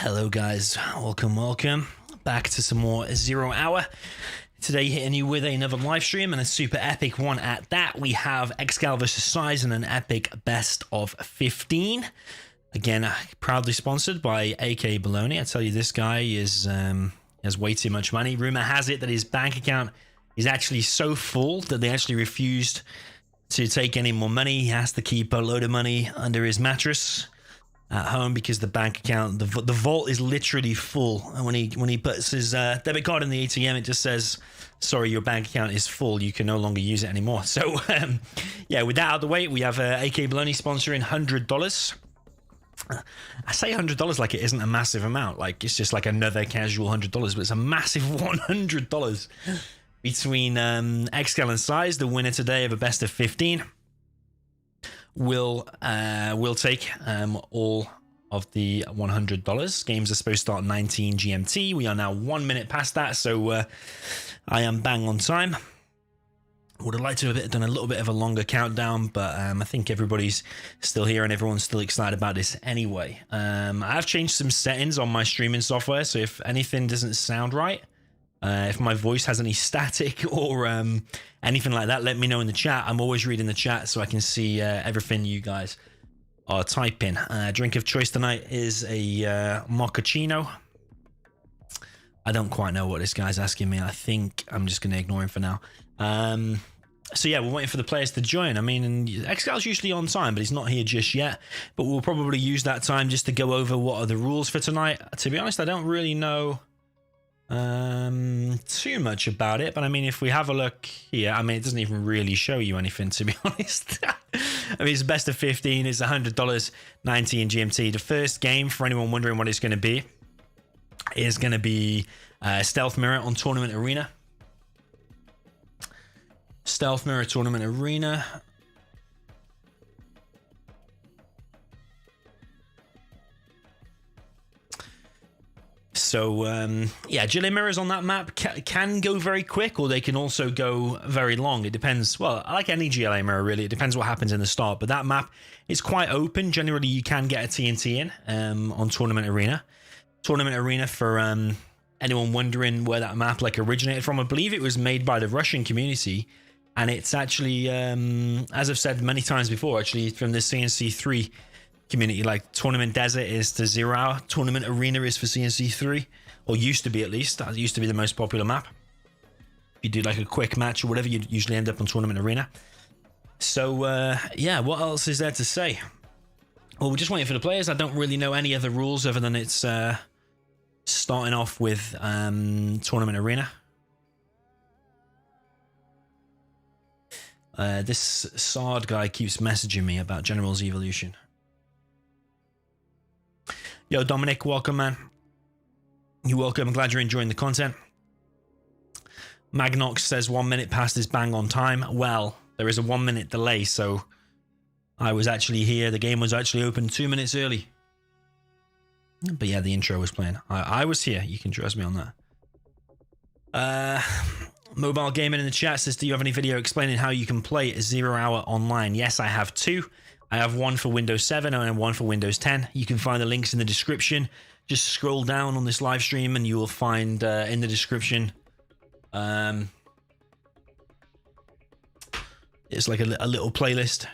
Hello guys, welcome back to some more 0 Hour. Today hitting you with another live stream and a super epic one at that. We have ExCaL versus SiZe and an epic best of 15. Again, proudly sponsored by AKAbolony. I tell you, this guy has way too much money. Rumor has it that his bank account is actually so full that they actually refused to take any more money. He has to keep a load of money under his mattress at home because the bank account, the vault is literally full. And when he puts his debit card in the ATM, it just says, sorry, your bank account is full, you can no longer use it anymore. So yeah, with that out of the way, we have AKAbolony sponsoring $100. I say $100 like it isn't a massive amount, like it's just like another casual $100, but it's a massive $100 between ExCaL and SiZe. The winner today of a best of 15 will take all of the $100. Games are supposed to start 19 GMT. We are now 1 minute past that, so I am bang on time. Would have liked to have done a little bit of a longer countdown, but I think everybody's still here and everyone's still excited about this anyway. I have changed some settings on my streaming software, so if anything doesn't sound right, if my voice has any static or anything like that, let me know in the chat. I'm always reading the chat so I can see everything you guys are typing. Drink of choice tonight is a mochaccino. I don't quite know what this guy's asking me. I think I'm just going to ignore him for now. So yeah, we're waiting for the players to join. I mean, and ExCal's usually on time, but he's not here just yet. But we'll probably use that time just to go over what are the rules for tonight. To be honest, I don't really know too much about it, but I mean, if we have a look here, I mean, it doesn't even really show you anything, to be honest. I mean, it's best of 15, it's $100, 90 in GMT. The first game, for anyone wondering what it's going to be, is going to be Stealth Mirror on Tournament Arena. Stealth Mirror Tournament Arena. So yeah, GLA mirrors on that map can go very quick, or they can also go very long. It depends. Well, like any GLA mirror, really, it depends what happens in the start. But that map is quite open. Generally, you can get a TNT in on Tournament Arena. Tournament Arena, for anyone wondering where that map like originated from, I believe it was made by the Russian community, and it's actually, as I've said many times before, actually from the CNC3 community. Like Tournament Desert is the 0 Hour, Tournament Arena is for CNC3, or used to be at least. That used to be the most popular map. If you do like a quick match or whatever, you'd usually end up on Tournament Arena. So yeah, what else is there to say? Well, we're just waiting for the players. I don't really know any other rules other than it's starting off with Tournament Arena. This Sard guy keeps messaging me about General's Evolution. Yo, Dominic, welcome, man. You're welcome. I'm glad you're enjoying the content. Magnox says 1 minute past is bang on time. Well, there is a 1 minute delay, so I was actually here. The game was actually open 2 minutes early. But yeah, the intro was playing. I was here. You can trust me on that. Mobile Gaming in the chat says, do you have any video explaining how you can play 0 Hour online? Yes, I have two. I have one for Windows 7 and one for Windows 10. You can find the links in the description. Just scroll down on this live stream and you will find in the description it's like a little playlist.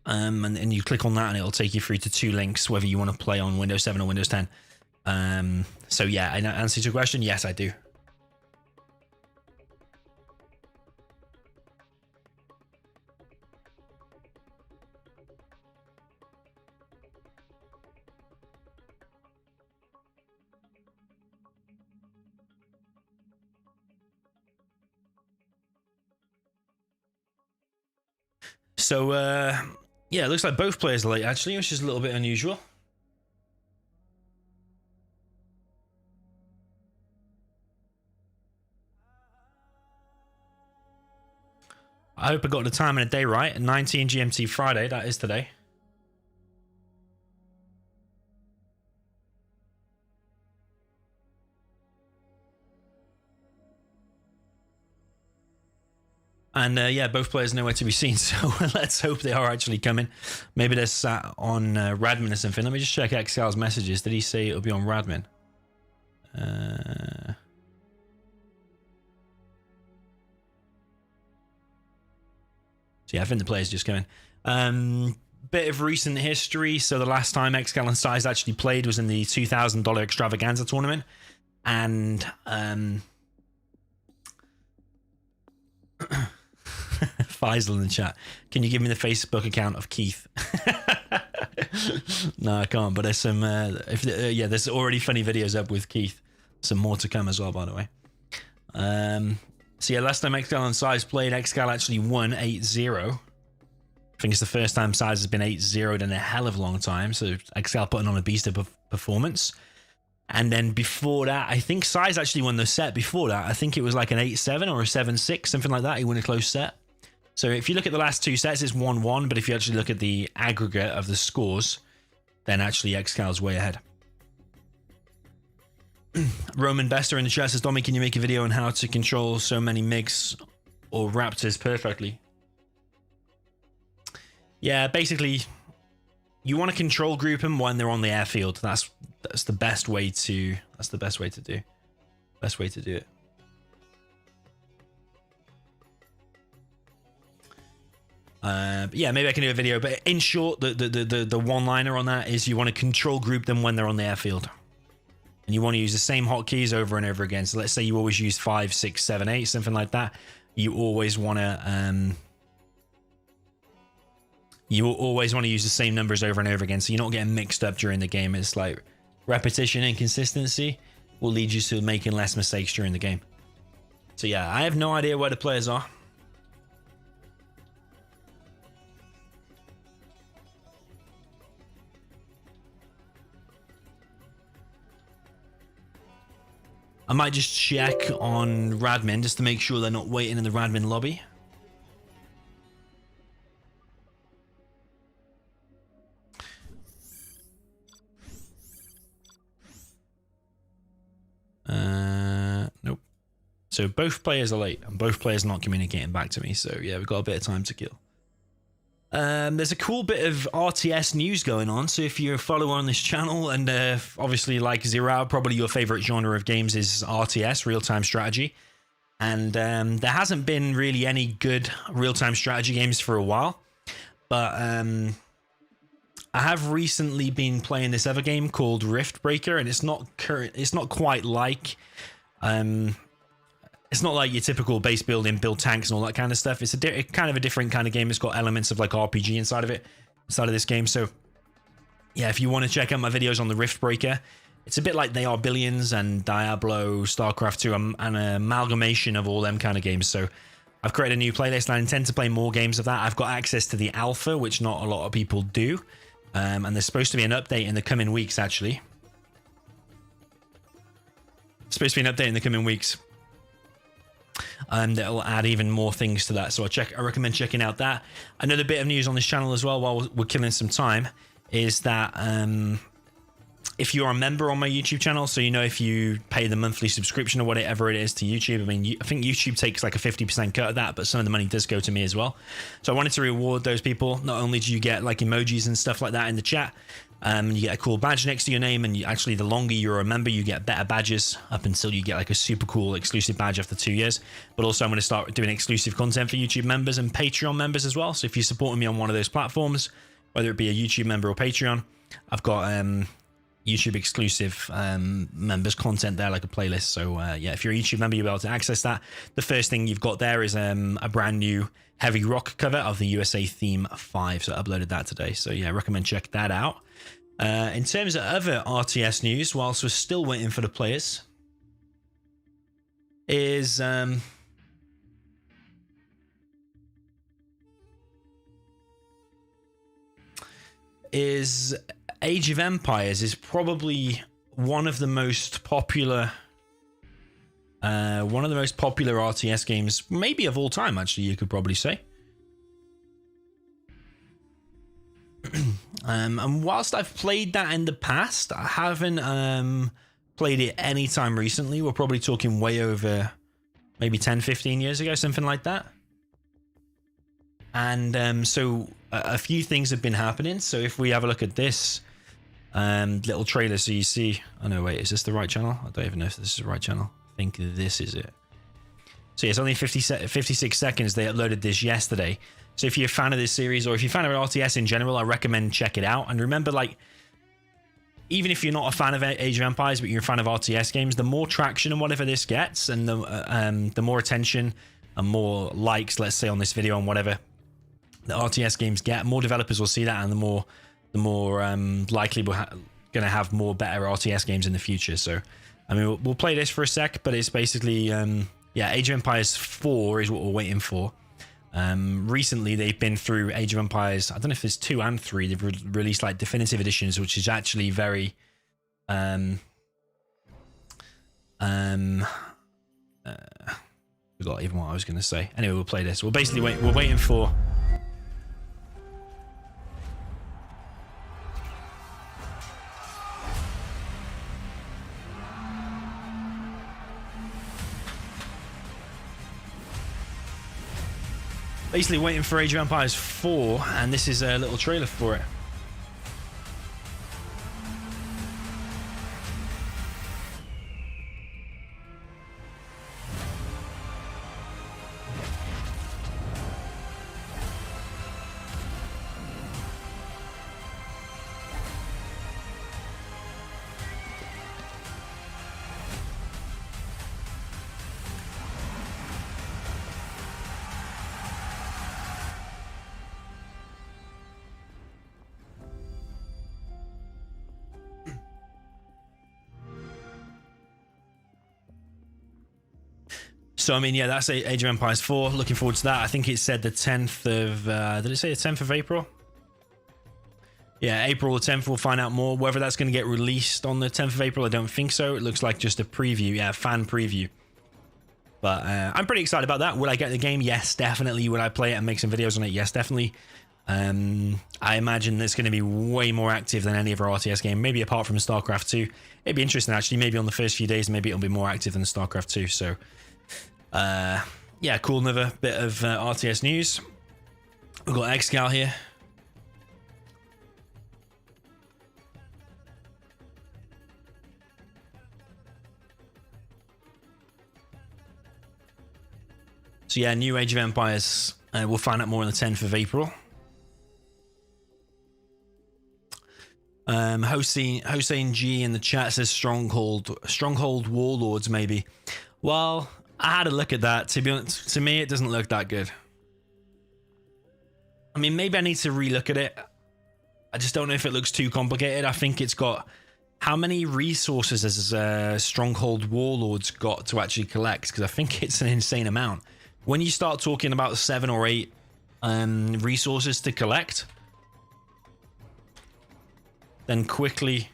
And you click on that and it'll take you through to two links, whether you want to play on Windows 7 or Windows 10. So yeah, in answer to your question, yes, I do. So yeah, it looks like both players are late actually, which is a little bit unusual. I hope I got the time and a day right. 19 GMT Friday, that is today. And yeah, both players nowhere to be seen, so let's hope they are actually coming. Maybe they're sat on Radmin or something. Let me just check ExCaL's messages. Did he say it'll be on Radmin? So yeah, I think the players just coming. Bit of recent history. So the last time ExCaL and SiZe actually played was in the $2,000 extravaganza tournament. And Faisal in the chat, can you give me the Facebook account of Keith? No, I can't, but there's some yeah, there's already funny videos up with Keith. Some more to come as well, by the way. So yeah, last time ExCaL and SiZe played, ExCaL actually won 8-0. I think it's the first time SiZe has been 8-0'd in a hell of a long time, so ExCaL putting on a beast of performance. And then before that, I think SiZe actually won the set before that. I think it was like an 8-7 or a 7-6, something like that. He won a close set. So if you look at the last two sets, it's 1-1. But if you actually look at the aggregate of the scores, then actually ExCaL's way ahead. Roman Bester in the chat says, Domi, can you make a video on how to control so many MiGs or Raptors perfectly? Yeah, basically, you want to control group them when they're on the airfield. That's the best way to do it. Yeah, maybe I can do a video, but in short, the one-liner on that is you want to control group them when they're on the airfield. And you want to use the same hotkeys over and over again. So let's say you always use 5, 6, 7, 8, something like that. You always want to use the same numbers over and over again, so you're not getting mixed up during the game. It's like repetition and consistency will lead you to making less mistakes during the game. So yeah, I have no idea where the players are. I might just check on Radmin just to make sure they're not waiting in the Radmin lobby. Nope. So both players are late and both players are not communicating back to me. So yeah, we've got a bit of time to kill. There's a cool bit of RTS news going on. So if you're a follower on this channel and obviously like 0 Hour, probably your favorite genre of games is RTS, real-time strategy. And there hasn't been really any good real-time strategy games for a while. But I have recently been playing this other game called Rift Breaker, and it's not quite like it's not like your typical base building, build tanks and all that kind of stuff. It's kind of a different kind of game. It's got elements of like RPG inside of this game. So yeah, if you want to check out my videos on the Rift Breaker, it's a bit like They Are Billions and Diablo, StarCraft 2, an amalgamation of all them kind of games. So I've created a new playlist and I intend to play more games of that. I've got access to the alpha, which not a lot of people do. And there's supposed to be an update in the coming weeks, actually. Supposed to be an update in the coming weeks. That'll add even more things to that. So I recommend checking out that. Another bit of news on this channel as well, while we're killing some time, is that if you're a member on my YouTube channel, so you know, if you pay the monthly subscription or whatever it is to YouTube, I mean, I think YouTube takes like a 50% cut of that, but some of the money does go to me as well. So I wanted to reward those people. Not only do you get like emojis and stuff like that in the chat, you get a cool badge next to your name, and actually the longer you're a member, you get better badges up until you get like a super cool exclusive badge after 2 years. But also I'm going to start doing exclusive content for YouTube members and Patreon members as well. So if you're supporting me on one of those platforms, whether it be a YouTube member or Patreon, I've got YouTube exclusive members content there, like a playlist. So yeah, if you're a YouTube member, you'll be able to access that. The first thing you've got there is a brand new heavy rock cover of the USA Theme 5. So I uploaded that today. So yeah, recommend check that out. In terms of other RTS news, whilst we're still waiting for the players, is Age of Empires is probably one of the most popular RTS games, maybe of all time, actually, you could probably say. And whilst I've played that in the past, I haven't played it anytime recently. We're probably talking way over maybe 10, 15 years ago, something like that. And so a few things have been happening. So if we have a look at this little trailer, so you see, oh no, wait, is this the right channel? I don't even know if this is the right channel. I think this is it. So yeah, it's only 56 seconds. They uploaded this yesterday. So if you're a fan of this series, or if you're a fan of RTS in general, I recommend check it out. And remember, like, even if you're not a fan of Age of Empires, but you're a fan of RTS games, the more traction and whatever this gets, and the more attention and more likes, let's say, on this video and whatever the RTS games get, more developers will see that, and the more likely we're going to have more better RTS games in the future. So, I mean, we'll play this for a sec, but it's basically, yeah, Age of Empires 4 is what we're waiting for. Recently, they've been through Age of Empires, I don't know if it's 2 and 3, they've released like definitive editions, which is actually very, forgot even what I was going to say. Anyway, we'll play this. We're basically we're waiting for... Basically waiting for Age of Empires 4, and this is a little trailer for it. So, I mean, yeah, that's Age of Empires 4. Looking forward to that. I think it said the 10th of... did it say the 10th of April? Yeah, April the 10th, we'll find out more. Whether that's going to get released on the 10th of April, I don't think so. It looks like just a preview. Yeah, fan preview. But I'm pretty excited about that. Would I get the game? Yes, definitely. Would I play it and make some videos on it? Yes, definitely. I imagine it's going to be way more active than any other RTS game. Maybe apart from StarCraft 2. It'd be interesting, actually. Maybe on the first few days, maybe it'll be more active than StarCraft 2. So... yeah, cool. Another bit of RTS news. We've got ExCaL here. So yeah, new Age of Empires. We'll find out more on the 10th of April. Hossein G in the chat says Stronghold Warlords maybe. Well, I had a look at that. To be honest, to me, it doesn't look that good. I mean, maybe I need to relook at it. I just don't know if it looks too complicated. I think it's got... How many resources has Stronghold Warlords got to actually collect? Because I think it's an insane amount. When you start talking about 7 or 8 resources to collect, then quickly...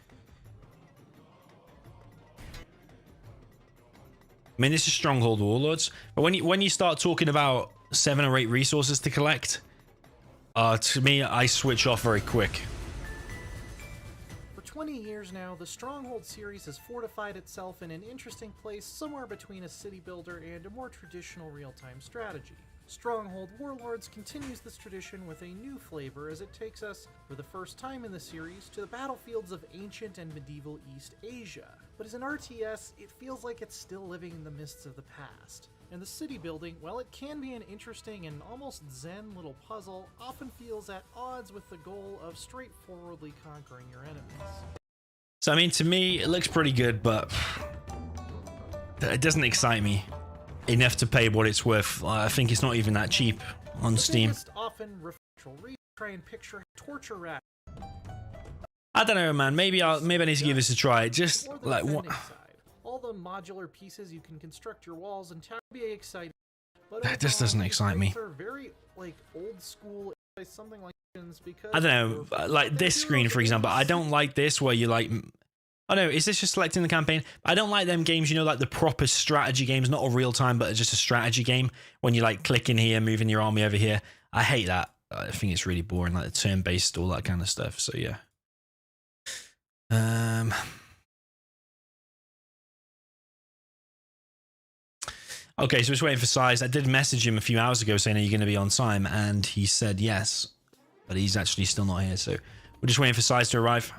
I mean, this is Stronghold Warlords, but when you start talking about 7 or 8 resources to collect, to me, I switch off very quick. For 20 years now, the Stronghold series has fortified itself in an interesting place somewhere between a city builder and a more traditional real-time strategy. Stronghold Warlords continues this tradition with a new flavor as it takes us, for the first time in the series, to the battlefields of ancient and medieval East Asia. But as an RTS, it feels like it's still living in the mists of the past. And the city building, while it can be an interesting and almost zen little puzzle, often feels at odds with the goal of straightforwardly conquering your enemies. So I mean, to me, it looks pretty good, but it doesn't excite me enough to pay what it's worth. I think it's not even that cheap on Steam. Often try and picture torture rack. I don't know, man. Maybe I need to give this a try. Just like what? All the modular pieces you can construct your walls and tower be exciting. But that just doesn't excite me. Very like old school, something like because I don't know, like this screen, for example. I don't like this where you like. Oh no, is this just selecting the campaign? I don't like them games, you know, like the proper strategy games, not a real time, but just a strategy game. When you like click in here, moving your army over here. I hate that. I think it's really boring, like the turn-based, all that kind of stuff. So yeah. Okay, so just waiting for SiZe. I did message him a few hours ago saying, are you going to be on time? And he said yes, but he's actually still not here. So we're just waiting for SiZe to arrive.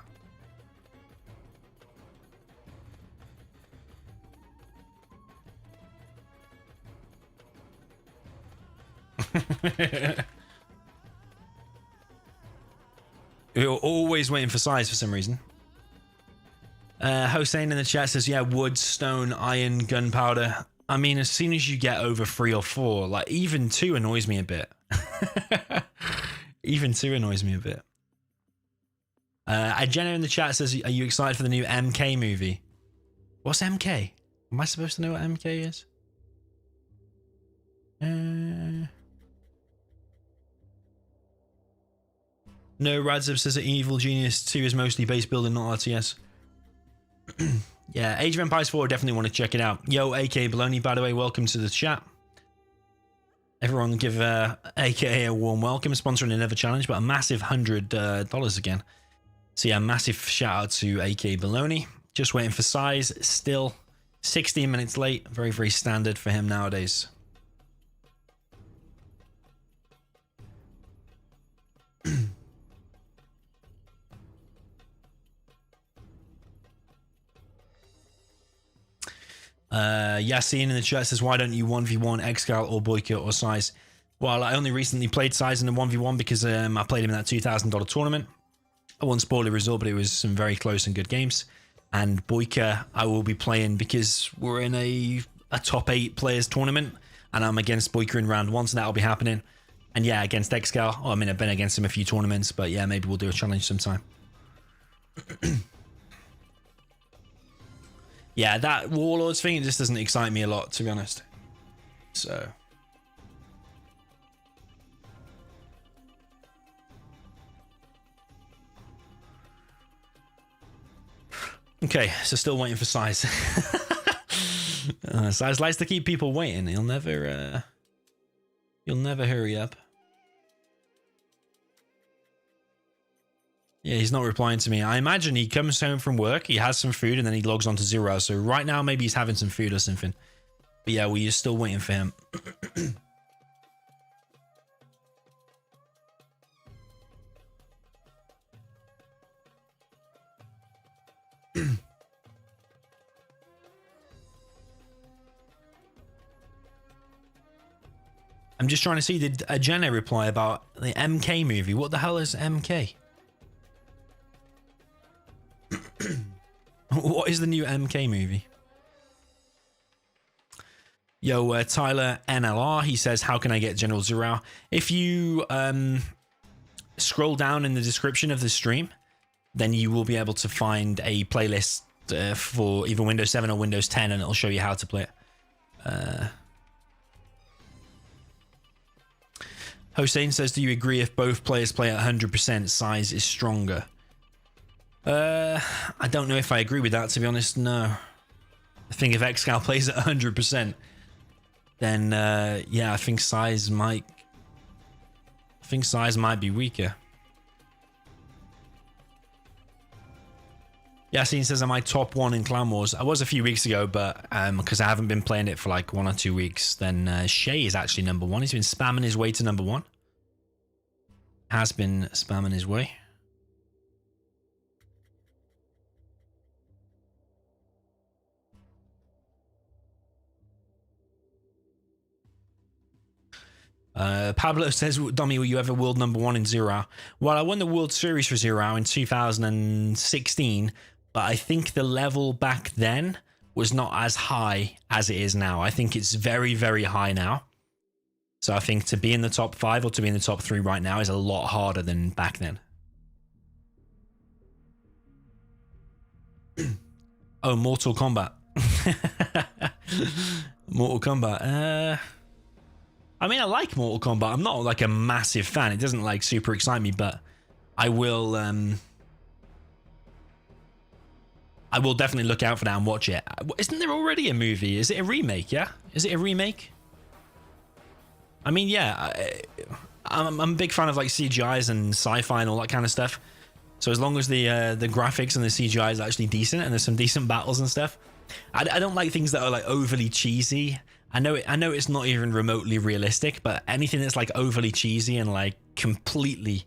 We're always waiting for SiZe for some reason. Hossein in the chat says, yeah, wood, stone, iron, gunpowder. I mean, as soon as you get over 3 or 4, like even 2 annoys me a bit. Even 2 annoys me a bit. Jenna in the chat says, are you excited for the new MK movie? What's MK? Am I supposed to know what MK is? No, Radzib says that Evil Genius 2 is mostly base building, not RTS. Yeah, Age of Empires 4, definitely want to check it out. Yo, AKAbolony, by the way, welcome to the chat. Everyone give AKA a warm welcome, sponsoring another challenge, but a massive $100 again. So yeah, massive shout out to AKAbolony. Just waiting for SiZe, still 16 minutes late. Very, very standard for him nowadays. Yassine in the chat says, why don't you 1v1 ExCaL or BiG or SiZe? Well, I only recently played SiZe in the 1v1 because I played him in that $2,000 tournament. I won't spoil the result, but it was some very close and good games. And BiG I will be playing because we're in a top 8 players tournament and I'm against BiG in round 1, so that'll be happening. And yeah, against ExCaL. Oh, I mean, I've been against him a few tournaments, but yeah, maybe we'll do a challenge sometime. Yeah, that Warlords thing, it just doesn't excite me a lot, to be honest. So. Okay, so still waiting for SiZe. SiZe likes to keep people waiting. He'll never hurry up. Yeah, he's not replying to me. I imagine he comes home from work, he has some food, and then he logs on to 0. So right now, maybe he's having some food or something. But yeah, we're still waiting for him. I'm just trying to see, did Jenna reply about the MK movie? What the hell is MK? What is the new MK movie? Yo, Tyler NLR, he says, how can I get General Zero? If you scroll down in the description of the stream, then you will be able to find a playlist for either Windows 7 or Windows 10, and it'll show you how to play it. Hossein says, do you agree if both players play at 100%, SiZe is stronger? I don't know if I agree with that, to be honest. No. I think if ExCaL plays at 100%, then yeah, I think SiZe might be weaker. Yassine says, am I top 1 in Clan Wars? I was a few weeks ago, but because I haven't been playing it for like 1 or 2 weeks, then Shay is actually number 1. He's been spamming his way to number 1. Has been spamming his way. Pablo says, Dommy, were you ever world number 1 in 0? Well, I won the World Series for 0 in 2016, but I think the level back then was not as high as it is now. I think it's very, very high now. So I think to be in the top 5 or to be in the top 3 right now is a lot harder than back then. Oh, Mortal Kombat. Mortal Kombat. I mean, I like Mortal Kombat. I'm not like a massive fan. It doesn't like super excite me, but I will definitely look out for that and watch it. Isn't there already a movie? Is it a remake? Yeah, is it a remake? I mean, yeah, I'm a big fan of like CGIs and sci-fi and all that kind of stuff. So as long as the graphics and the CGI is actually decent and there's some decent battles and stuff, I don't like things that are like overly cheesy I know it's not even remotely realistic, but anything that's like overly cheesy and like completely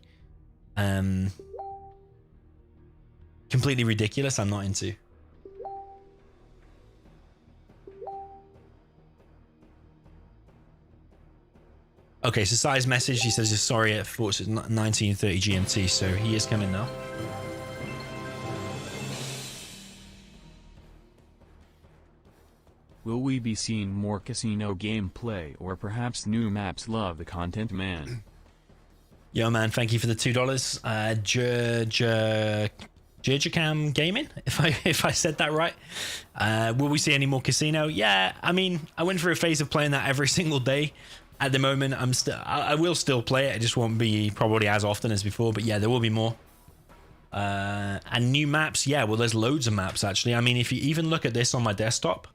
ridiculous, I'm not into. Okay, so SiZe message, he says he's sorry at 19:30 GMT, so he is coming now. Will we be seeing more casino gameplay or perhaps new maps? Love the content, man. Yo, man, thank you for the $2. Jirjacam Gaming, if I said that right. Will we see any more casino? Yeah, I mean, I went through a phase of playing that every single day. At the moment, I will still play it. It just won't be probably as often as before. But yeah, there will be more. And new maps. Yeah, well, there's loads of maps actually. I mean, if you even look at this on my desktop,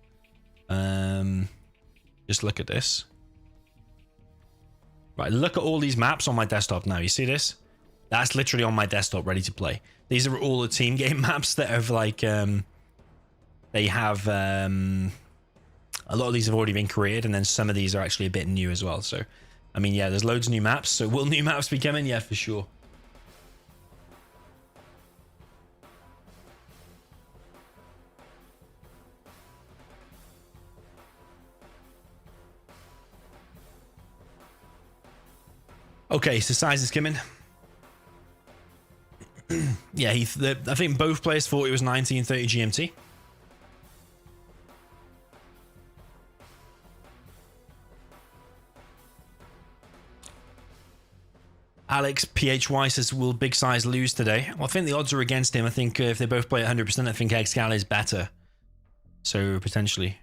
just look at this. Right, look at all these maps on my desktop now. You see this? That's literally on my desktop, ready to play. These are all the team game maps that have like they have a lot of these have already been created, and then some of these are actually a bit new as well. So, I mean, yeah, there's loads of new maps. So, will new maps be coming? Yeah, for sure. Okay, so SiZe is coming. Yeah, I think both players thought it was 19:30 GMT. Alex PHY says, will Big SiZe lose today? Well, I think the odds are against him. I think if they both play at 100%, I think ExCaL is better. So, potentially.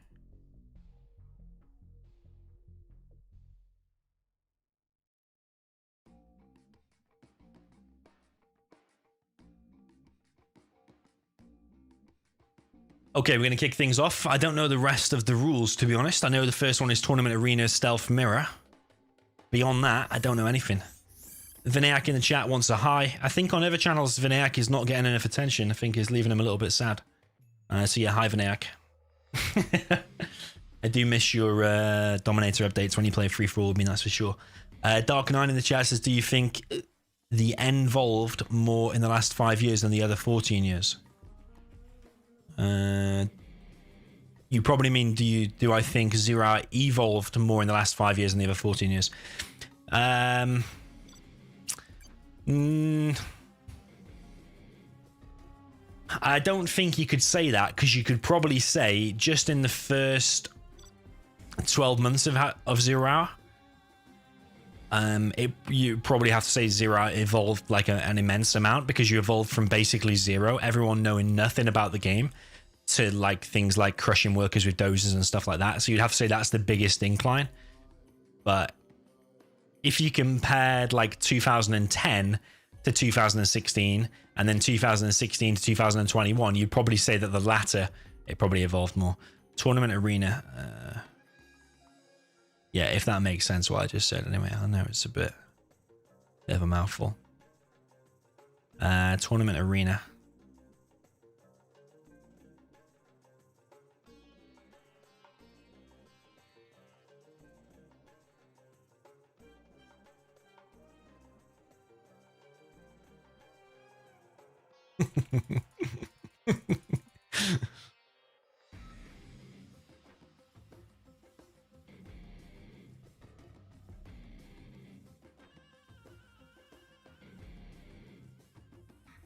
Okay, we're going to kick things off. I don't know the rest of the rules, to be honest. I know the first one is Tournament Arena Stealth Mirror. Beyond that, I don't know anything. Vinayak in the chat wants a hi. I think on other channels, Vinayak is not getting enough attention. I think is leaving him a little bit sad. So yeah, hi Vinayak. I do miss your Dominator updates when you play free for all with me, that's for sure. Dark9 in the chat says, do you think the N evolved more in the last 5 years than the other 14 years? You probably mean, do I think Zero evolved more in the last 5 years than the other 14 years? I don't think you could say that, because you could probably say just in the first 12 months of Zero Hour, you probably have to say Zero Hour evolved like an immense amount, because you evolved from basically zero, everyone knowing nothing about the game, to like things like crushing workers with dozers and stuff like that. So you'd have to say that's the biggest incline. But if you compared like 2010 to 2016 and then 2016 to 2021, you'd probably say that the latter, it probably evolved more. Tournament Arena, yeah, if that makes sense what I just said. Anyway, I know it's a bit of a mouthful. Tournament Arena.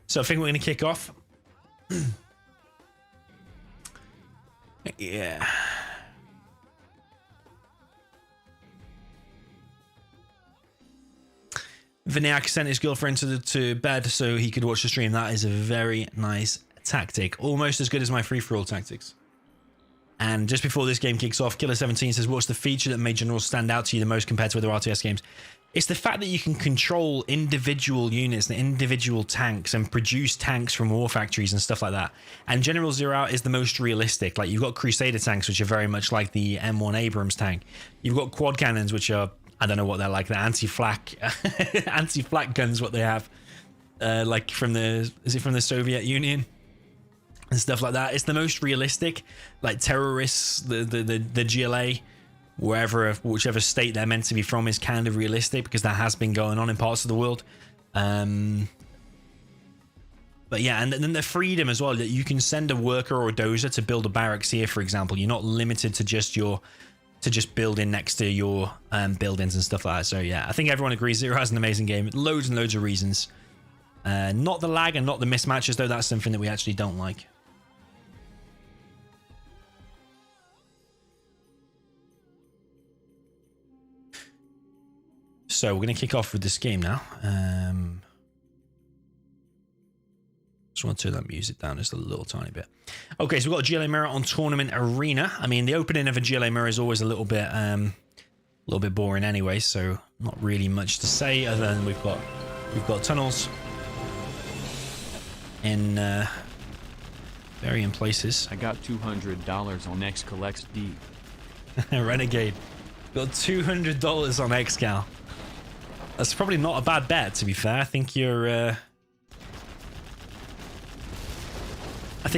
So I think we're going to kick off. Yeah. Vinayak sent his girlfriend to bed so he could watch the stream. That is a very nice tactic. Almost as good as my free-for-all tactics. And just before this game kicks off, Killer17 says, what's the feature that made Generals stand out to you the most compared to other RTS games? It's the fact that you can control individual units and individual tanks and produce tanks from war factories and stuff like that. And General Zero Hour is the most realistic. Like, you've got Crusader tanks, which are very much like the M1 Abrams tank. You've got quad cannons, which are, I don't know what they're like, the anti-flak guns, what they have. Like from the Soviet Union and stuff like that. It's the most realistic. Like terrorists, the GLA, whichever state they're meant to be from is kind of realistic, because that has been going on in parts of the world. But yeah, and then the freedom as well, that you can send a worker or a dozer to build a barracks here, for example. You're not limited to just building next to your buildings and stuff like that. So yeah, I think everyone agrees Zero has an amazing game. Loads and loads of reasons. Not the lag and not the mismatches, though. That's something that we actually don't like. So we're going to kick off with this game now. Just want to turn that music down just a little tiny bit. Okay, so we've got a GLA mirror on Tournament Arena. I mean, the opening of a GLA mirror is always a little bit boring anyway, so not really much to say other than we've got tunnels in varying places. I got $200 on ExCaL XD. Renegade. Got $200 on ExCaL. That's probably not a bad bet, to be fair. I think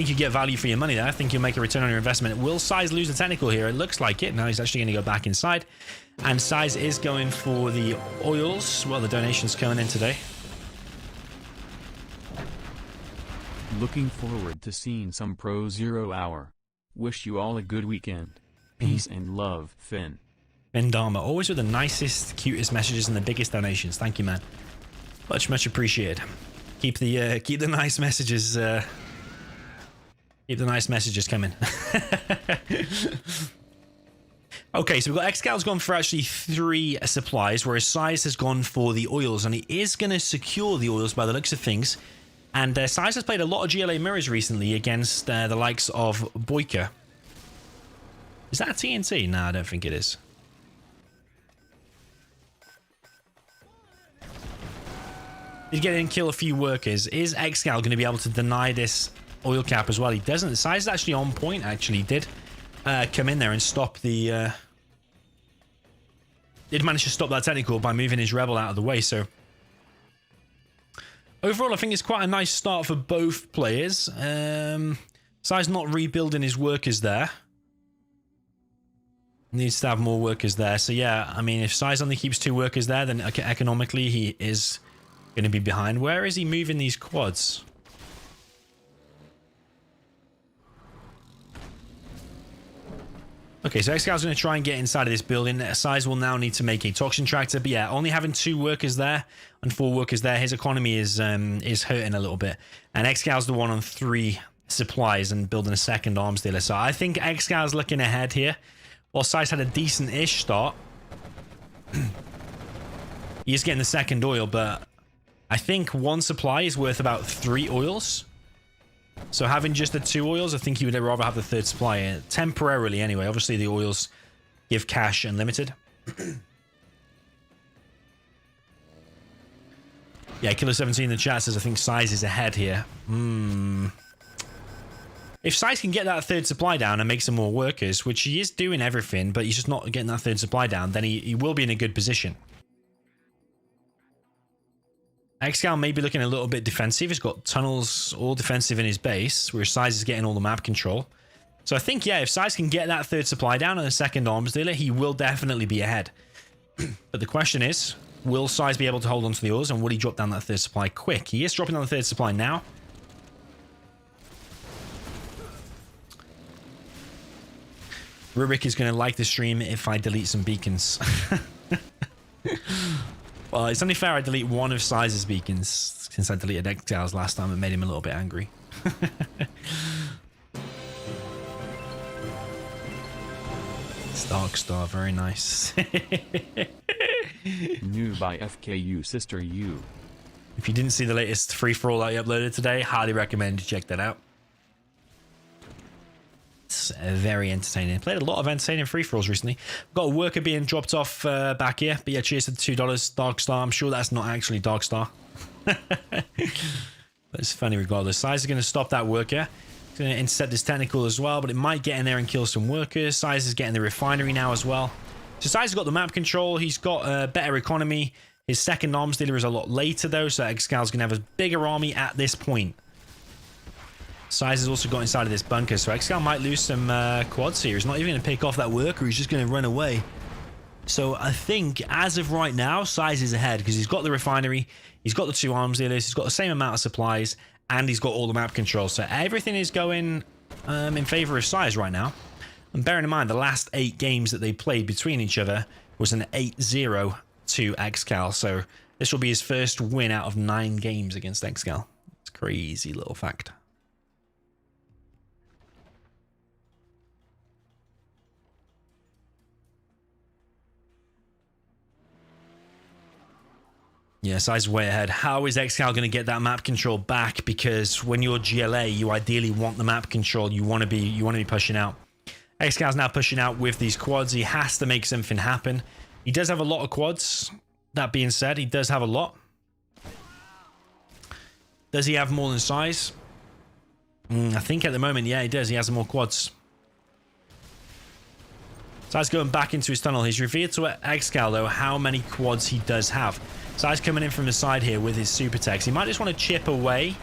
you get value for your money there. I think you'll make a return on your investment. Will SiZe lose the technical here? It looks like it. Now he's actually going to go back inside. And SiZe is going for the oils. Well, the donation's coming in today. Looking forward to seeing some Pro 0 Hour. Wish you all a good weekend. Peace and love, Finn. Finn Dharma, always with the nicest, cutest messages and the biggest donations. Thank you, man. Much appreciated. Keep the nice messages. Keep the nice messages coming. Okay, so we've got ExCaL's gone for actually 3 supplies, whereas SiZe has gone for the oils, and he is going to secure the oils by the looks of things. And SiZe has played a lot of GLA mirrors recently against the likes of Boyka. Is that a TNT? No, I don't think it is. Did get in and kill a few workers. Is ExCaL going to be able to deny this oil cap as well? He doesn't. The SiZe is actually on point, actually. He did come in there and stop the... did manage to stop that technical by moving his rebel out of the way, so... Overall, I think it's quite a nice start for both players. SiZe not rebuilding his workers there. Needs to have more workers there. So yeah, I mean, if SiZe only keeps 2 workers there, then economically he is going to be behind. Where is he moving these quads? Okay, so ExCaL's going to try and get inside of this building. SiZe will now need to make a toxin tractor. But yeah, only having 2 workers there and 4 workers there, his economy is hurting a little bit. And ExCaL's the one on 3 supplies and building a second arms dealer. So I think ExCaL's looking ahead here. While SiZe had a decent-ish start. He is getting the second oil, but I think 1 supply is worth about 3 oils. So having just the 2 oils, I think he would rather have the 3rd supply. Temporarily, anyway. Obviously, the oils give cash unlimited. Yeah, Killer17 in the chat says, I think SiZe is ahead here. If SiZe can get that 3rd supply down and make some more workers, which he is doing everything, but he's just not getting that 3rd supply down, then he will be in a good position. ExCaL may be looking a little bit defensive. He's got tunnels all defensive in his base, where SiZe is getting all the map control. So I think, yeah, if SiZe can get that 3rd supply down and a second arms dealer, he will definitely be ahead. But the question is, will SiZe be able to hold on to the oils, and will he drop down that 3rd supply quick? He is dropping down the 3rd supply now. Rubik is going to like the stream if I delete some beacons. Well, it's only fair I delete one of SiZe's beacons, since I deleted ExCaL's last time. It made him a little bit angry. Darkstar, very nice. New by FKU Sister U. If you didn't see the latest free-for-all that he uploaded today, highly recommend you check that out. It's very entertaining. Played a lot of entertaining free-for-alls recently. Got a worker being dropped off back here. But yeah, cheers to the $2. Darkstar. I'm sure that's not actually Darkstar. But it's funny regardless. SiZe is going to stop that worker. He's going to intercept this technical as well. But it might get in there and kill some workers. SiZe is getting the refinery now as well. So SiZe has got the map control. He's got better economy. His second arms dealer is a lot later though. So ExCaL's going to have a bigger army at this point. SiZe has also got inside of this bunker, so ExCaL might lose some quads here. He's not even going to pick off that worker. He's just going to run away. So I think, as of right now, SiZe is ahead because he's got the refinery, he's got the 2 arms dealers, he's got the same amount of supplies, and he's got all the map control. So everything is going in favor of SiZe right now. And bearing in mind, the last 8 games that they played between each other was an 8-0 to ExCaL. So this will be his first win out of 9 games against ExCaL. It's a crazy little fact. Yeah, SiZe way ahead. How is ExCaL going to get that map control back? Because when you're GLA, you ideally want the map control. You want to be pushing out. ExCal's now pushing out with these quads. He has to make something happen. He does have a lot of quads. That being said, he does have a lot. Does he have more than SiZe? I think at the moment, yeah, he does. He has more quads. SiZe going back into his tunnel. He's revealed to ExCaL, though, how many quads he does have. SiZe coming in from the side here with his super techs. He might just want to chip away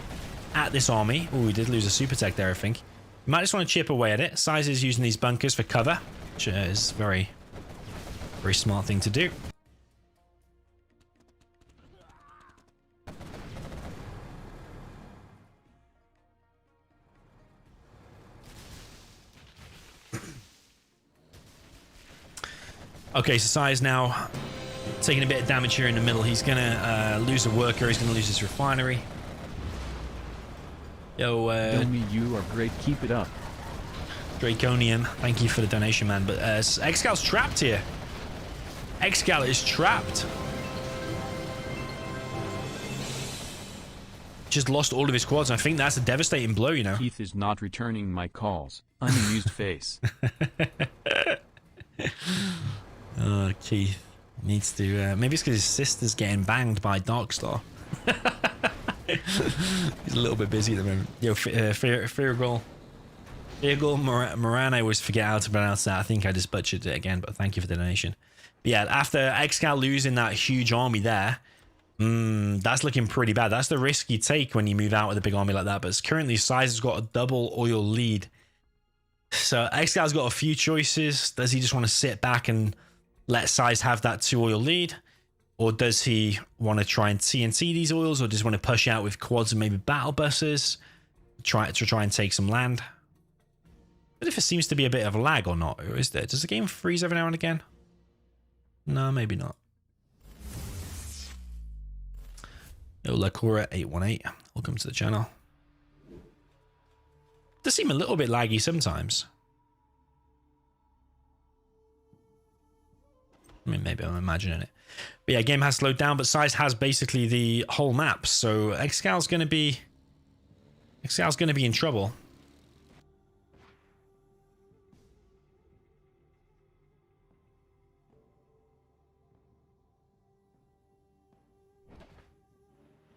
at this army. Oh, he did lose a super tech there, I think. He might just want to chip away at it. SiZe is using these bunkers for cover, which is very, very smart thing to do. Okay, so SiZe now taking a bit of damage here in the middle. He's going to lose a worker. He's going to lose his refinery. Yo, Domi, you are great. Keep it up. Draconium, thank you for the donation, man. But ExCal's trapped here. ExCaL is trapped. Just lost all of his quads. I think that's a devastating blow, you know. Keith is not returning my calls. Unamused face. Keith needs to... maybe it's because his sister's getting banged by Darkstar. He's a little bit busy at the moment. Yo, Firgol Moran, I always forget how to pronounce that. I think I just butchered it again, but thank you for the donation. But yeah, after ExCaL losing that huge army there, that's looking pretty bad. That's the risk you take when you move out with a big army like that. But currently, SiZe has got a double oil lead. So ExCal's got a few choices. Does he just want to sit back and let SiZe have that 2 oil lead? Or does he want to try and TNT these oils? Or just want to push out with quads and maybe battle buses? Try and take some land? But if it seems to be a bit of a lag or not, or is there? Does the game freeze every now and again? No, maybe not. Yo, Lakura818, welcome to the channel. Does seem a little bit laggy sometimes. I mean, maybe I'm imagining it. But yeah, game has slowed down, but SiZe has basically the whole map. So ExCal's going to be in trouble.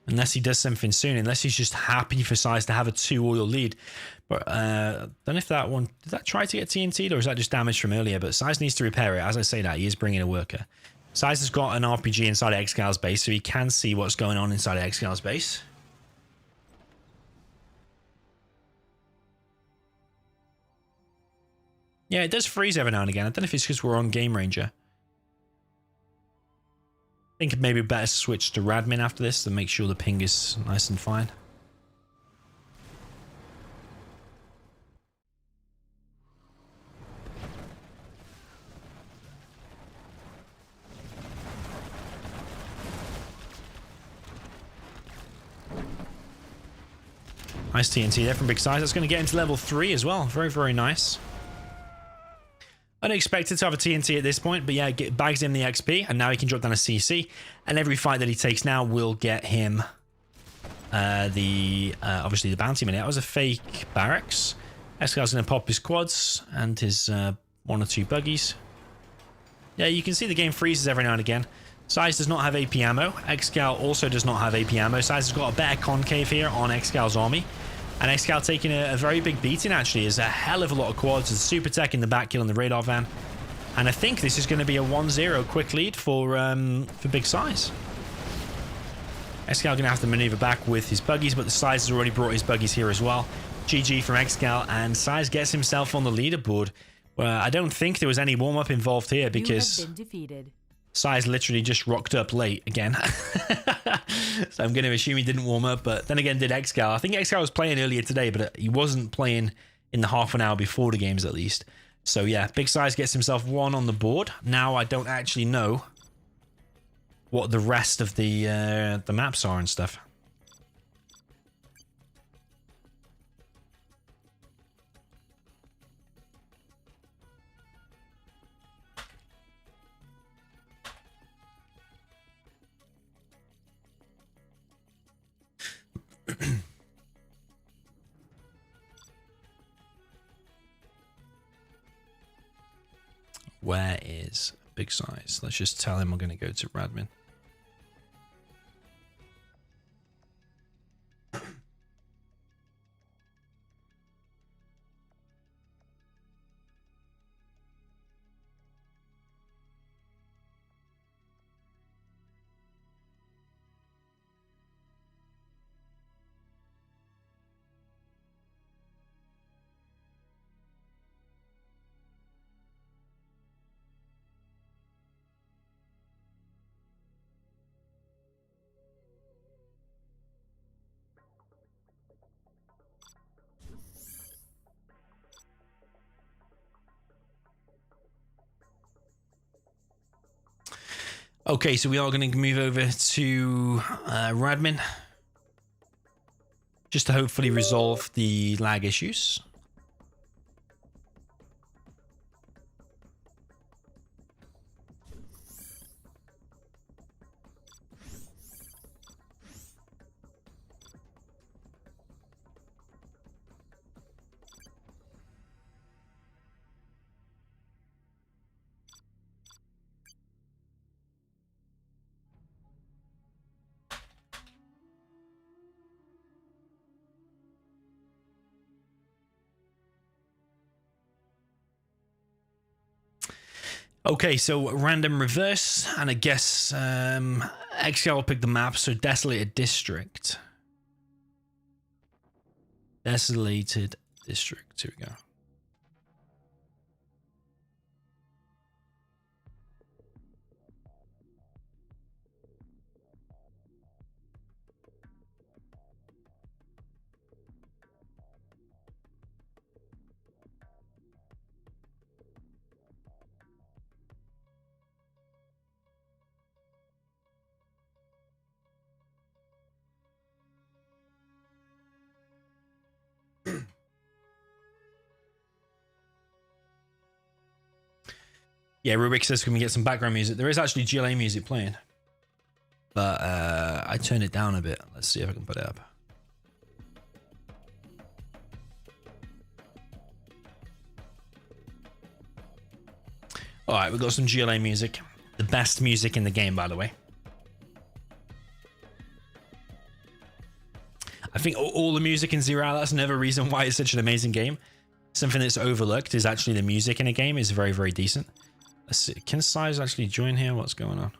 Unless he does something soon, unless he's just happy for SiZe to have a 2 oil lead. But I don't know if that one, did that try to get TNT'd or is that just damage from earlier? But SiZe needs to repair it. As I say that, he is bringing a worker. SiZe has got an RPG inside of ExCal's base, so he can see what's going on inside of ExCal's base. Yeah, it does freeze every now and again. I don't know if it's because we're on Game Ranger. I think maybe better switch to Radmin after this to make sure the ping is nice and fine. Nice TNT there from Big SiZe. That's going to get into level 3 as well. Very, very nice. Unexpected to have a TNT at this point, but yeah, bags him the XP, and now he can drop down a CC, and every fight that he takes now will get him obviously the bounty money. That was a fake barracks. ExCal's going to pop his quads and his 1 or 2 buggies. Yeah, you can see the game freezes every now and again. SiZe does not have AP ammo. ExCaL also does not have AP ammo. SiZe has got a better concave here on ExCal's army. And ExCaL taking a very big beating, actually. Is a hell of a lot of quads. There's a super tech in the back killing the radar van. And I think this is going to be a 1-0 quick lead for Big SiZe. ExCaL going to have to maneuver back with his buggies, but the SiZe has already brought his buggies here as well. GG from ExCaL, and SiZe gets himself on the leaderboard. Well, I don't think there was any warm-up involved here because you have been defeated. SiZe literally just rocked up late again. So I'm going to assume he didn't warm up, but then again did ExCaL. I think ExCaL was playing earlier today, but he wasn't playing in the half an hour before the games at least. So yeah, Big SiZe gets himself 1 on the board. Now I don't actually know what the rest of the maps are and stuff. Where is Big SiZe? Let's just tell him we're going to go to Radmin. Okay, so we are going to move over to Radmin just to hopefully resolve the lag issues. Okay, so random reverse, and I guess ExCaL will pick the map, so Desolated District. Desolated District, here we go. Yeah, Rubik says, can we get some background music? There is actually GLA music playing. But I turned it down a bit. Let's see if I can put it up. Alright, we've got some GLA music. The best music in the game, by the way. I think all the music in Zero Hour, that's another reason why it's such an amazing game. Something that's overlooked is actually the music in a game is very, very decent. Let's see. Can SiZe actually join here? What's going on?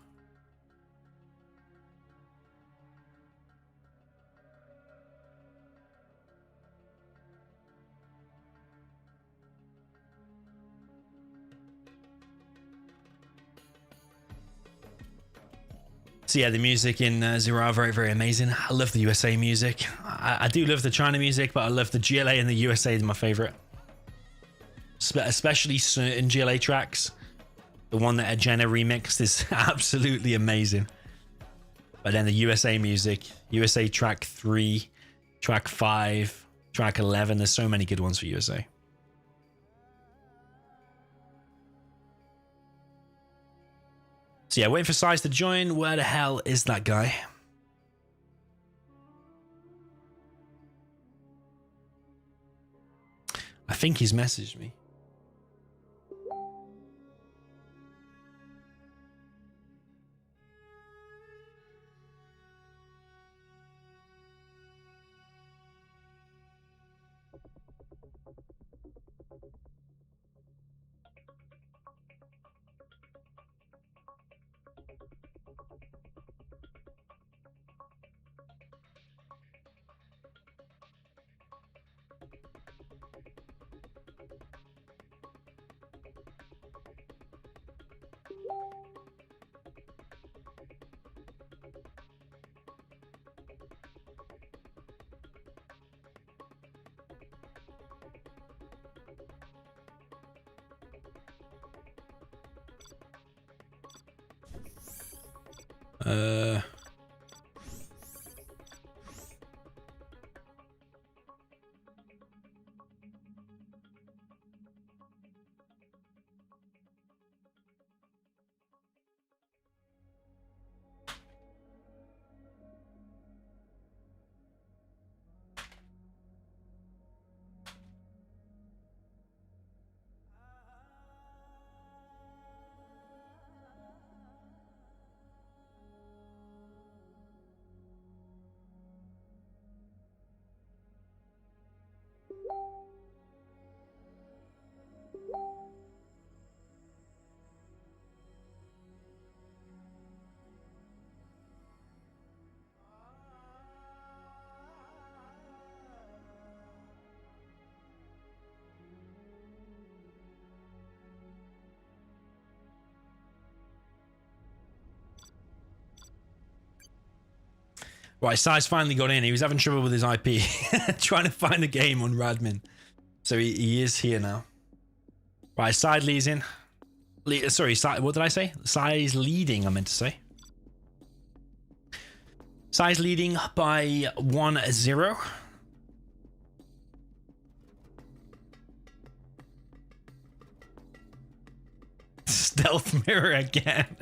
So yeah, the music in Zero Hour, very, very amazing. I love the USA music. I do love the China music, but I love the GLA and the USA is my favorite. Especially certain GLA tracks. The one that Agena remixed is absolutely amazing. But then the USA music, USA track 3, track 5, track 11, there's so many good ones for USA. So yeah, waiting for SiZe to join. Where the hell is that guy? I think he's messaged me. Right, SiZe finally got in. He was having trouble with his IP, trying to find a game on Radmin. So he is here now. Right, SiZe leads in. Sorry, what did I say? SiZe leading, I meant to say. SiZe leading by 1-0. Stealth mirror again.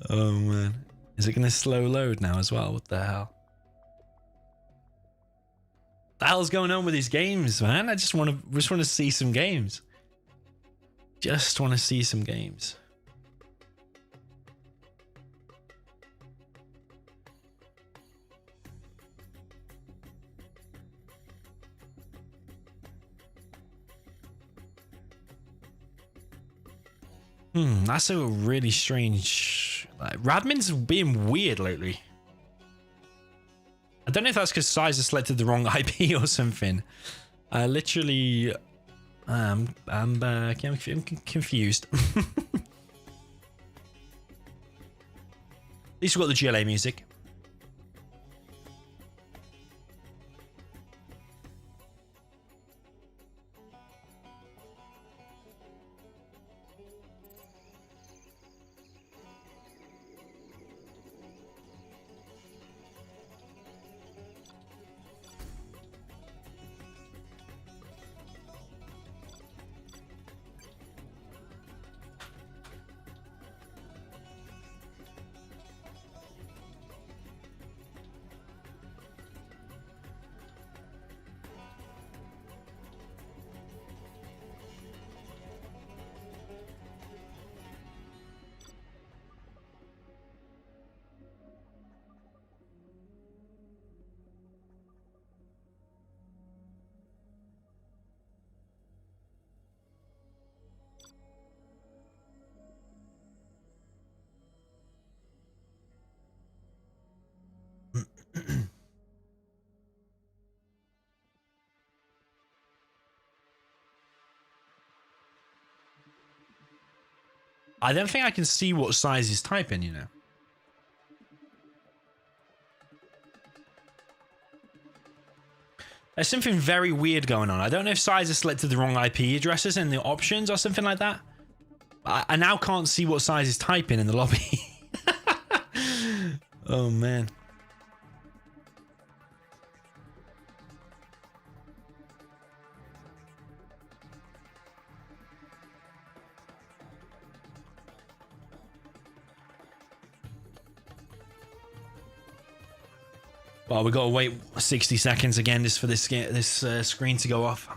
Oh, man. Is it going to slow load now as well? What the hell? The hell's going on with these games, man? I just want to see some games. Just want to see some games. That's a really strange. Like, Radmin's being weird lately. I don't know if that's because SiZe has selected the wrong IP or something. Literally, I'm confused. At least we've got the GLA music. I don't think I can see what SiZe is typing, you know. There's something very weird going on. I don't know if SiZe has selected the wrong IP addresses in the options or something like that. I now can't see what SiZe is typing in the lobby. Oh, man. Well, we got to wait 60 seconds again just for this screen to go off.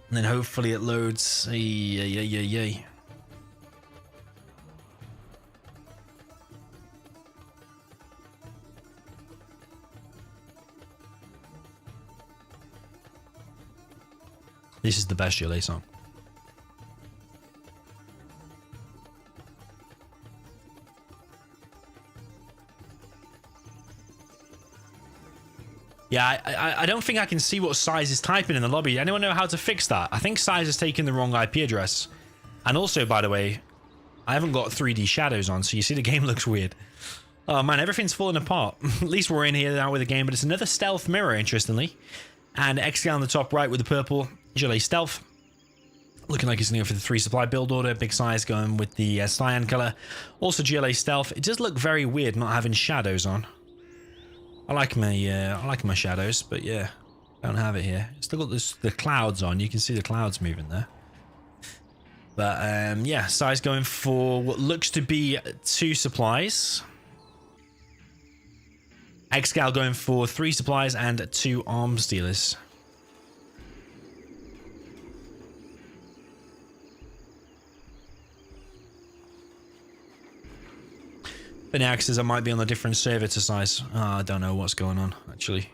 And then hopefully it loads. Yay. This is the best GLA song. Yeah, I don't think I can see what SiZe is typing in the lobby. Anyone know how to fix that? I think SiZe has taken the wrong IP address. And also, by the way, I haven't got 3D shadows on, so you see the game looks weird. Oh man, everything's falling apart. At least we're in here now with the game, but it's another stealth mirror, interestingly. And ExCaL on the top right with the purple GLA stealth. Looking like he's going to go for the 3 supply build order. Big size going with the cyan color. Also GLA stealth. It does look very weird not having shadows on. I like my shadows, but yeah, don't have it here. Still got the clouds on. You can see the clouds moving there. But yeah, size going for what looks to be 2 supplies. ExCaL going for 3 supplies and 2 arms dealers. But now, says I might be on a different server to size. Oh, I don't know what's going on, actually.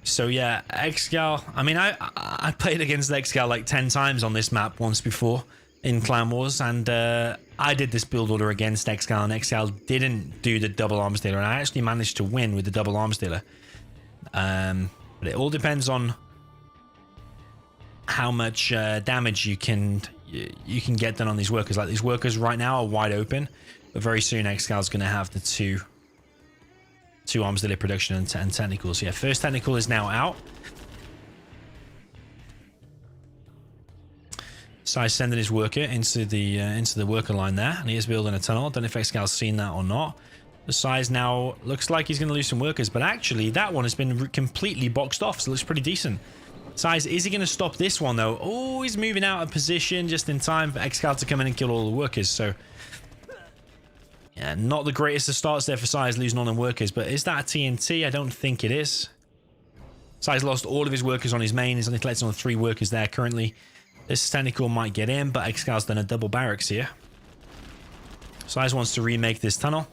So yeah, ExCaL. I mean, I played against ExCaL like 10 times on this map once before in Clan Wars, and I did this build order against ExCaL, and ExCaL didn't do the double arms dealer, and I actually managed to win with the double arms dealer. But it all depends on how much damage you can get done on these workers. Like, these workers right now are wide open. But very soon, ExCal's going to have the two arms dealer production and technicals. Yeah, first technical is now out. SiZe sending his worker into the worker line there, and he is building a tunnel. Don't know if ExCal's seen that or not. The SiZe now looks like he's going to lose some workers, but actually that one has been completely boxed off, so it looks pretty decent. SiZe, is he going to stop this one though? Oh, he's moving out of position just in time for ExCal to come in and kill all the workers. So yeah, not the greatest of starts there for SiZe, losing all them workers, but is that a TNT? I don't think it is. SiZe lost all of his workers on his main. He's only collecting on 3 workers there currently. This technical might get in, but ExCal's done a double barracks here. SiZe wants to remake this tunnel.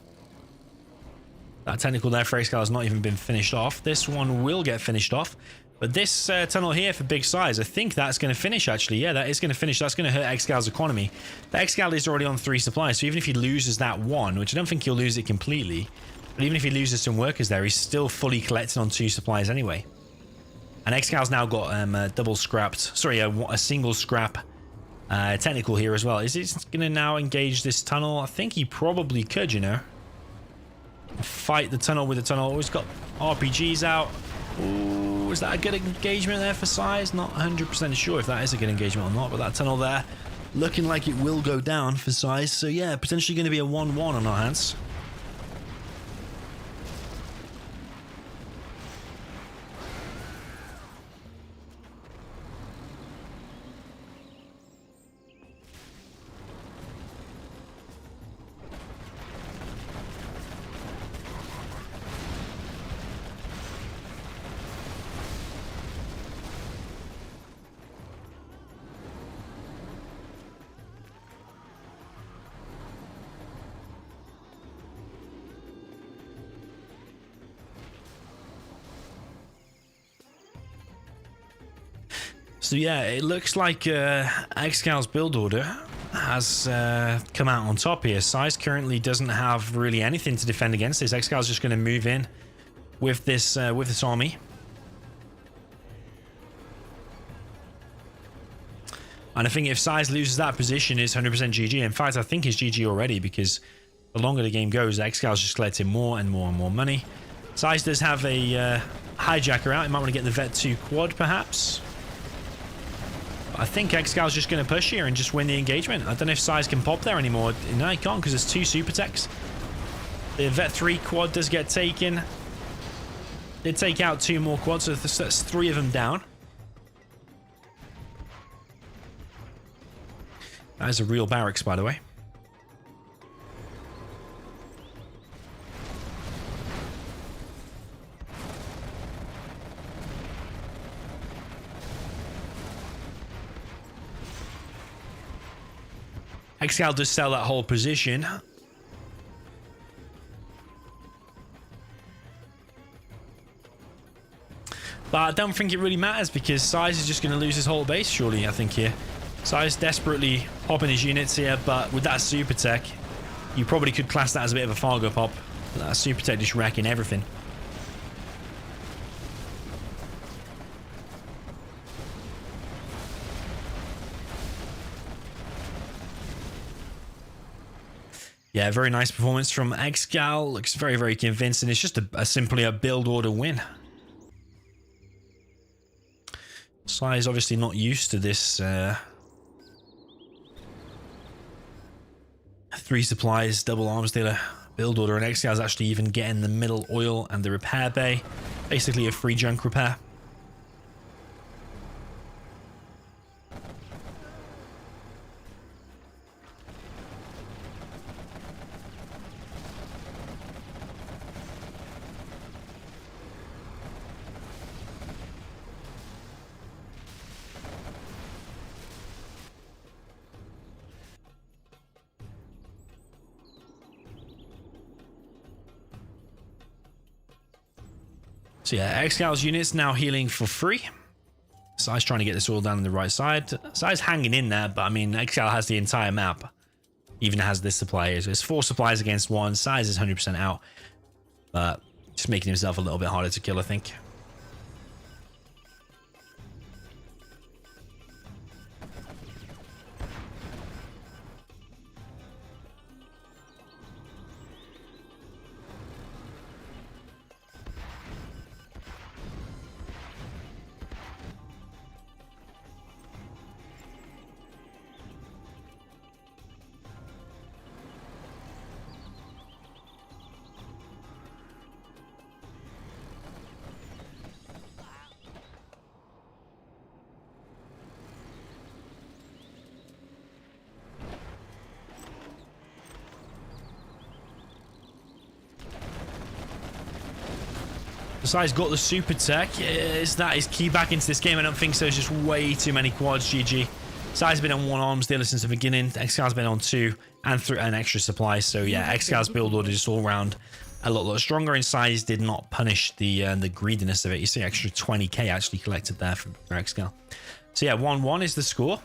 That technical there for ExCal has not even been finished off. This one will get finished off. But this tunnel here for big size, I think that's going to finish, actually. Yeah, that is going to finish. That's going to hurt ExCal's economy. The ExCal is already on 3 supplies, so even if he loses that one, which I don't think he'll lose it completely, but even if he loses some workers there, he's still fully collected on 2 supplies anyway. And ExCal's now got a double scrapped, sorry, a single scrap technical here as well. Is he going to now engage this tunnel? I think he probably could, you know. Fight the tunnel with the tunnel. Oh, he's got RPGs out. Ooh, is that a good engagement there for SiZe? Not 100% sure if that is a good engagement or not, but that tunnel there looking like it will go down for SiZe. So yeah, potentially going to be a 1-1 on our hands. So yeah, it looks like ExCal's build order has come out on top here. SiZe currently doesn't have really anything to defend against this. ExCal's just going to move in with this army. And I think if SiZe loses that position, it's 100% GG. In fact, I think it's GG already, because the longer the game goes, ExCal's just collecting more and more and more money. SiZe does have a hijacker out. He might want to get the Vet 2 quad, perhaps. I think ExCal's just going to push here and just win the engagement. I don't know if SiZe can pop there anymore. No, he can't, because there's 2 super techs. The Vet 3 quad does get taken. Did take out 2 more quads, so that's 3 of them down. That is a real barracks, by the way. ExCaL does sell that whole position. But I don't think it really matters, because SiZe is just going to lose his whole base, surely, I think, here. SiZe desperately popping his units here, but with that super tech, you probably could class that as a bit of a Fargo pop. That super tech just wrecking everything. Yeah, very nice performance from ExCaL. Looks very, very convincing. It's just simply a build order win. SiZe obviously not used to this 3 supplies, double arms dealer build order, and ExCaL is actually even getting the middle oil and the repair bay. Basically a free junk repair. So yeah, ExCal's units now healing for free. SiZe trying to get this all down on the right side. SiZe hanging in there, but I mean, ExCaL has the entire map. Even has this supply. So it's 4 supplies against 1. SiZe is 100% out. But just making himself a little bit harder to kill, I think. SiZe got the super tech. Is that his key back into this game? I don't think so. It's just way too many quads. GG. SiZe's been on 1 arms dealer since the beginning. ExCal's been on 2 and through an extra supply. So yeah, ExCal's build order is all around a lot stronger, and SiZe did not punish the greediness of it. You see extra 20k actually collected there for ExCaL. So yeah, 1-1 is the score.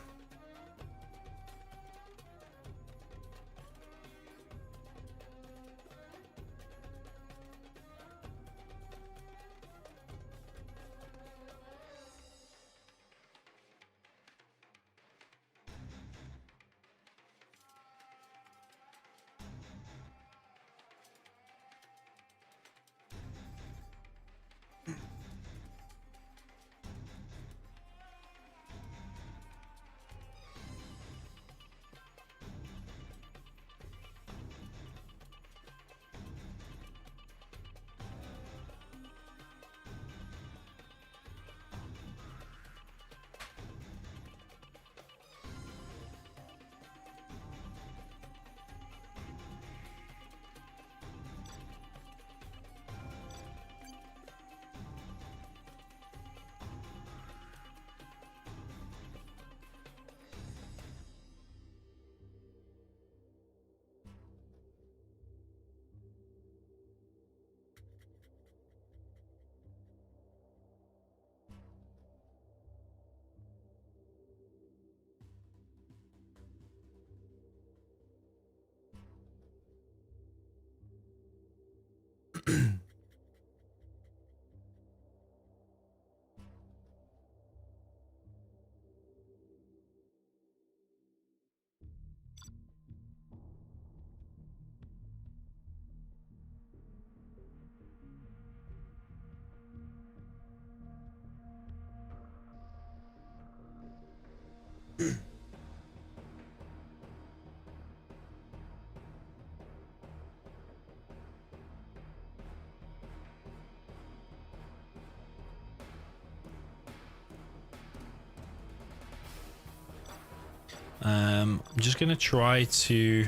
I'm just going to try to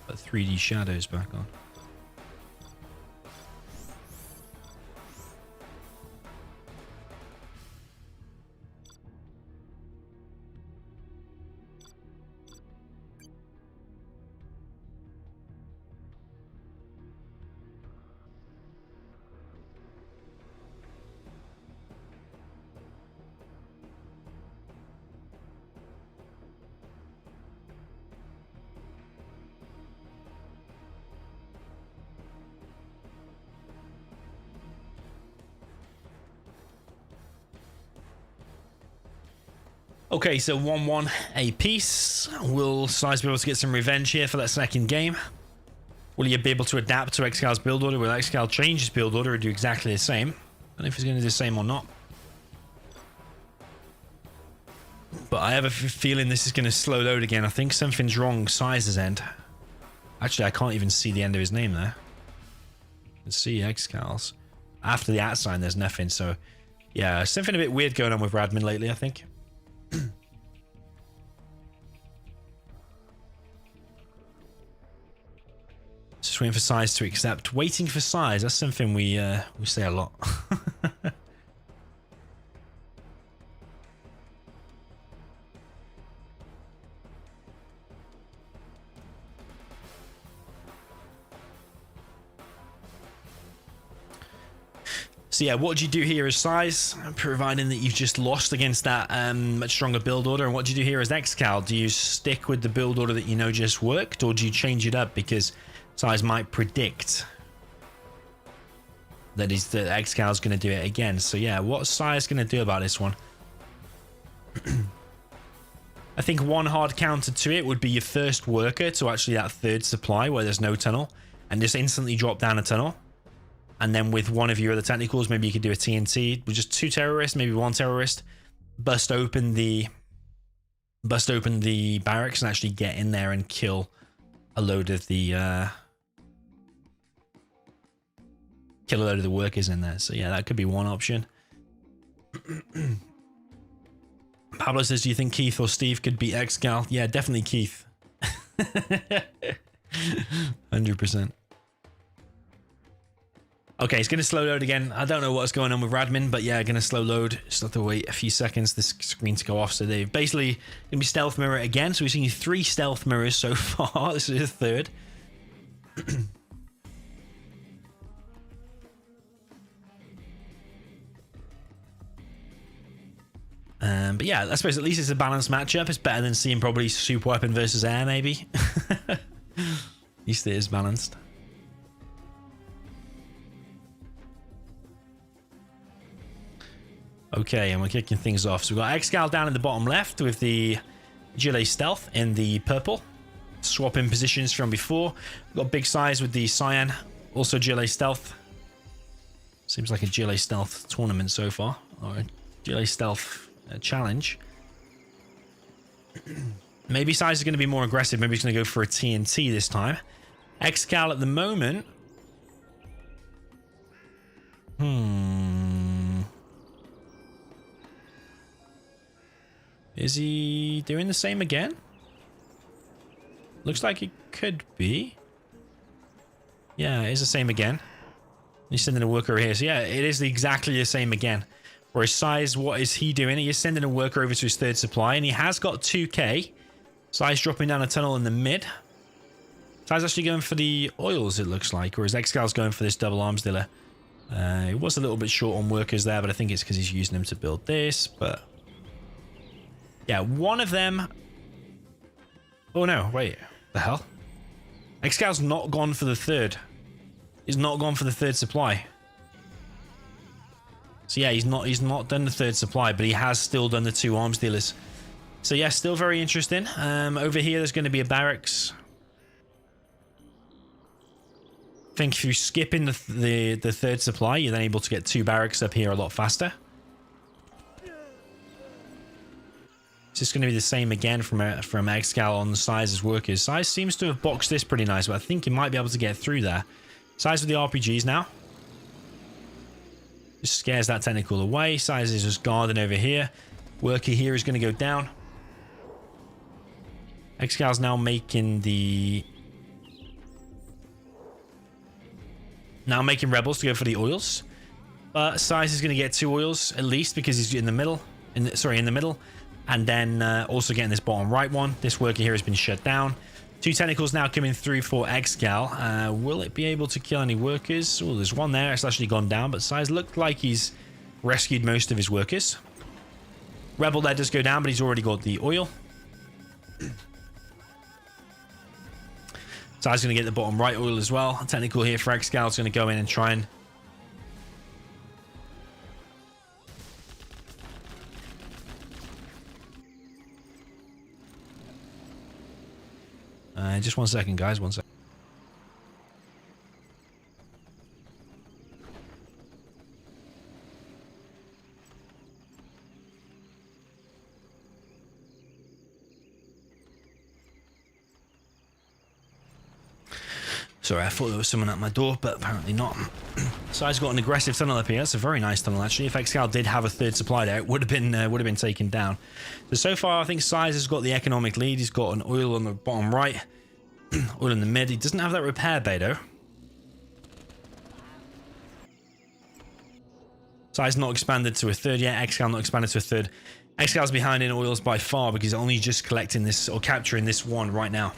put 3D shadows back on. Okay, so 1-1 a piece. Will SiZe be able to get some revenge here for that second game? Will he be able to adapt to ExCal's build order? Will ExCal change his build order or do exactly the same? I don't know if he's going to do the same or not. But I have a feeling this is going to slow load again. I think something's wrong SiZe's end. Actually, I can't even see the end of his name there. Let's see ExCaL's. After the @ sign, there's nothing. So, yeah, something a bit weird going on with Radmin lately, I think. Just waiting for SiZe to accept. Waiting for SiZe. That's something we say a lot. So yeah, what would you do here as SiZe, providing that you've just lost against that much stronger build order? And what do you do here as ExCaL? Do you stick with the build order that you know just worked, or do you change it up because SiZe might predict that ExCaL is going to do it again? So yeah, what's SiZe going to do about this one? I think one hard counter to it would be your first worker to actually that third supply where there's no tunnel, and just instantly drop down a tunnel. And then with one of your other technicals, maybe you could do a TNT with just 2 terrorists, maybe 1 terrorist, bust open the barracks and actually get in there and kill a load of the workers in there. So yeah, that could be one option. Pablo says, do you think Keith or Steve could beat ExCaL? Yeah, definitely Keith. 100%. Okay, it's going to slow load again. I don't know what's going on with Radmin, but yeah, going to slow load. Just have to wait a few seconds for this screen to go off. So they've basically going to be stealth mirror again. So we've seen 3 stealth mirrors so far. This is the third. But yeah, I suppose at least it's a balanced matchup. It's better than seeing probably super weapon versus air, maybe. At least it is balanced. Okay, and we're kicking things off. So we've got ExCaL down in the bottom left with the Gilet Stealth in the purple. Swapping positions from before. We've got big SiZe with the cyan. Also Gilet Stealth. Seems like a Gilet Stealth tournament so far. Or a Gilet Stealth challenge. Maybe SiZe is going to be more aggressive. Maybe he's going to go for a TNT this time. ExCaL at the moment. Is he doing the same again? Looks like it could be. Yeah, it is the same again. He's sending a worker here. So yeah, it is exactly the same again. Whereas SiZe, what is he doing? He is sending a worker over to his third supply, and he has got 2k. SiZe dropping down a tunnel in the mid. SiZe actually going for the oils, it looks like. Whereas ExCaL's going for this double arms dealer. He was a little bit short on workers there, but I think it's because he's using them to build this. But yeah, one of them... Oh no, wait. The hell? ExCaL's not gone for the third. He's not gone for the third supply. So yeah, he's not done the third supply, but he has still done the 2 arms dealers. So yeah, still very interesting. Over here, there's going to be a barracks. I think if you skip in the third supply, you're then able to get 2 barracks up here a lot faster. It's just going to be the same again from ExCaL on the SiZe's workers. SiZe seems to have boxed this pretty nice, but I think he might be able to get through there. SiZe with the RPGs now. Just scares that technical away. SiZe is just guarding over here. Worker here is going to go down. ExCaL's now making the... Now making rebels to go for the oils. But SiZe is going to get 2 oils at least because he's in the middle. In the middle. And then also getting this bottom right one. This worker here has been shut down. 2 tentacles now coming through for ExCaL. Will it be able to kill any workers? Oh, there's one there. It's actually gone down, but SiZe looked like he's rescued most of his workers. Rebel there does go down, but he's already got the oil. SiZe's going to get the bottom right oil as well. Technical here for ExCaL is going to go in and try and... just 1 second, guys. 1 second. Sorry, I thought there was someone at my door, but apparently not. SiZe's got an aggressive tunnel up here. That's a very nice tunnel, actually. If ExCaL did have a third supply there, it would have been taken down. So far, I think SiZe has got the economic lead. He's got an oil on the bottom right, oil in the mid. He doesn't have that repair bay, though. SiZe not expanded to a third yet. ExCaL not expanded to a third. ExCal's behind in oils by far because he's only just collecting this or capturing this one right now.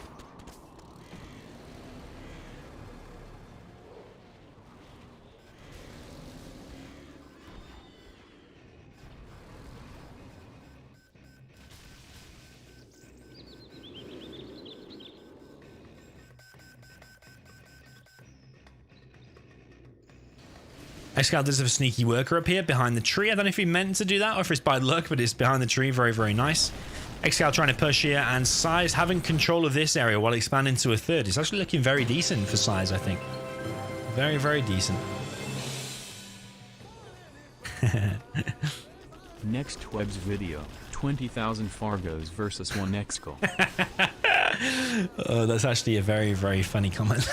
ExCaL does have a sneaky worker up here behind the tree. I don't know if he meant to do that or if it's by luck, but it's behind the tree. Very, very nice. ExCaL trying to push here, and SiZe having control of this area while expanding to a third. It's actually looking very decent for SiZe, I think. Very, very decent. Next Web's video, 20,000 Fargos versus 1 ExCaL. Oh, that's actually a very, very funny comment.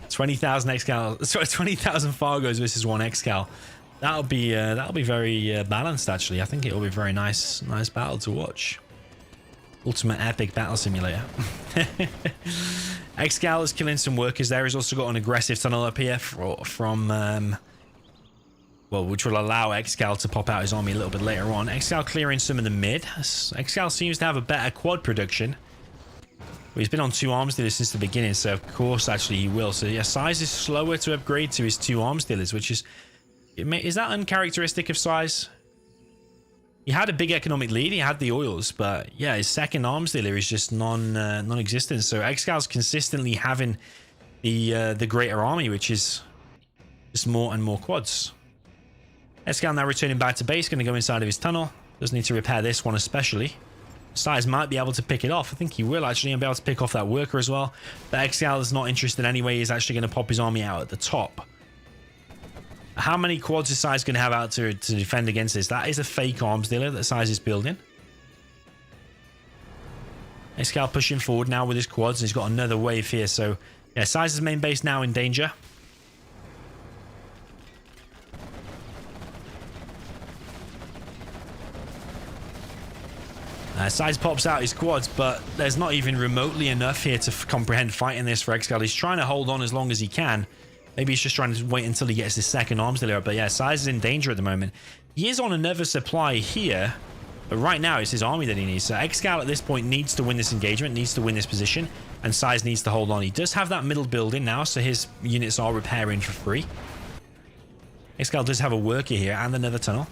20,000 ExCaL, sorry, 20,000 Fargos versus 1 ExCaL. That'll be very balanced. Actually, I think it'll be a very nice battle to watch. Ultimate epic battle simulator. ExCaL is killing some workers there. He's also got an aggressive tunnel up here from well, which will allow ExCaL to pop out his army a little bit later on. ExCaL clearing some of the mid. ExCaL seems to have a better quad production. Well, he's been on 2 arms dealers since the beginning, so of course, actually, he will. So yeah, SiZe is slower to upgrade to his 2 arms dealers, which is that uncharacteristic of SiZe? He had a big economic lead. He had the oils, but yeah, his second arms dealer is just non-existent. So ExCal's consistently having the greater army, which is just more and more quads. ExCaL now returning back to base, going to go inside of his tunnel. Does need to repair this one especially. SiZe might be able to pick it off. I think he will actually, and be able to pick off that worker as well. But ExCaL is not interested anyway. He's actually going to pop his army out at the top. How many quads is SiZe going to have out to defend against this? That is a fake arms dealer that SiZe is building. ExCaL pushing forward now with his quads, and he's got another wave here. So yeah, SiZe's main base now in danger. SiZe pops out his quads, but there's not even remotely enough here to comprehend fighting this for ExCaL. He's trying to hold on as long as he can. Maybe he's just trying to wait until he gets his second arms dealer up. But yeah, SiZe is in danger at the moment. He is on another supply here, but right now it's his army that he needs. So ExCaL at this point needs to win this engagement, needs to win this position, and SiZe needs to hold on. He does have that middle building now, so his units are repairing for free. ExCaL does have a worker here and another tunnel.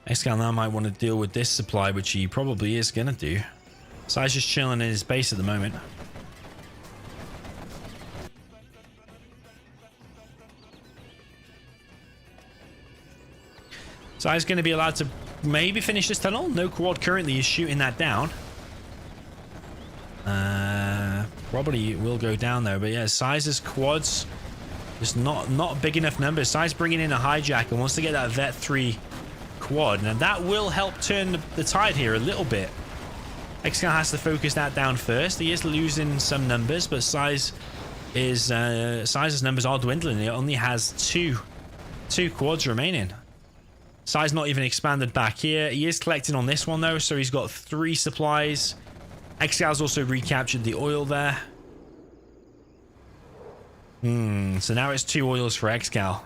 ExCaL now might want to deal with this supply, which he probably is going to do. SiZe just chilling in his base at the moment. SiZe going to be allowed to maybe finish this tunnel. No quad currently is shooting that down. Probably will go down though, but yeah, SiZe's quads just not big enough numbers. SiZe bringing in a hijack and wants to get that Vet 3 quad, and that will help turn the tide here a little bit. ExCaL has to focus that down first. He is losing some numbers, but SiZe's numbers are dwindling. He only has two quads remaining. SiZe not even expanded back here. He is collecting on this one though, so he's got 3 supplies. ExCal's also recaptured the oil there. So now it's 2 oils for ExCaL.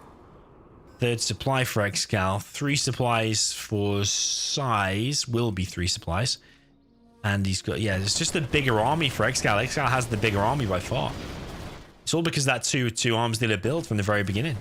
3rd supply for ExCaL. 3 supplies for SiZe. Will be 3 supplies. And he's got, yeah, it's just a bigger army for ExCaL. ExCaL has the bigger army by far. It's all because that two arms dealer build from the very beginning.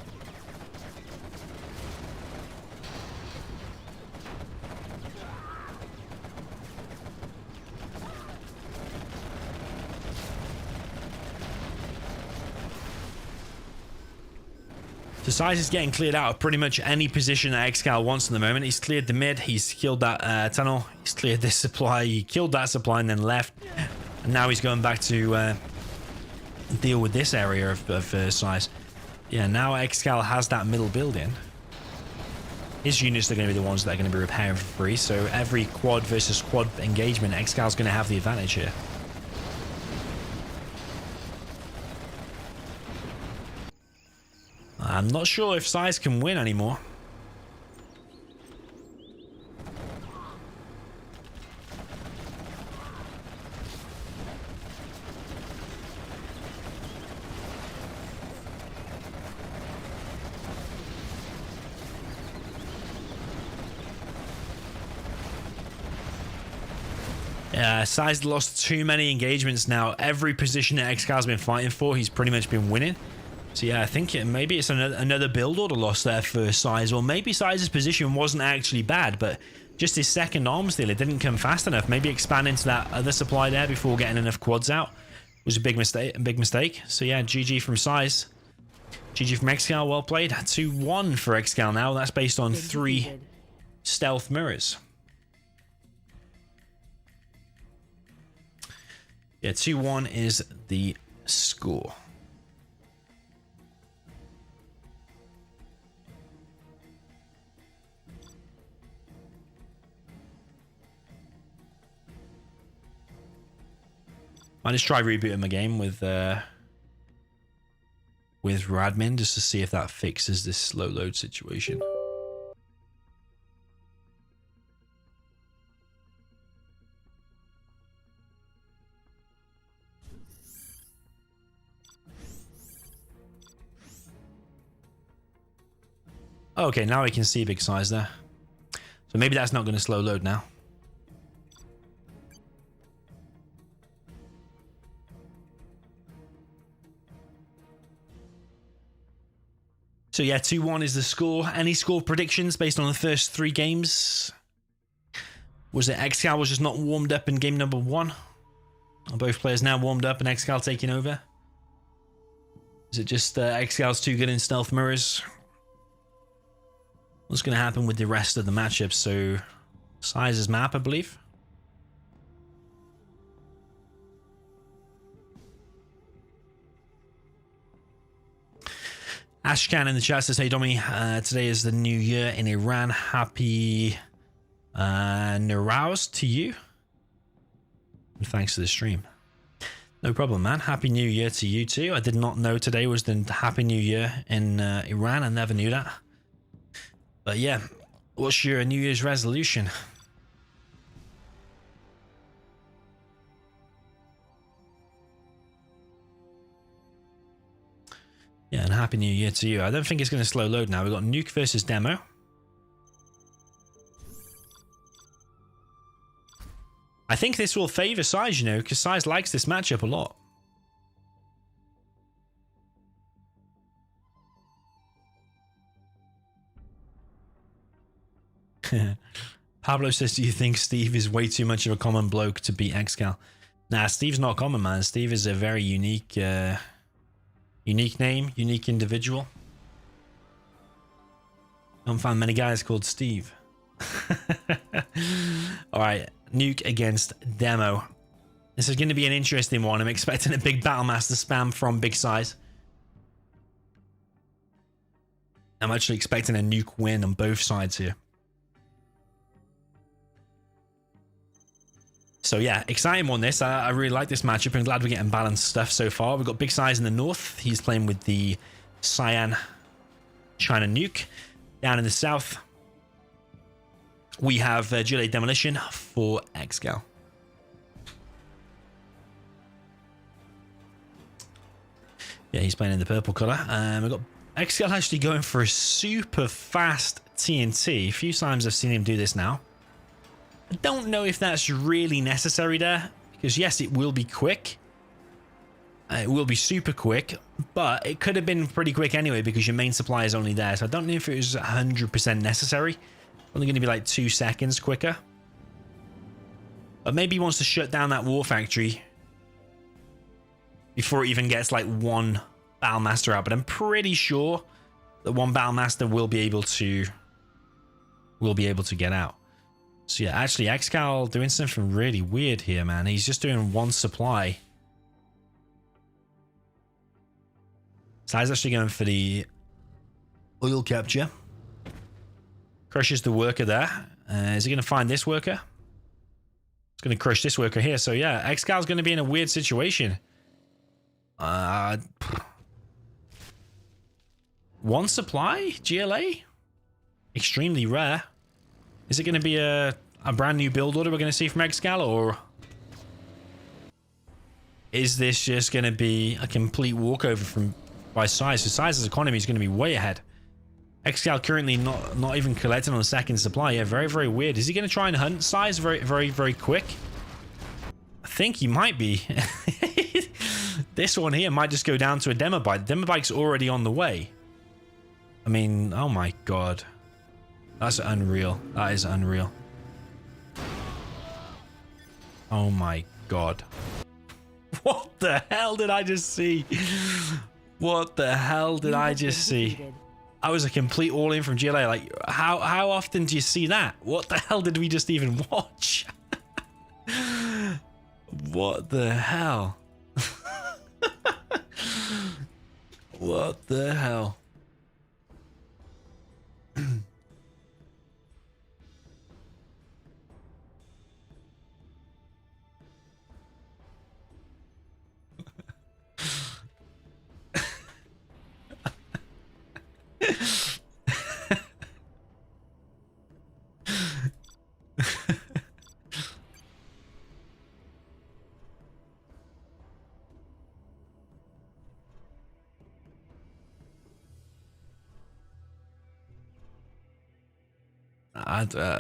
So SiZe is getting cleared out of pretty much any position that ExCaL wants at the moment. He's cleared the mid, he's killed that tunnel, he's cleared this supply, he killed that supply and then left. And now he's going back to deal with this area of SiZe. Yeah, now ExCaL has that middle building. his units are going to be the ones that are going to be repairing for free. So every quad versus quad engagement, ExCaL's going to have the advantage here. I'm not sure if SiZe can win anymore. SiZe lost too many engagements now. Every position that ExCaL's been fighting for, he's pretty much been winning. So yeah, I think maybe it's another build order loss there for SiZe, or maybe SiZe's position wasn't actually bad, but just his second arms deal, it didn't come fast enough. Maybe expand into that other supply there before getting enough quads out was a big mistake. So yeah, GG from SiZe. GG from ExCaL, well played. 2-1 for ExCaL now. That's based on 3 stealth mirrors. Yeah, 2-1 is the score. Might just try rebooting my game with Radmin just to see if that fixes this slow load situation. Okay, now we can see big size there. So maybe that's not going to slow load now. So yeah, 2-1 is the score. Any score predictions based on the first 3 games? Was it ExCaL was just not warmed up in game number 1? Are both players now warmed up and ExCaL taking over? Is it just ExCaL's too good in stealth mirrors? What's going to happen with the rest of the matchups? So, SiZe's map, I believe. Ashkan in the chat says, hey Domi, today is the new year in Iran. Happy Nowruz to you. And thanks for the stream. No problem, man. Happy New Year to you too. I did not know today was the Happy New Year in Iran. I never knew that. But yeah, what's your New Year's resolution? Yeah, and Happy New Year to you. I don't think it's going to slow load now. We've got Nuke versus Demo. I think this will favor SiZe, you know, because SiZe likes this matchup a lot. Pablo says, do you think Steve is way too much of a common bloke to beat ExCaL? Nah, Steve's not common, man. Steve is a very unique unique name, unique individual. Don't find many guys called Steve. Alright, Nuke against Demo. This is going to be an interesting one. I'm expecting a big Battlemaster spam from big size. I'm actually expecting a Nuke win on both sides here. So yeah, exciting one this. I really like this matchup. I'm glad we're getting balanced stuff so far. We've got big size in the north. He's playing with the Cyan China Nuke. Down in the south, we have Desolate Demolition for ExCaL. Yeah, he's playing in the purple color. We've got ExCaL actually going for a super fast TNT. A few times I've seen him do this now. I don't know if that's really necessary there, because yes, it will be quick. It will be super quick, but it could have been pretty quick anyway because your main supply is only there. So I don't know if it was 100% necessary. Only going to be like 2 seconds quicker. But maybe he wants to shut down that war factory before it even gets like 1 Battlemaster out. But I'm pretty sure that 1 Battlemaster will be able to get out. So yeah, actually ExCaL doing something really weird here, man. He's just doing 1 supply. So he's actually going for the oil capture. Crushes the worker there. Is he going to find this worker? It's going to crush this worker here. So yeah, ExCaL's going to be in a weird situation. One supply? GLA? Extremely rare. Is it going to be a brand new build order we're going to see from ExCaL, or is this just going to be a complete walkover by SiZe? So SiZe's economy is going to be way ahead. ExCaL currently not even collecting on the second supply. Yeah, very, very weird. Is he going to try and hunt SiZe very, very, very quick? I think he might be. This one here might just go down to a demo bike. The demo bike's already on the way. I mean, oh my god. That's unreal. That is unreal. Oh my god. What the hell did I just see? What the hell did I just see? I was a complete all-in from GLA. Like, how often do you see that? What the hell did we just even watch? What the hell? What the hell?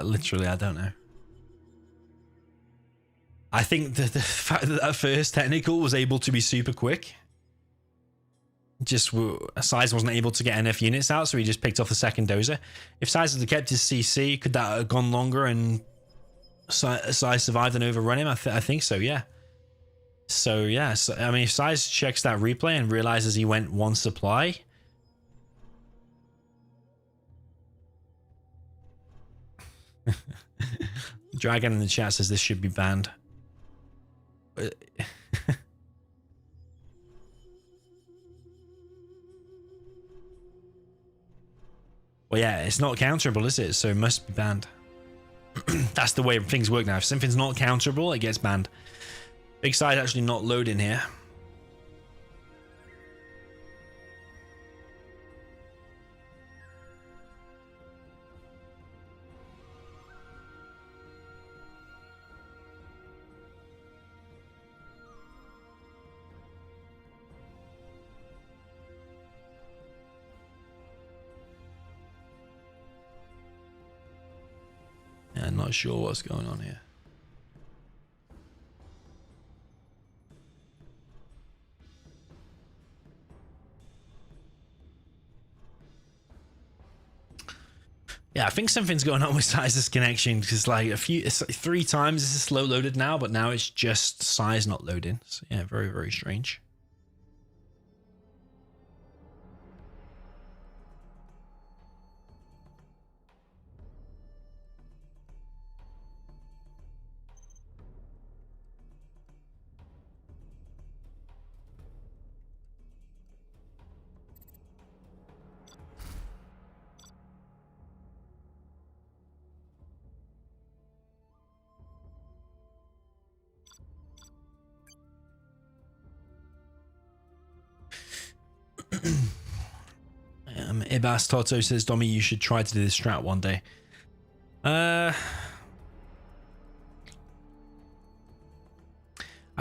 Literally, I don't know. I think the fact that first technical was able to be super quick, just SiZe wasn't able to get enough units out, so he just picked off the second dozer. If SiZe had kept his CC, could that have gone longer and SiZe survived and overrun him? I think so, yeah. So yeah, I mean, if SiZe checks that replay and realizes he went one supply, Dragon in the chat says this should be banned. Well, yeah, it's not counterable, is it? So it must be banned. That's the way things work now. If something's not counterable, it gets banned. Big size actually not loading here. I'm not sure what's going on here. Yeah, I think something's going on with SiZe's connection, because like it's like 3 times this is slow loaded now, but now it's just SiZe not loading. So yeah, very, very strange. Ibas Toto says, Dommy, you should try to do this strat one day. I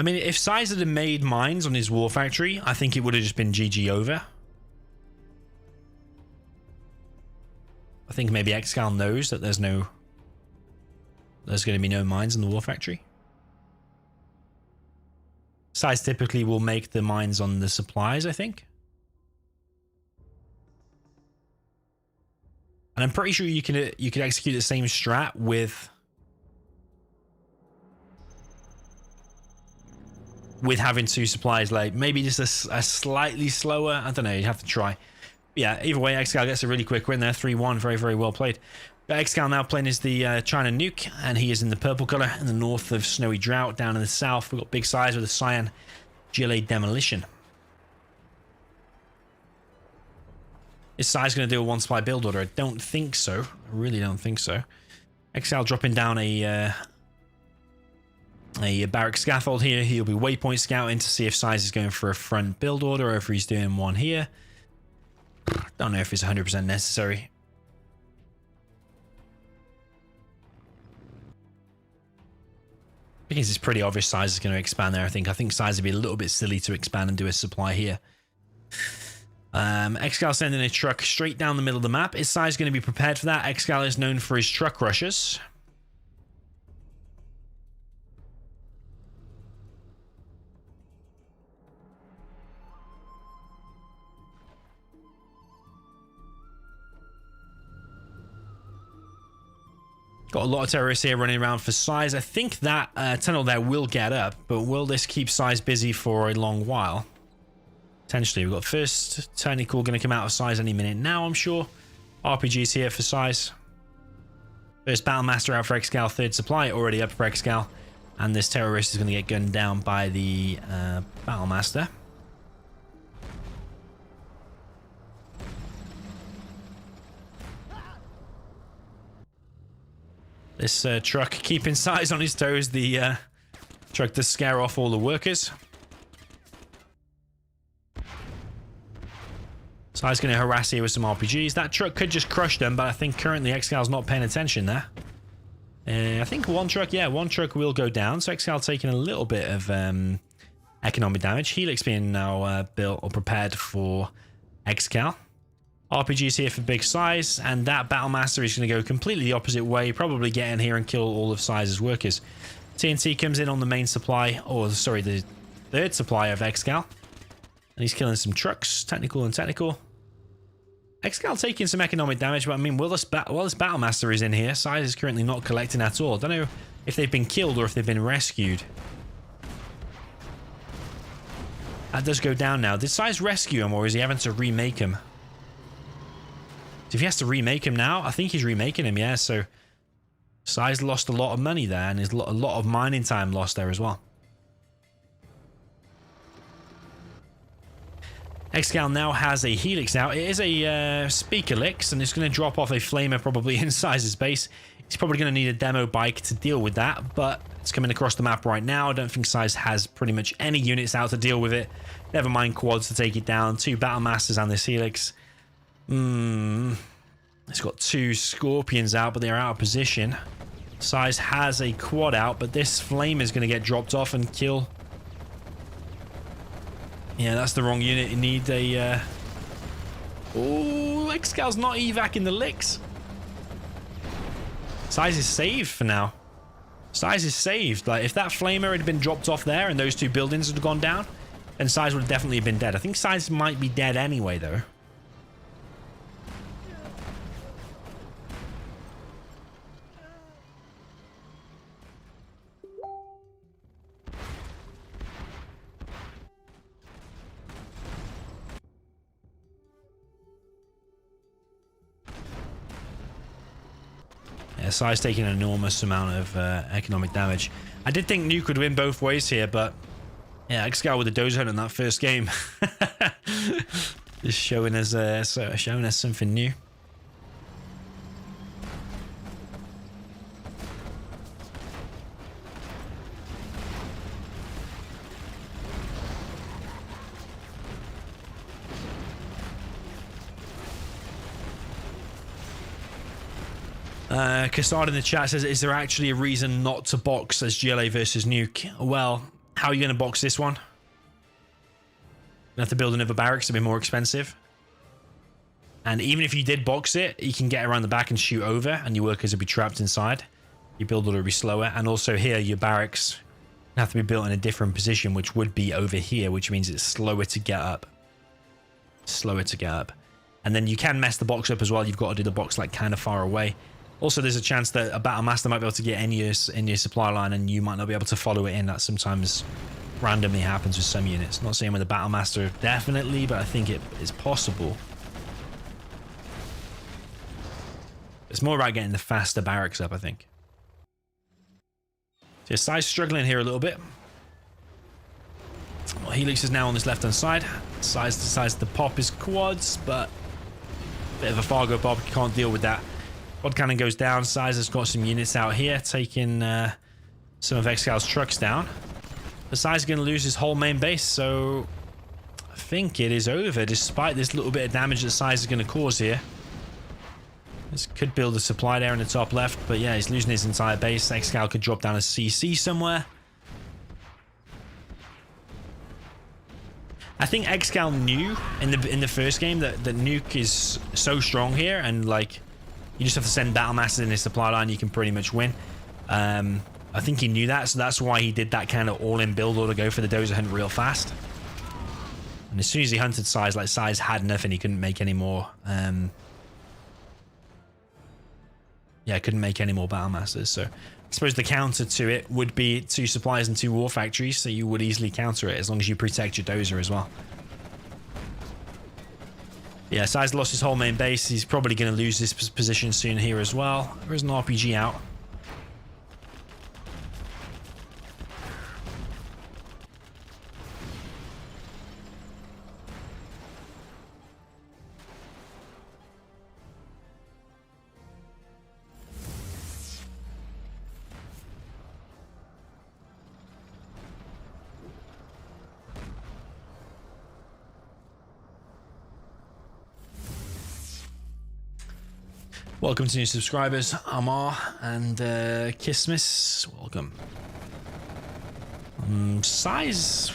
mean, if SiZe had made mines on his war factory, I think it would have just been GG over. I think maybe ExCaL knows that there's going to be no mines in the war factory. SiZe typically will make the mines on the supplies, I think. And I'm pretty sure you could execute the same strat with having 2 supplies, like maybe just a slightly slower. I don't know. You have to try. But yeah, either way, ExCaL gets a really quick win there, 3-1. Very, very well played. But ExCaL now playing is the China Nuke, and he is in the purple color in the north of Snowy Drought. Down in the south, we've got Big Size with a Cyan GLA Demolition. Is SiZe going to do a one supply build order? I don't think so. I really don't think so. ExCaL dropping down a barrack scaffold here. He'll be waypoint scouting to see if SiZe is going for a front build order or if he's doing one here. Don't know if it's 100% necessary. Because it's pretty obvious SiZe is going to expand there. I think SiZe would be a little bit silly to expand and do a supply here. ExCaL sending a truck straight down the middle of the map. Is SiZe going to be prepared for that? ExCaL is known for his truck rushes. Got a lot of terrorists here running around for SiZe. I think that tunnel there will get up, but will this keep SiZe busy for a long while? Potentially. We've got first Tourney going to come out of SiZe any minute now, I'm sure. RPGs here for SiZe. First Battlemaster out for ExCaL, third supply already up for ExCaL. And this terrorist is going to get gunned down by the Battlemaster. This truck keeping SiZe on his toes. The truck to scare off all the workers. SiZe going to harass here with some RPGs. That truck could just crush them, but I think currently ExCal's not paying attention there. I think one truck will go down. So ExCal taking a little bit of economic damage. Helix being now built or prepared for ExCal. RPGs here for big SiZe, and that Battlemaster is going to go completely the opposite way, probably get in here and kill all of SiZe's workers. TNT comes in on the main supply, or sorry, the third supply of ExCaL. And he's killing some trucks, technical and technical. ExCaL taking some economic damage, but I mean, while this Battlemaster is in here, SiZe is currently not collecting at all. I don't know if they've been killed or if they've been rescued. That does go down now. Did SiZe rescue him, or is he having to remake him? If he has to remake him now, I think he's remaking him, yeah. So SiZe lost a lot of money there, and there's a lot of mining time lost there as well. ExCaL now has a Helix out. It is a Speaker Lix, and it's going to drop off a Flamer probably in SiZe's base. He's probably going to need a demo bike to deal with that, but it's coming across the map right now. I don't think SiZe has pretty much any units out to deal with it. Never mind quads to take it down. 2 Battlemasters and this Helix. It's got 2 Scorpions out, but they're out of position. SiZe has a quad out, but this Flame is going to get dropped off and kill. Yeah, that's the wrong unit. You need a... Oh, ExCal's not evacing the Lix. SiZe is saved for now. SiZe is saved. Like, if that Flamer had been dropped off there and those 2 buildings had gone down, then SiZe would have definitely been dead. I think SiZe might be dead anyway, though. Yeah, SiZe taking an enormous amount of economic damage. I did think Nuke would win both ways here, but yeah, ExCaL with the dozer hunt in that first game. Just showing us something new. Cassard in the chat says, is there actually a reason not to box as GLA versus Nuke? Well, how are you going to box this one? You have to build another barracks to be more expensive. And even if you did box it, you can get around the back and shoot over, and your workers will be trapped inside. Your build order will be slower. And also here, your barracks have to be built in a different position, which would be over here, which means it's slower to get up. Slower to get up. And then you can mess the box up as well. You've got to do the box like kind of far away. Also, there's a chance that a Battlemaster might be able to get in your supply line and you might not be able to follow it in. That sometimes randomly happens with some units. Not saying with a Battlemaster definitely, but I think it is possible. It's more about getting the faster barracks up, I think. So SiZe struggling here a little bit. Well, Helix is now on this left-hand side. SiZe decides to pop his quads, but Bit of a Fargo Bob, can't deal with that. Quad cannon goes down. SiZe has got some units out here, taking some of ExCaL's trucks down. But SiZe is going to lose his whole main base, so I think it is over, despite this little bit of damage that SiZe is going to cause here. This could build a supply there in the top left, but yeah, he's losing his entire base. ExCaL could drop down a CC somewhere. I think ExCaL knew in the first game that nuke is so strong here, and like you just have to send battle masses in his supply line, you can pretty much win. I think he knew that, so that's why he did that kind of all-in build or to go for the dozer hunt real fast. And as soon as he hunted SiZe, like SiZe had nothing, he couldn't make any more. Yeah, couldn't make any more battle masters. So I suppose the counter to it would be 2 supplies and 2 war factories, so you would easily counter it as long as you protect your dozer as well. Yeah, SiZe lost his whole main base. He's probably going to lose this position soon here as well. There is an RPG out. Welcome to new subscribers, Amar and Kissmas. Welcome. SiZe, I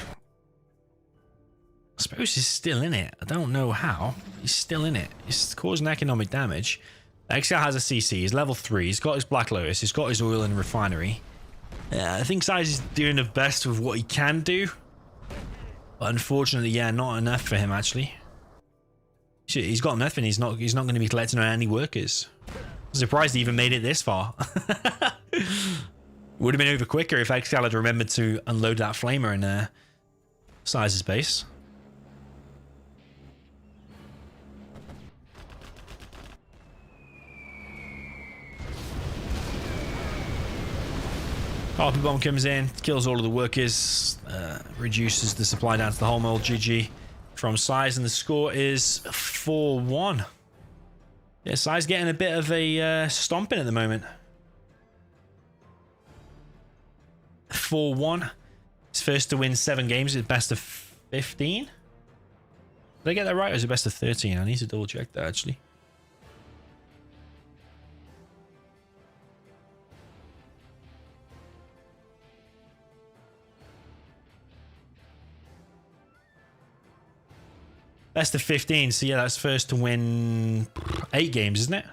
suppose he's still in it. I don't know how. He's still in it. He's causing economic damage. ExCaL has a CC. He's level 3. He's got his Black Lotus. He's got his oil and refinery. Yeah, I think SiZe is doing the best with what he can do. But unfortunately, yeah, not enough for him actually. He's got nothing. He's not going to be collecting on any workers. I'm surprised he even made it this far. Would have been over quicker if ExCaL had remembered to unload that flamer in SiZe's base. Harpy bomb comes in, kills all of the workers, reduces the supply down to the whole mold. GG from SiZe, and the score is 4-1. Yeah, SiZe getting a bit of a stomping at the moment. 4-1. He's first to win 7 games at best of 15. Did I get that right, or is it best of 13? I need to double check that actually. Best of 15, so yeah, that's first to win 8 games, isn't it?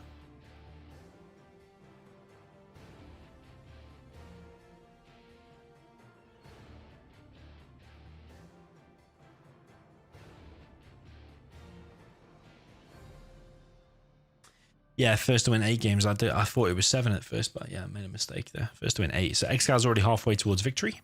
Yeah, first to win 8 games. I thought it was 7 at first, but yeah, I made a mistake there. First to win 8. So ExCal's already halfway towards victory.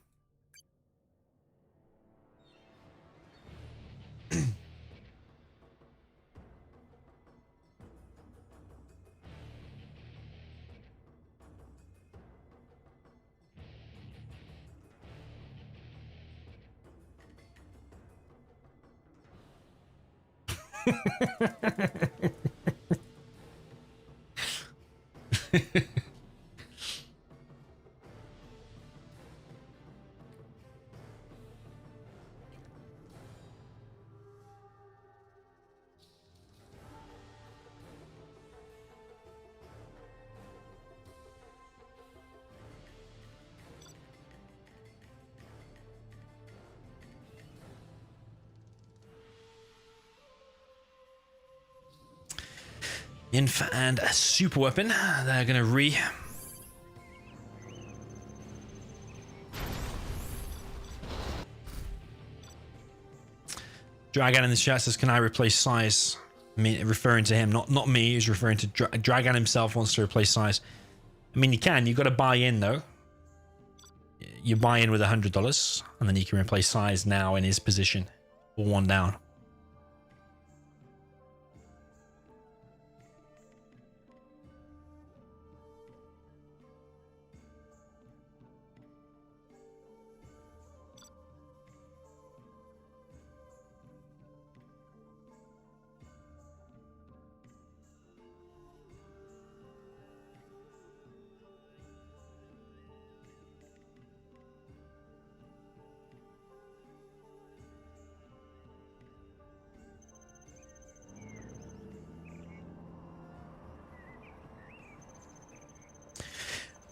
Inf and a super weapon. They're gonna Dragon in the chat says, "Can I replace SiZe?" I mean, referring to him, not me. He's referring to Dragon himself wants to replace SiZe. I mean, you can. You've got to buy in though. You buy in with $100, and then you can replace SiZe now in his position, or 1 down.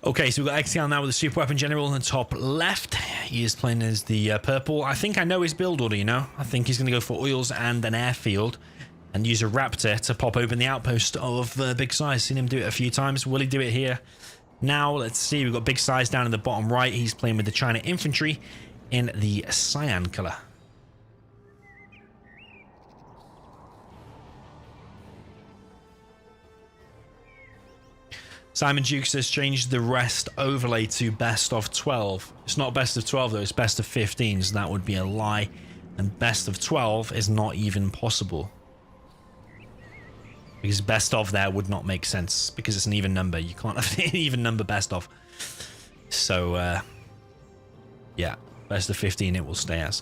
Okay, so we've got ExCaL now with the super weapon general in the top left. He is playing as the purple. I think I know his build order, you know. I think he's going to go for oils and an airfield and use a raptor to pop open the outpost of big size. Seen him do it a few times. Will he do it here? Now, let's see. We've got big size down in the bottom right. He's playing with the China infantry in the cyan color. Simon Dukes has changed the rest overlay to best of 12. It's not best of 12 though, it's best of 15, so that would be a lie. And best of 12 is not even possible. Because best of there would not make sense, because it's an even number. You can't have an even number best of. So, yeah, best of 15 it will stay as.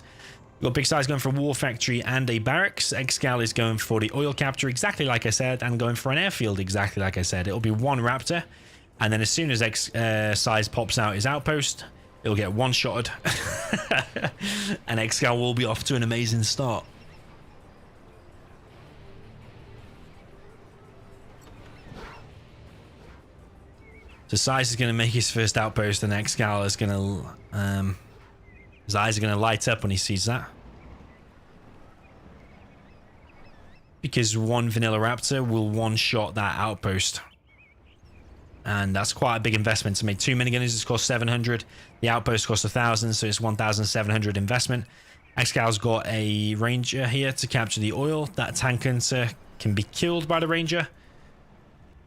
We've got big size going for a war factory and a barracks. ExCaL is going for the oil capture, exactly like I said, and going for an airfield, exactly like I said. It'll be one raptor, and then as soon as SiZe pops out his outpost, it'll get one-shotted, and ExCaL will be off to an amazing start. So SiZe is going to make his first outpost, and ExCaL is going to... his eyes are going to light up when he sees that. Because one vanilla raptor will one-shot that outpost. And that's quite a big investment to make 2 minigunners. It's cost 700. The outpost costs 1,000, so it's 1,700 investment. ExCal's got a ranger here to capture the oil. That tank hunter can be killed by the ranger.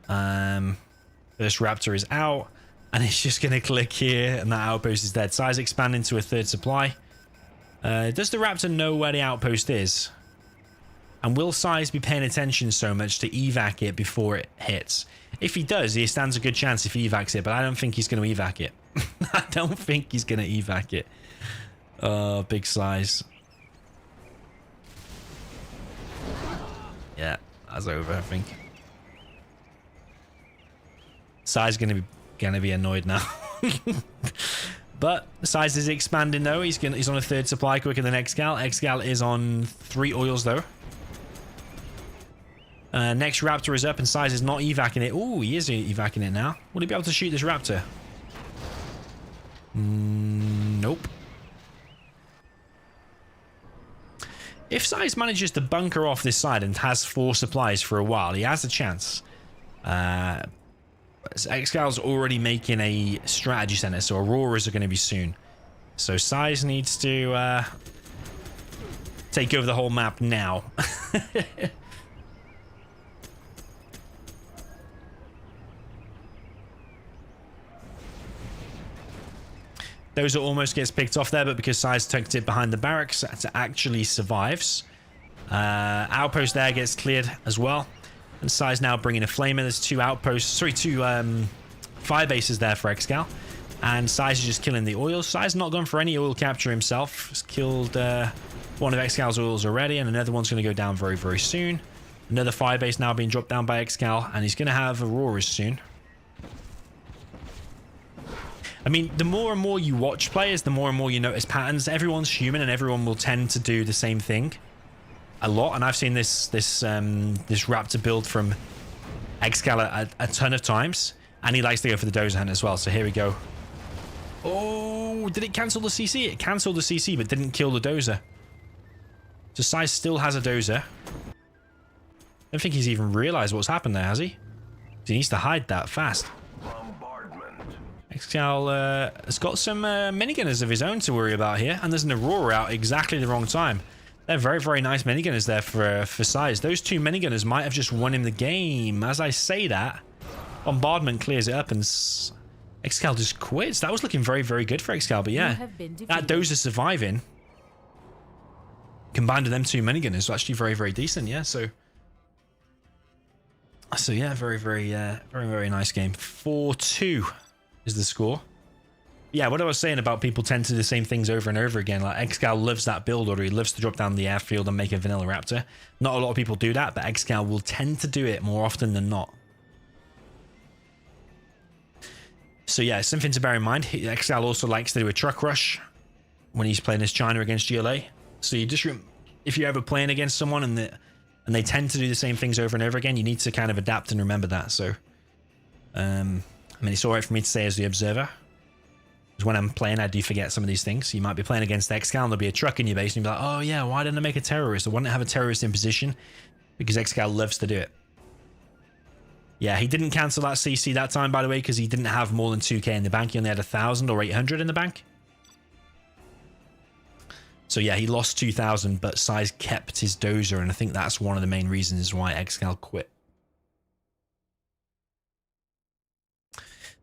First raptor is out. And it's just going to click here, and that outpost is dead. SiZe expanding to a third supply. Does the raptor know where the outpost is? And will SiZe be paying attention so much to evac it before it hits? If he does, he stands a good chance if he evacs it, but I don't think he's going to evac it. I don't think he's going to evac it. Oh, big size. Yeah, that's over, I think. SiZe going to be annoyed now. But SiZe is expanding though. He's on a third supply quicker than ExCaL. ExCaL is on 3 oils though. Next raptor is up and SiZe is not evacing it. Oh, he is evacing it now. Will he be able to shoot this raptor? Nope. If SiZe manages to bunker off this side and has 4 supplies for a while, he has a chance. ExCal's already making a strategy center, so Auroras are going to be soon. So SiZe needs to take over the whole map now. Those almost gets picked off there, but because SiZe tucked it behind the barracks, it actually survives. Outpost there gets cleared as well. And SiZe now bringing a flamer. There's 2 outposts, sorry, 2 fire bases there for ExCaL. And SiZe is just killing the oils. SiZe not gone for any oil capture himself. He's killed one of ExCal's oils already, and another one's going to go down very, very soon. Another fire base now being dropped down by ExCaL, and he's going to have Auroras soon. I mean, the more and more you watch players, the more and more you notice patterns. Everyone's human, and everyone will tend to do the same thing a lot. And I've seen this raptor build from ExCaL a ton of times, and he likes to go for the dozer hunt as well. So here we go. Oh, did it cancel the CC? It cancelled the CC, but didn't kill the dozer. So SiZe still has a dozer. I don't think he's even realized what's happened there, has he? He needs to hide that fast. ExCaL has got some minigunners of his own to worry about here, and there's an Aurora out exactly the wrong time. They're very, very nice minigunners there for SiZe. Those 2 minigunners might have just won him the game. As I say that, bombardment clears it up, and ExCaL just quits. That was looking very, very good for ExCaL, but yeah, that dozer surviving combined with them 2 minigunners was actually very, very decent. Yeah, so yeah, very, very, very, very nice game. 4-2 is the score. Yeah, what I was saying about people tend to do the same things over and over again. Like ExCaL loves that build order. He loves to drop down the airfield and make a vanilla raptor. Not a lot of people do that, but ExCaL will tend to do it more often than not. So yeah, something to bear in mind. ExCaL also likes to do a truck rush when he's playing as China against GLA. So you just, if you're ever playing against someone and they tend to do the same things over and over again, you need to kind of adapt and remember that. So I mean, it's alright for me to say as the observer. Because when I'm playing, I do forget some of these things. You might be playing against ExCaL and there'll be a truck in your base and you'll be like, oh yeah, why didn't I make a terrorist? Or why didn't I have a terrorist in position? Because ExCaL loves to do it. Yeah, he didn't cancel that CC that time, by the way, because he didn't have more than 2k in the bank. He only had 1,000 or 800 in the bank. So yeah, he lost 2,000, but SiZe kept his dozer, and I think that's one of the main reasons why ExCaL quit.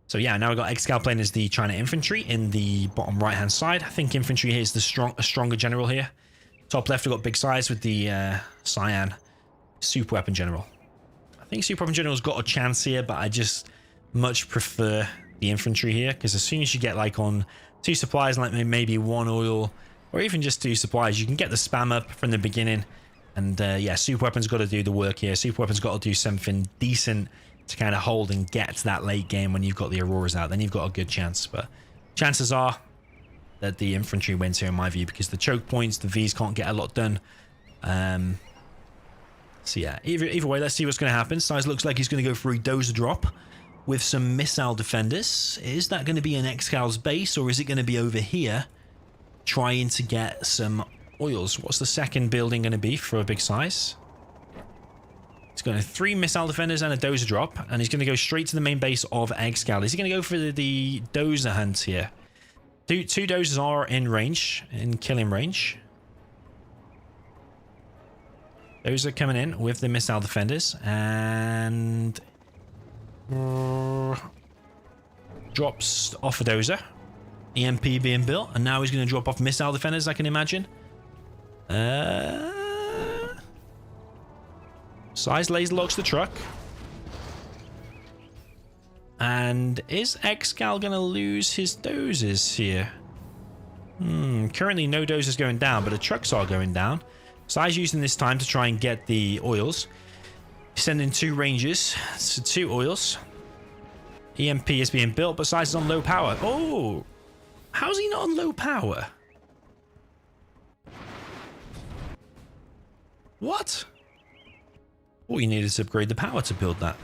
So yeah, now we've got ExCaL playing as the China infantry in the bottom right-hand side. I think infantry here is the stronger general here. Top left, we've got big SiZe with the Cyan super weapon general. I think super weapon general's got a chance here, but I just much prefer the infantry here, because as soon as you get like on 2 supplies, like maybe 1 oil, or even just 2 supplies, you can get the spam up from the beginning. And yeah, super weapon's got to do the work here. Super weapon's got to do something decent to kind of hold and get to that late game when you've got the Auroras out. Then you've got a good chance, but chances are that the infantry wins here in my view, because the choke points, the Vs can't get a lot done. So yeah, either way, let's see what's going to happen. SiZe looks like he's going to go for a dozer drop with some missile defenders. Is that going to be an ExCaL's base, or is it going to be over here trying to get some oils? What's the second building going to be for a big SiZe? He's got 3 missile defenders and a dozer drop, and he's going to go straight to the main base of ExCaL. Is he going to go for the dozer hunt here? Two dozers are in range, in killing range. Those are coming in with the missile defenders, and drops off a dozer. EMP being built, and now he's going to drop off missile defenders, I can imagine. SiZe laser locks the truck. And is ExCaL going to lose his dozers here? Currently no dozers going down, but the trucks are going down. SiZe using this time to try and get the oils. Sending 2 rangers, so 2 oils. EMP is being built, but SiZe is on low power. Oh! How's he not on low power? What? All you need is to upgrade the power to build that.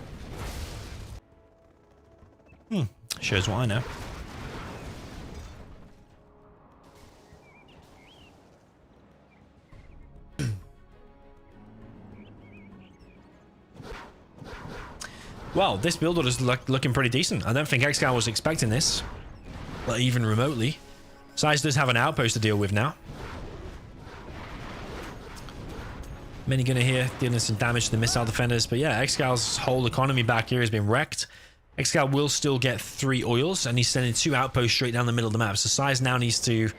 Shows what I know. Well, this build order is looking pretty decent. I don't think ExCaL was expecting this, but even remotely. SiZe does have an outpost to deal with now. Minigunner here dealing some damage to the missile defenders, but yeah, ExCaL's whole economy back here has been wrecked. ExCaL will still get 3 oils, and he's sending 2 outposts straight down the middle of the map. So SiZe now needs to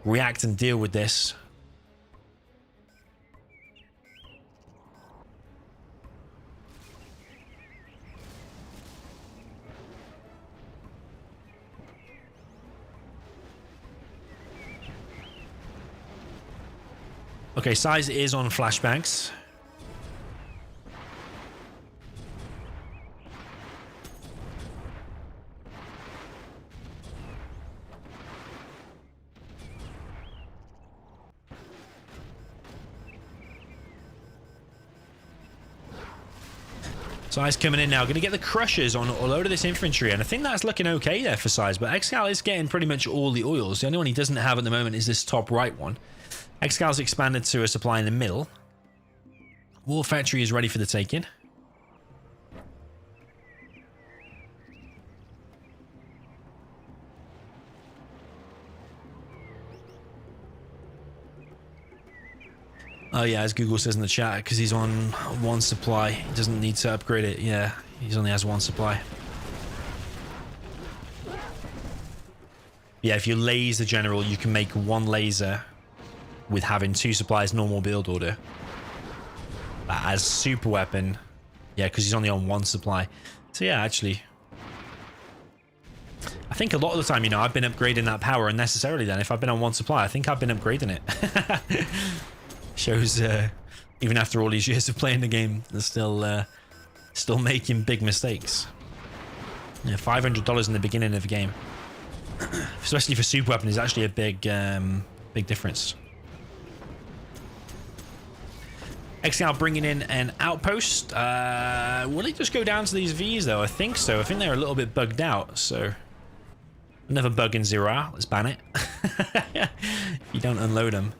react and deal with this. Okay, SiZe is on flashbangs. SiZe coming in now, going to get the crushers on a load of this infantry, and I think that's looking okay there for SiZe, but ExCaL is getting pretty much all the oils. The only one he doesn't have at the moment is this top right one. ExCaL's expanded to a supply in the middle. War Factory is ready for the taking. Oh yeah, as Google says in the chat, because he's on 1 supply. He doesn't need to upgrade it. Yeah, he only has 1 supply. Yeah, if you laser general, you can make 1 laser with having 2 supplies normal build order. But as super weapon, yeah, because he's only on 1 supply. So yeah, actually, I think a lot of the time, you know, I've been upgrading that power unnecessarily then. If I've been on 1 supply, I think I've been upgrading it. Shows even after all these years of playing the game, they're still making big mistakes. Yeah, $500 in the beginning of the game, especially for super weapon, is actually a big difference. ExCaL bringing in an outpost. Will it just go down to these Vs though? I think so. I think they're a little bit bugged out. So another bug in 0 hour. Let's ban it. If you don't unload them.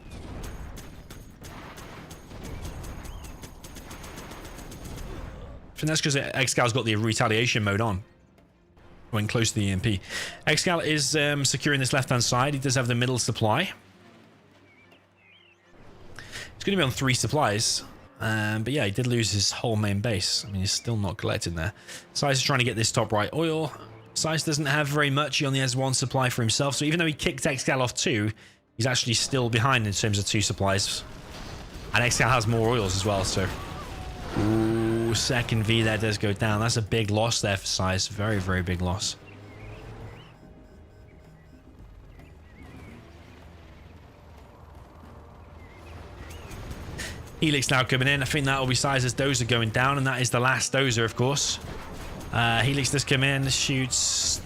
I think that's because ExCal's got the retaliation mode on when close to the EMP. ExCaL is securing this left-hand side. He does have the middle supply. It's going to be on 3 supplies. But yeah, he did lose his whole main base. I mean, he's still not collecting there. SiZe is trying to get this top right oil. SiZe doesn't have very much. He only has 1 supply for himself. So even though he kicked ExCaL off 2, he's actually still behind in terms of 2 supplies. And ExCaL has more oils as well, so... Ooh, second V there does go down. That's a big loss there for SiZe. Very, very big loss. Helix now coming in. I think that will be SiZe's dozer going down, and that is the last dozer, of course. Helix does come in, shoots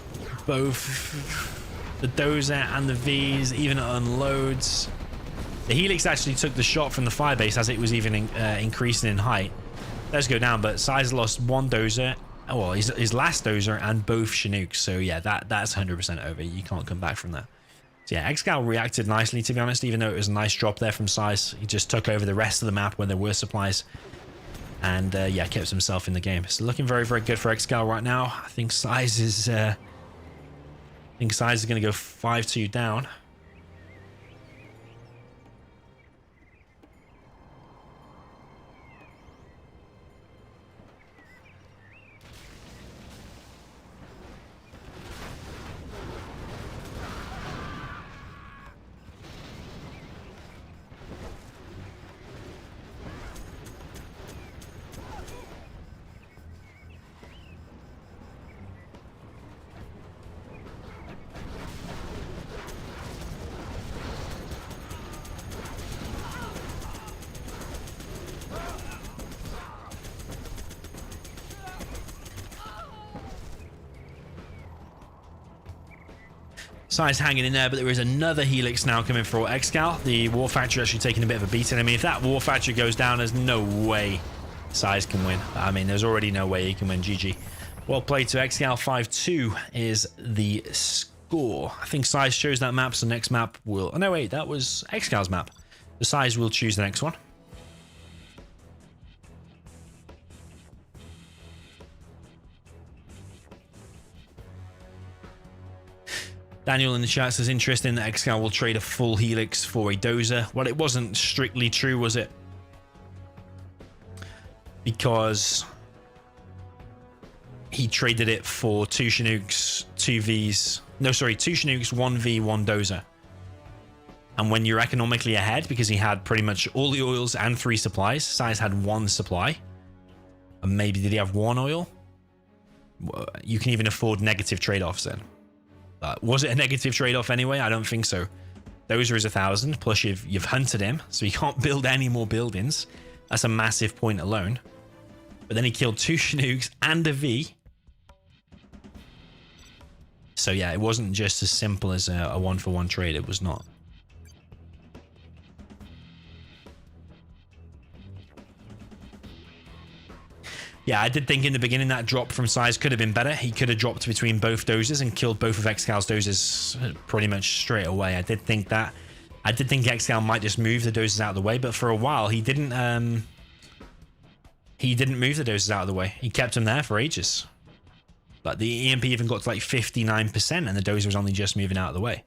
both the dozer and the Vs, even unloads. The Helix actually took the shot from the firebase as it was even increasing in height. Does go down, but SiZe lost 1 dozer. Oh, well, his last dozer and both Chinooks. So yeah, that's 100% over. You can't come back from that. So yeah, ExCaL reacted nicely, to be honest, even though it was a nice drop there from SiZe. He just took over the rest of the map when there were supplies. And yeah, kept himself in the game. So looking very, very good for ExCaL right now. I think SiZe is going to go 5-2 down. SiZe hanging in there, but there is another Helix now coming for ExCaL. The War Factory actually taking a bit of a beating. I mean, if that War Factory goes down, there's no way SiZe can win. I mean, there's already no way he can win. GG. Well played to ExCaL. 5-2 is the score. I think SiZe chose that map, so next map will... Oh, no, wait, that was ExCaL's map. The SiZe will choose the next one. Daniel in the chat says, interesting that ExCaL will trade a full Helix for a dozer. Well, it wasn't strictly true, was it? Because he traded it for 2 Chinooks, 2 Vs. No, sorry, 2 Chinooks, 1 V, 1 dozer. And when you're economically ahead, because he had pretty much all the oils and 3 supplies, SiZe had 1 supply. And maybe did he have 1 oil? You can even afford negative trade-offs then. Was it a negative trade-off anyway? I don't think so. Dozer is 1,000, plus you've hunted him, so you can't build any more buildings. That's a massive point alone. But then he killed 2 Chinooks and a V. So yeah, it wasn't just as simple as a 1-for-1 trade. It was not. Yeah, I did think in the beginning that drop from SiZe could have been better. He could have dropped between both dozers and killed both of ExCaL's dozers pretty much straight away. I did think that. I did think ExCaL might just move the dozers out of the way, but for a while he didn't move the dozers out of the way. He kept them there for ages. But the EMP even got to like 59% and the dozer was only just moving out of the way.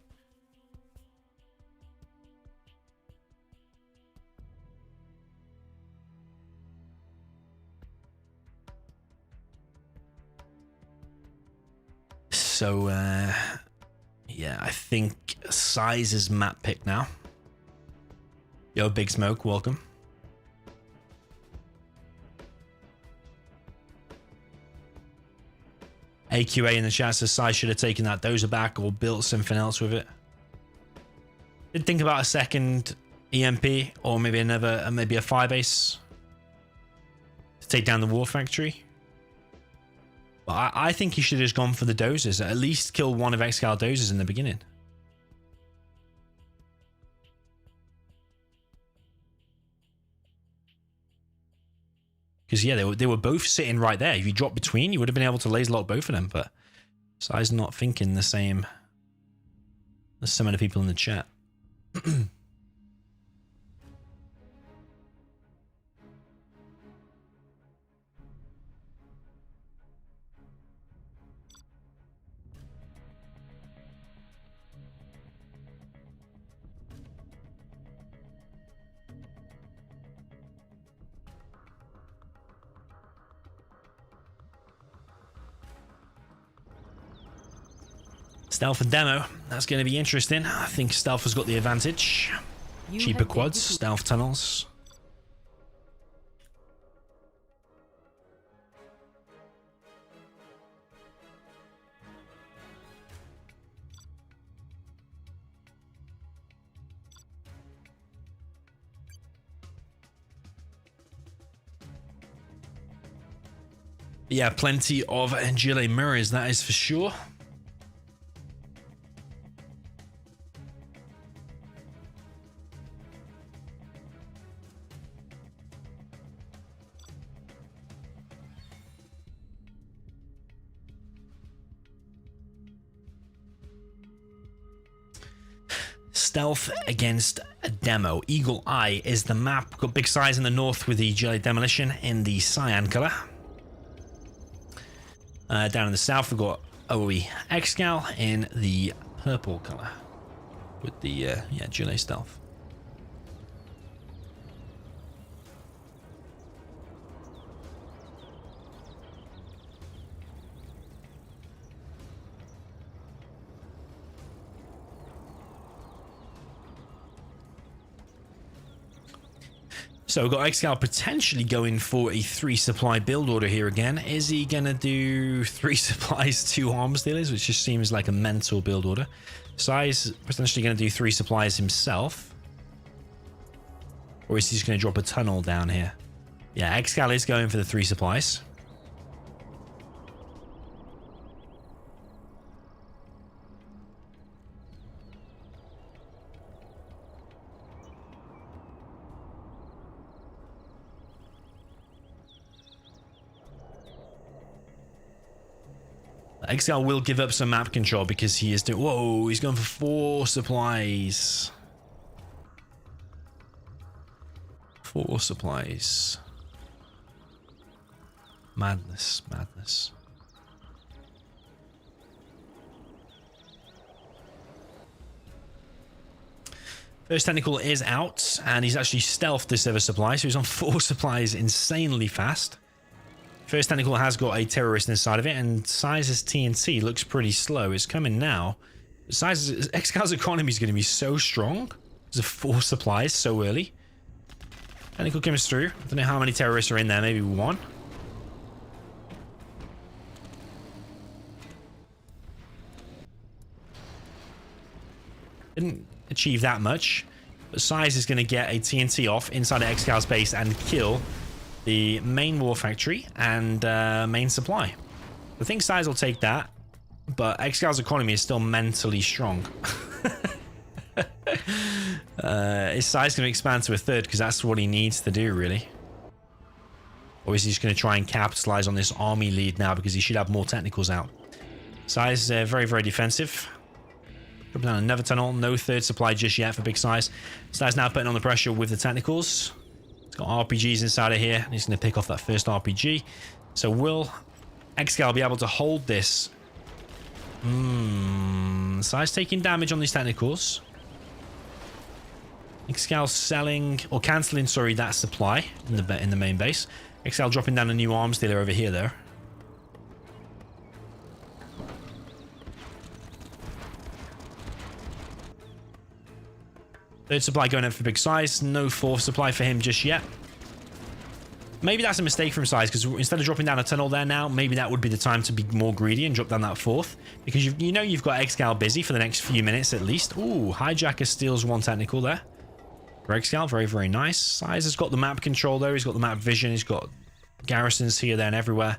So, yeah, I think SiZe's map pick now. Yo, Big Smoke, welcome. AQA in the chat says SiZe should have taken that dozer back or built something else with it. Did think about a second EMP or maybe maybe a firebase to take down the War Factory. But I think he should have just gone for the dozers. At least kill one of ExCaL dozers in the beginning. Because, yeah, they were both sitting right there. If you drop between, you would have been able to laser lock both of them. But SiZe not thinking the same. There's so many people in the chat. Stealth and demo. That's going to be interesting. I think Stealth has got the advantage. Cheaper quads, stealth tunnels. Yeah, plenty of Gilet mirrors, that is for sure. Stealth against a demo. Eagle Eye is the map. Got big size in the north with the Gilet Demolition in the cyan color. Down in the south, we've got OE ExCaL in the purple color with the Gilet Stealth. So we've got ExCaL potentially going for a 3 supply build order here again. Is he going to do 3 supplies, 2 arms dealers, which just seems like a mental build order? SiZe potentially going to do 3 supplies himself. Or is he just going to drop a tunnel down here? Yeah, ExCaL is going for the 3 supplies. ExCaL will give up some map control because he is doing... Whoa, he's going for 4 supplies. 4 supplies. Madness, madness. First technical is out, and he's actually stealthed this other supply, so he's on 4 supplies insanely fast. First technical has got a terrorist inside of it, and SiZe's TNT looks pretty slow. It's coming now. ExCal's economy is going to be so strong. There's 4 supplies so early. Technical comes through. I don't know how many terrorists are in there. Maybe 1. Didn't achieve that much, but SiZe is going to get a TNT off inside of ExCal's base and kill the main war factory and main supply. I think SiZe will take that, but ExCal's economy is still mentally strong. Is SiZe going to expand to a 3rd because that's what he needs to do, really? Or is he just going to try and capitalize on this army lead now because he should have more technicals out? SiZe is very, very defensive. Dropping down another tunnel. No 3rd supply just yet for big SiZe. SiZe now putting on the pressure with the technicals. Got RPGs inside of here. He's going to pick off that first RPG. So will ExCaL be able to hold this? SiZe taking damage on these technicals. ExCaL selling or cancelling, sorry, that supply in the main base. ExCaL dropping down a new arms dealer over here, though. Third supply going up for big SiZe. No 4th supply for him just yet. Maybe that's a mistake from SiZe because instead of dropping down a tunnel there now, maybe that would be the time to be more greedy and drop down that 4th. Because you know you've got ExCaL busy for the next few minutes at least. Ooh, Hijacker steals 1 technical there. For ExCaL, very, very nice. SiZe has got the map control though. He's got the map vision. He's got garrisons here, there, and everywhere.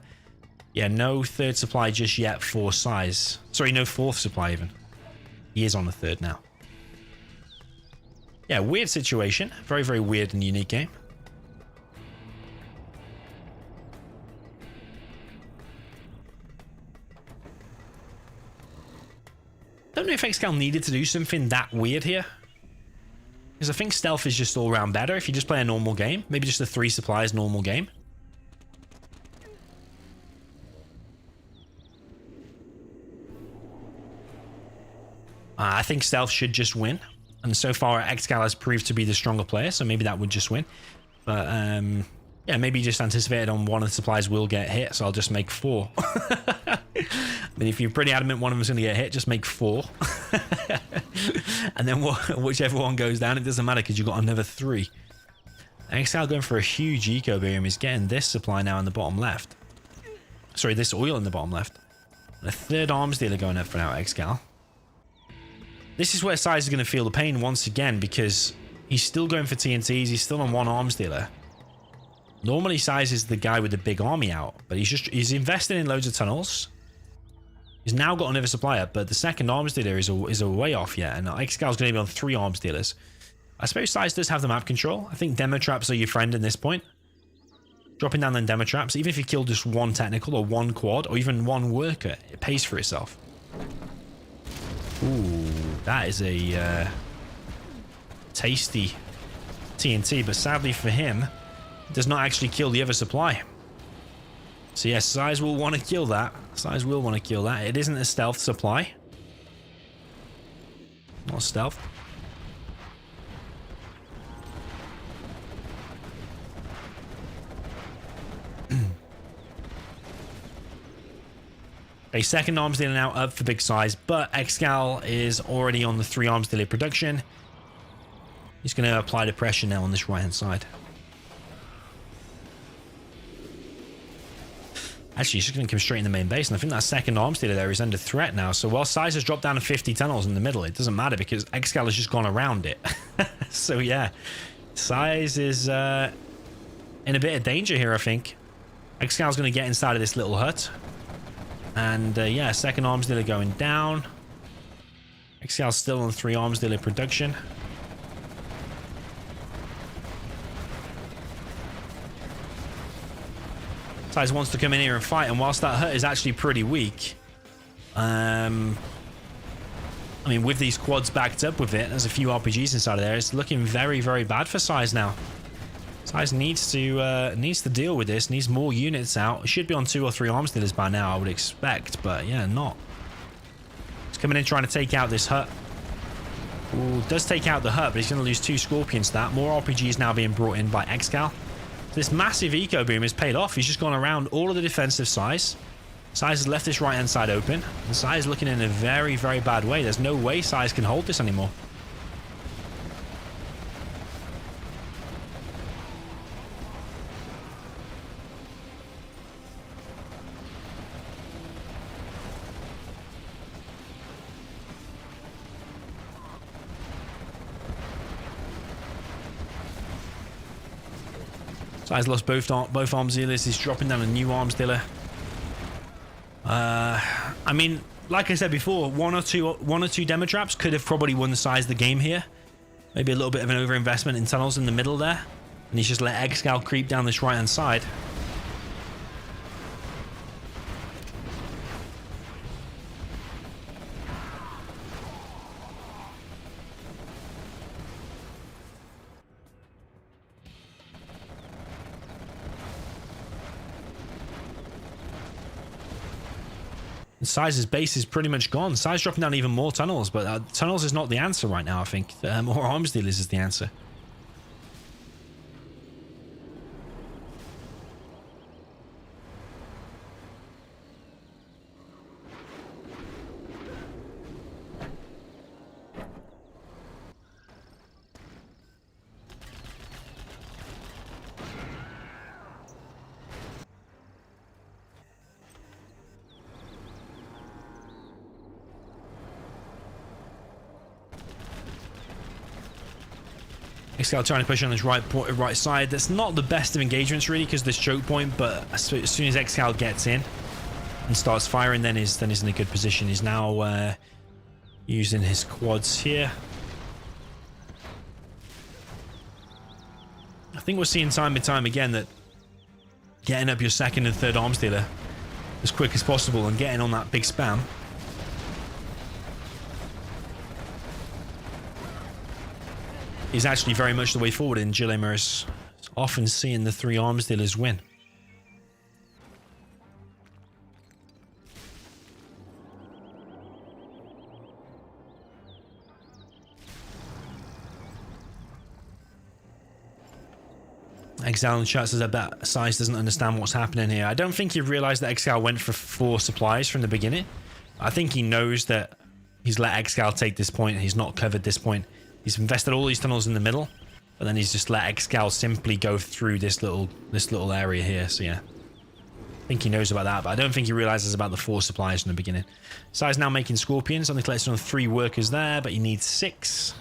Yeah, no 3rd supply just yet for SiZe. Sorry, no 4th supply even. He is on the 3rd now. Yeah, weird situation. Very, very weird and unique game. don't know if ExCaL needed to do something that weird here. Because I think stealth is just all around better if you just play a normal game. Maybe just a 3 supplies normal game. I think stealth should just win. And so far, ExCaL has proved to be the stronger player, so maybe that would just win. But, yeah, maybe just anticipated on one of the supplies will get hit, so I'll just make 4. I mean, if you're pretty adamant one of them's going to get hit, just make 4. And then whichever one goes down, it doesn't matter because you've got another 3. ExCaL going for a huge eco boom. He's getting this supply now in the bottom left. Sorry, this oil in the bottom left. And a 3rd arms dealer going up for now, ExCaL. This is where SiZe is going to feel the pain once again because he's still going for TNTs. He's still on 1 arms dealer. Normally, SiZe is the guy with the big army out, but he's invested in loads of tunnels. He's now got another supplier, but the 2nd arms dealer is a way off yet, and ExCaL is going to be on 3 arms dealers. I suppose SiZe does have the map control. I think demo traps are your friend in this point. Dropping down them demo traps, even if you kill just 1 technical or 1 quad or even 1 worker, it pays for itself. Ooh, that is a tasty TNT, but sadly for him, it does not actually kill the other supply. So yes, SiZe will want to kill that. SiZe will want to kill that. It isn't a stealth supply. Not stealth. A 2nd arms dealer now up for big size, but ExCaL is already on the 3 arms dealer production. He's going to apply the pressure now on this right hand side. Actually, he's just going to come straight in the main base, and I think that 2nd arms dealer there is under threat now. So while SiZe has dropped down to 50 tunnels in the middle, it doesn't matter because ExCaL has just gone around it. So yeah, SiZe is in a bit of danger here, I think. ExCaL is going to get inside of this little hut. And yeah, 2nd arms dealer going down. ExCaL still on 3 arms dealer production. SiZe wants to come in here and fight, and whilst that hut is actually pretty weak, I mean, with these quads backed up with it, there's a few RPGs inside of there. It's looking very, very bad for SiZe now. SiZe needs to deal with this, needs more units out. It should be on 2 or 3 arms dealers by now, I would expect, but yeah, not. He's coming in trying to take out this hut. Ooh, does take out the hut, but he's going to lose 2 scorpions to that. More RPGs now being brought in by ExCaL. This massive eco boom has paid off. He's just gone around all of the defensive SiZe. SiZe has left this right hand side open, and SiZe is looking in a very, very bad way. There's no way SiZe can hold this anymore. SiZe lost both arms dealers. He's dropping down a new arms dealer. I mean, like I said before, one or two demo traps could have probably won SiZe the game here. Maybe a little bit of an overinvestment in tunnels in the middle there, and he's just let ExCaL creep down this right hand side. SiZe's base is pretty much gone. SiZe dropping down even more tunnels, but tunnels is not the answer right now, I think. More arms dealers is the answer. ExCaL trying to push on this right side. That's not the best of engagements really because of this choke point, but as soon as ExCaL gets in and starts firing, then he's in a good position. He's now using his quads here. I think we're seeing time and time again that getting up your 2nd and 3rd arms dealer as quick as possible and getting on that big spam is actually very much the way forward in Gillimer's. Often seeing the 3 arms dealers win. ExCaL in the chat says that SiZe doesn't understand what's happening here. I don't think he realized that ExCaL went for 4 supplies from the beginning. I think he knows that he's let ExCaL take this point and he's not covered this point. He's invested all these tunnels in the middle, but then he's just let ExCaL simply go through this little area here. So yeah, I think he knows about that, but I don't think he realizes about the 4 supplies from the beginning. SiZe now making Scorpions. Only collected on 3 workers there, but he needs 6.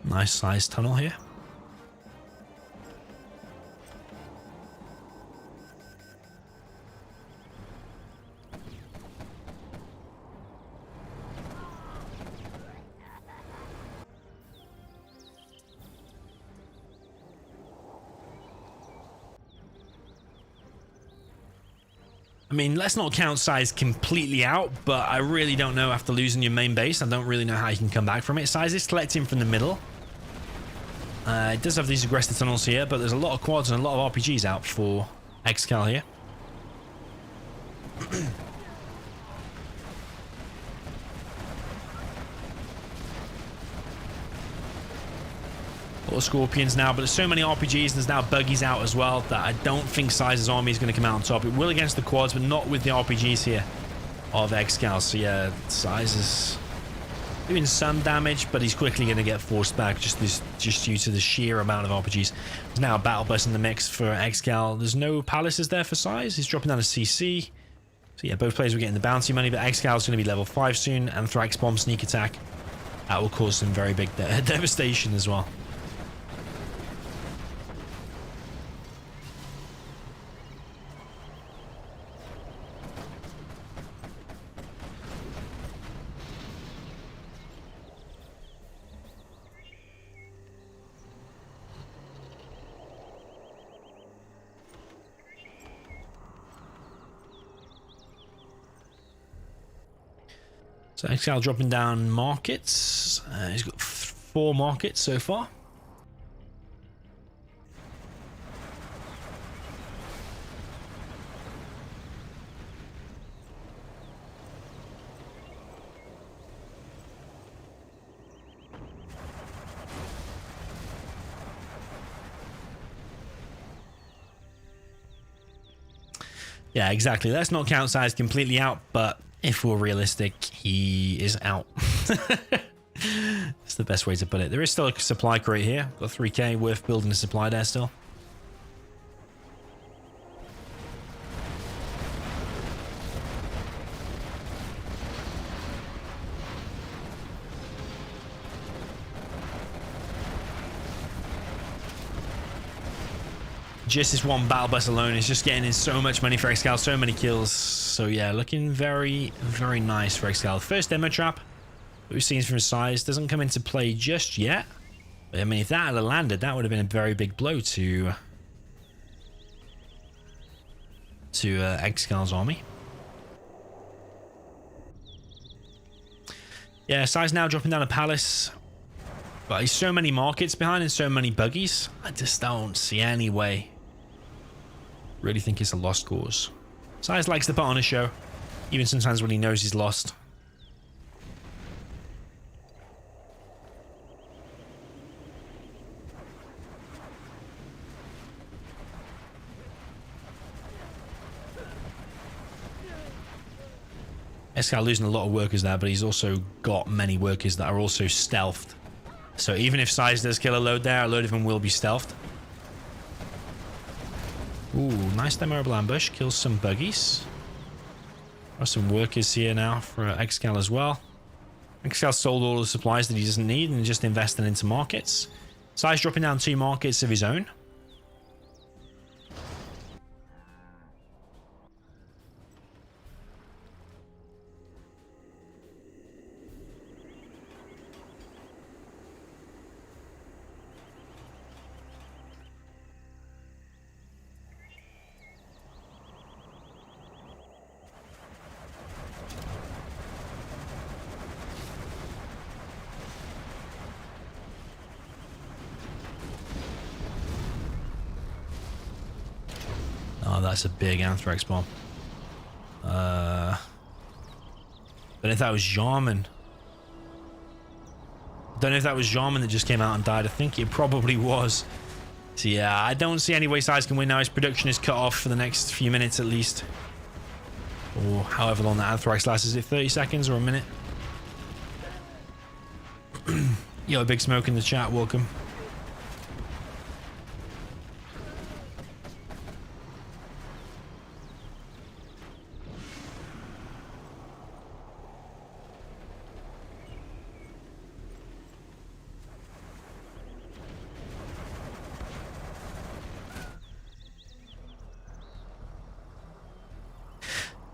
Nice sized tunnel here. I mean, let's not count SiZe completely out, but I really don't know after losing your main base. I don't really know how you can come back from it. SiZe is collecting from the middle. It does have these aggressive tunnels here, but there's a lot of quads and a lot of RPGs out for ExCaL here. A lot of Scorpions now, but there's so many RPGs and there's now buggies out as well that I don't think SiZe's army is going to come out on top. It will against the quads, but not with the RPGs here of ExCaL. So yeah, SiZe is doing some damage, but he's quickly going to get forced back just due to the sheer amount of RPGs. There's now a battle bus in the mix for ExCaL. There's no palaces there for SiZe. He's dropping down a CC. So yeah, both players were getting the bounty money, but ExCaL is going to be level 5 soon. Anthrax bomb sneak attack. That will cause some very big devastation as well. So ExCaL dropping down markets. He's got 4 markets so far. Yeah, exactly. Let's not count SiZe completely out, but if we're realistic, he is out. It's the best way to put it. There is still a supply crate here. Got 3k worth building a supply there still. Just this one battle bus alone is just getting in so much money for ExCaL, so many kills. So yeah, looking very, very nice for ExCaL. First demo trap that we've seen from SiZe doesn't come into play just yet. But I mean, if that had landed, that would have been a very big blow to ExCaL's army. Yeah, SiZe now dropping down a palace. But he's so many markets behind and so many buggies. I just don't see any way. Really think it's a lost cause. SiZe likes to put on a show, even sometimes when he knows he's lost. ExCaL losing a lot of workers there, but he's also got many workers that are also stealthed. So even if SiZe does kill a load there, a load of them will be stealthed. Ooh, nice memorable ambush. Kills some buggies. Got some workers here now for ExCaL as well. ExCaL sold all the supplies that he doesn't need and just invested into markets. SiZe dropping down 2 markets of his own. Oh, that's a big Anthrax bomb. But if that was Jarman. Don't know if that was Jarman that just came out and died. I think it probably was. So yeah, I don't see any way SiZe can win now. His production is cut off for the next few minutes at least. Or however long that Anthrax lasts. Is it 30 seconds or a minute? Yo, Big Smoke in the chat, welcome.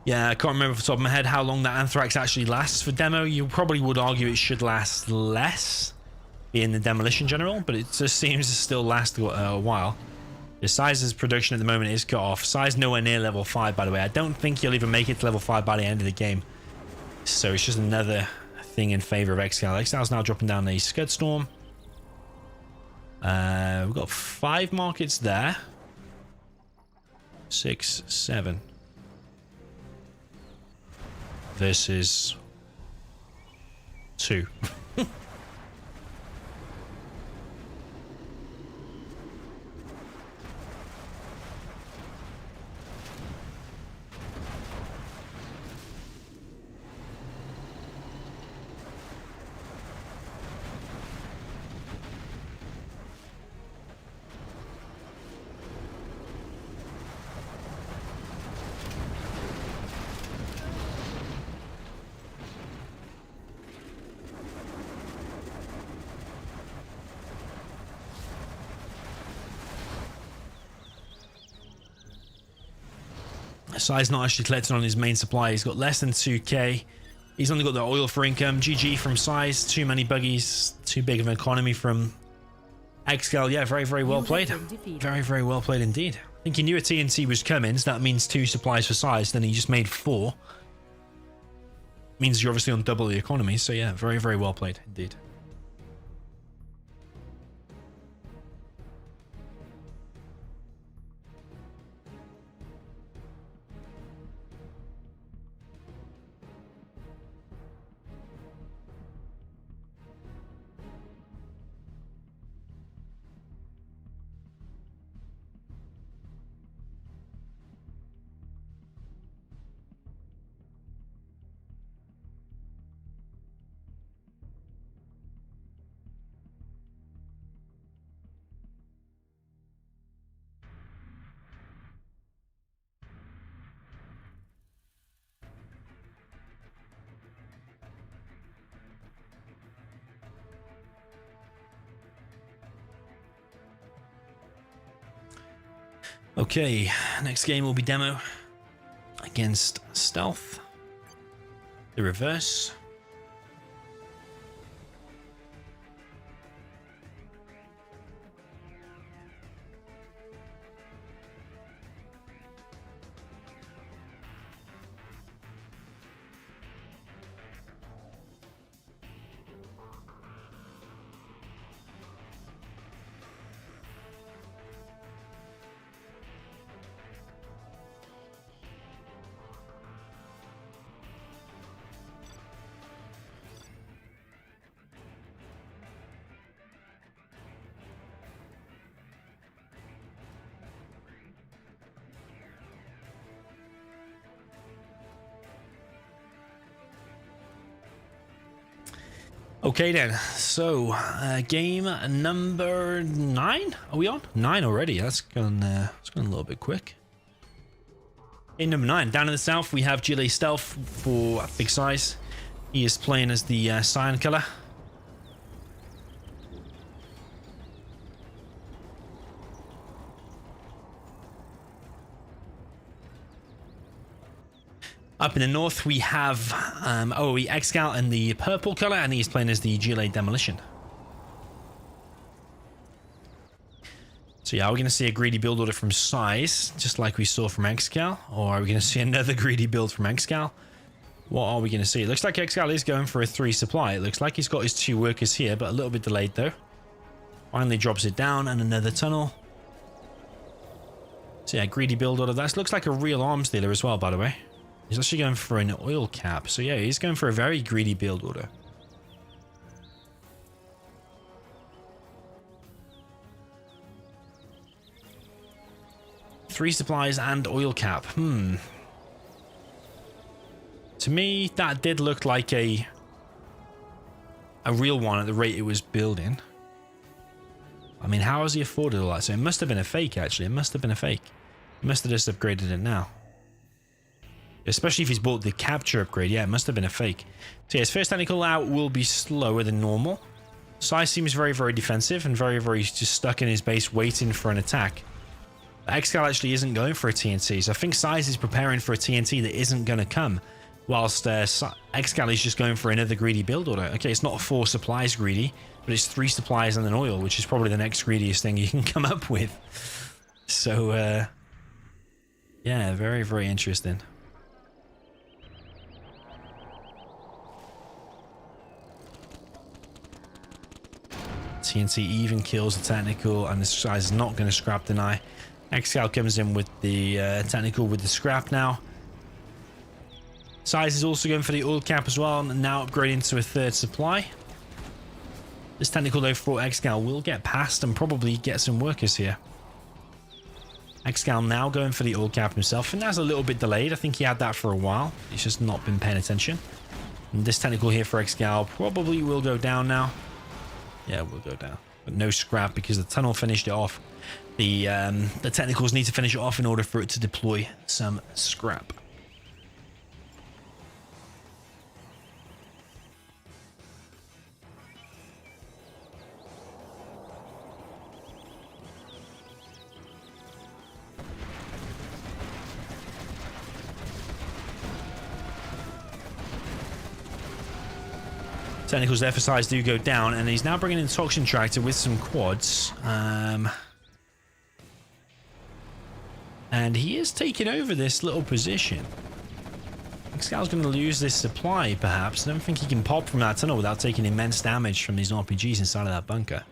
Yeah, I can't remember off the top of my head how long that Anthrax actually lasts for demo. You probably would argue it should last less, being the Demolition General, but it just seems to still last a while. The SiZe's production at the moment is cut off. SiZe nowhere near level 5, by the way. I don't think he'll even make it to level 5 by the end of the game. So it's just another thing in favor of ExCaL. ExCal's now dropping down a Scud Storm. We've got 5 markets there. 6, 7. Versus 2. SiZe not actually collecting on his main supply. He's got less than 2k. He's only got the oil for income. GG from SiZe. Too many buggies. Too big of an economy from ExCaL. Yeah, very, very well played. Very, very well played indeed. I think he knew a TNT was coming, so that means 2 supplies for SiZe. Then he just made 4. Means you're obviously on double the economy. So yeah, very, very well played indeed. Okay, next game will be demo against Stealth. The reverse. Okay then, so game number 9. Are we on 9 already? That's gone a little bit quick. Game number 9. Down in the south, we have GLA Stealth for big size. He is playing as the cyan color. Up in the north, we have ExCaL in the purple color, and he's playing as the GLA Demolition. So yeah, are we going to see a greedy build order from SiZe, just like we saw from ExCaL? Or are we going to see another greedy build from ExCaL? What are we going to see? It looks like ExCaL is going for a 3 supply. It looks like he's got his 2 workers here, but a little bit delayed though. Finally drops it down, and another tunnel. So yeah, greedy build order. That looks like a real arms dealer as well, by the way. He's actually going for an oil cap. So yeah, he's going for a very greedy build order. Three supplies and oil cap. To me, that did look like a real one at the rate it was building. I mean, how has he afforded all that? So it must have been a fake, actually. It must have been a fake. He must have just upgraded it now. Especially if he's bought the capture upgrade. Yeah, it must have been a fake. So yeah, his first technical out will be slower than normal. SiZe seems very, very defensive and very, very just stuck in his base waiting for an attack. But ExCaL actually isn't going for a TNT. So I think SiZe is preparing for a TNT that isn't going to come. Whilst ExCaL is just going for another greedy build order. Okay, it's not 4 supplies greedy, but it's 3 supplies and an oil, which is probably the next greediest thing you can come up with. So, yeah, very, very interesting. TNT even kills the technical, and this guy's not going to scrap deny. ExCaL comes in with the technical with the scrap now. SiZe is also going for the oil cap as well, and now upgrading to a 3rd supply. This technical though for ExCaL will get past and probably get some workers here. ExCaL now going for the oil cap himself, and that's a little bit delayed. I think he had that for a while. He's just not been paying attention. And this technical here for ExCaL probably will go down now. Yeah, we'll go down, but no scrap because the tunnel finished it off. The technicals need to finish it off in order for it to deploy some scrap. Technicals there for SiZe do go down, and he's now bringing in Toxin Tractor with some quads. And he is taking over this little position. ExCal's going to lose this supply, perhaps. I don't think he can pop from that tunnel without taking immense damage from these RPGs inside of that bunker.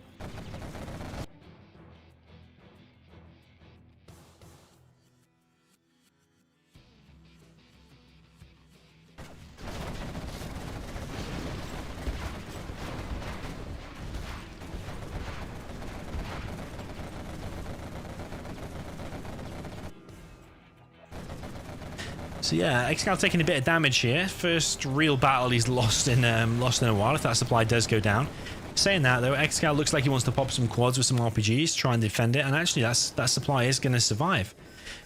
So yeah, ExCaL taking a bit of damage here. First real battle he's lost in a while, if that supply does go down. Saying that though, ExCaL looks like he wants to pop some quads with some RPGs, try and defend it, and actually that supply is going to survive.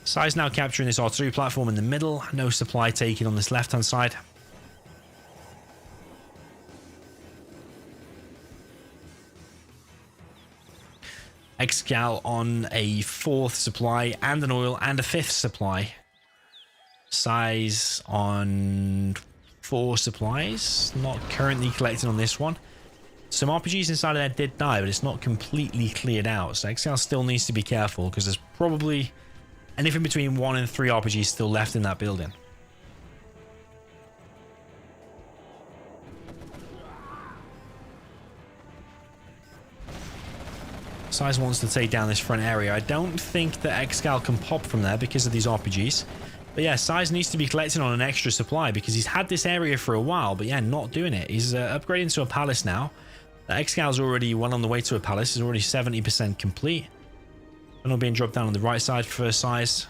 SiZe now capturing this artillery platform in the middle. No supply taken on this left-hand side. ExCaL on a 4th supply and an oil and a 5th supply. SiZe on 4 supplies, not currently collecting on this one. Some RPGs inside of there did die, but it's not completely cleared out, so ExCaL still needs to be careful because there's probably anything between 1 and 3 RPGs still left in that building. SiZe wants to take down this front area. I don't think that ExCaL can pop from there because of these RPGs. But yeah, SiZe needs to be collecting on an extra supply because he's had this area for a while, but yeah, not doing it. He's upgrading to a palace now. ExCal's already well on the way to a palace. He's already 70% complete. Tunnel being dropped down on the right side for SiZe.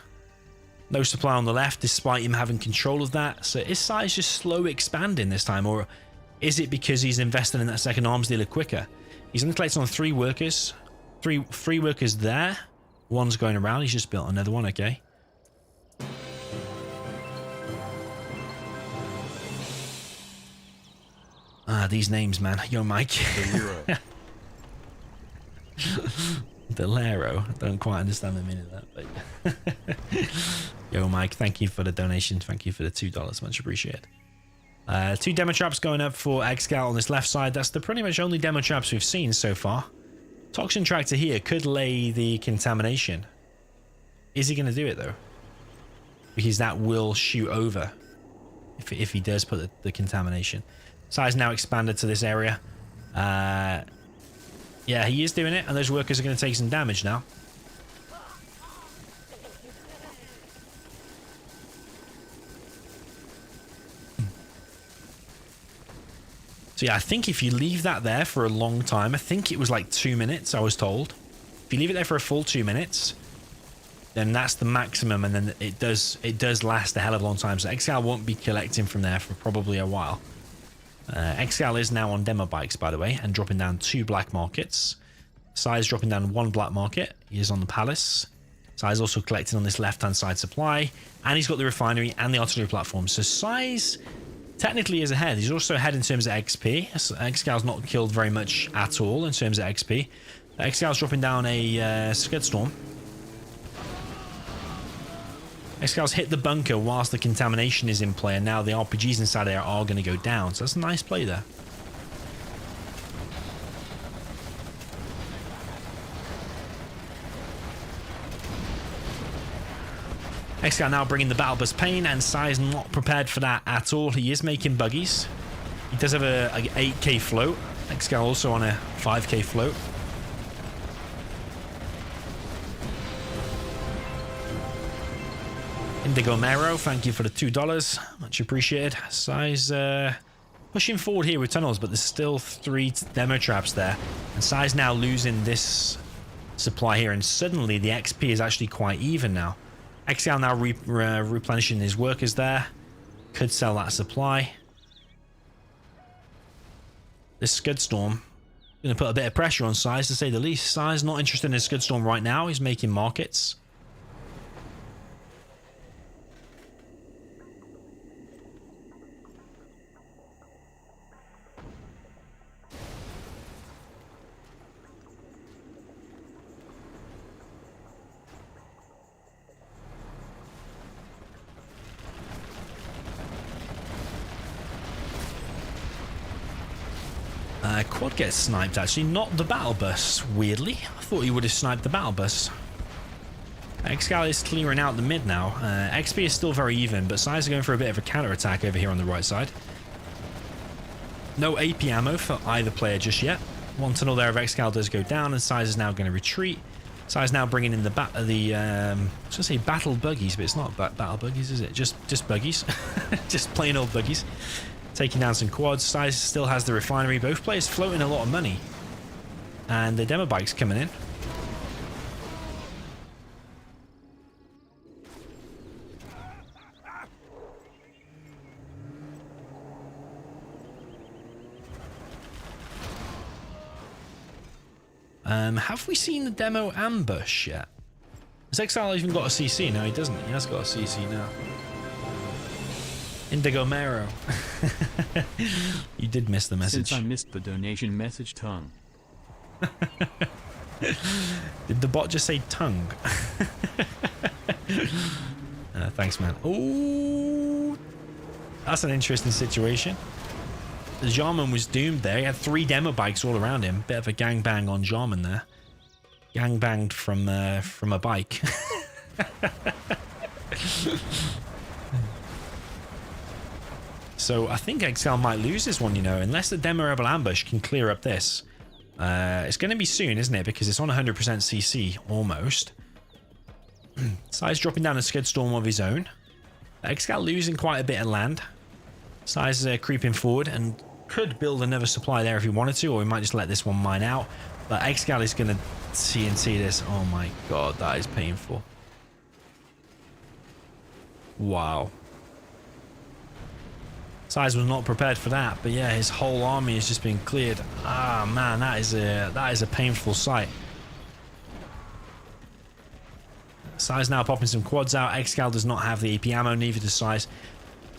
No supply on the left, despite him having control of that. So is SiZe just slow expanding this time, or is it because he's investing in that second arms dealer quicker? He's only collecting on 3 workers. Three workers there. One's going around. He's just built another one, okay. These names, man. Yo, Mike. Delero. I don't quite understand the meaning of that, but yo, Mike, thank you for the donation. Thank you for the $2. Much appreciated. 2 demo traps going up for ExCaL on this left side. That's the pretty much only demo traps we've seen so far. Toxin Tractor here could lay the contamination. Is he going to do it, though? Because that will shoot over if he does put the contamination. SiZe now expanded to this area. Yeah, he is doing it, and those workers are going to take some damage now. So yeah, I think if you leave that there for a long time, I think it was like 2 minutes, I was told. If you leave it there for a full 2 minutes, then that's the maximum, and then it does last a hell of a long time. So ExCaL won't be collecting from there for probably a while. ExCaL is now on demo bikes, by the way, and dropping down 2 black markets. SiZe dropping down 1 black market. He is on the palace. SiZe also collecting on this left-hand side supply, and he's got the refinery and the artillery platform. So SiZe technically is ahead. He's also ahead in terms of XP. ExCal's not killed very much at all in terms of XP. ExCal's dropping down a Scud Storm. ExCal's hit the bunker whilst the contamination is in play, and now the RPGs inside there are going to go down. So that's a nice play there. ExCaL now bringing the Battle Bus Pain, and SiZe not prepared for that at all. He is making buggies. He does have a 8k float. ExCaL also on a 5k float. Indigo Mero, thank you for the $2. Much appreciated. SiZe pushing forward here with tunnels, but there's still 3 demo traps there. And SiZe now losing this supply here, and suddenly the XP is actually quite even now. ExCaL now replenishing his workers there. Could sell that supply. This Scud Storm going to put a bit of pressure on SiZe, to say the least. SiZe not interested in his Scud Storm right now. He's making markets. Quad gets sniped, actually, not the battle bus, weirdly. I thought he would have sniped the battle bus. ExCaL is clearing out the mid now. XP is still very even, but SiZe are going for a bit of a counter-attack over here on the right side. No AP ammo for either player just yet. 1 tunnel there of ExCaL does go down, and SiZe is now going to retreat. SiZe now bringing in I was going to say battle buggies, but it's not battle buggies, is it? Just buggies. Just plain old buggies. Taking down some quads. SiZe still has the refinery. Both players floating a lot of money. And the demo bike's coming in. Have we seen the demo ambush yet? Has ExCaL even got a CC? No, he doesn't. He has got a CC now. Indigo Mero. You did miss the message. Since I missed the donation message, tongue. Did the bot just say tongue? Thanks, man. Oh, that's an interesting situation. The Jarman was doomed there. He had 3 demo bikes all around him. Bit of a gangbang on Jarman there. Gangbanged from a bike. So I think ExCaL might lose this one, you know, unless the demo rebel ambush can clear up this. It's going to be soon, isn't it? Because it's on 100% CC, almost. SiZe dropping down a Scud Storm of his own. ExCaL losing quite a bit of land. SiZe creeping forward and could build another supply there if he wanted to, or he might just let this one mine out. But ExCaL is going to TNT this. Oh my god, that is painful. Wow. SiZe was not prepared for that, but yeah, his whole army has just been cleared. Ah man, that is a painful sight. SiZe now popping some quads out. ExCaL does not have the AP ammo, neither does SiZe.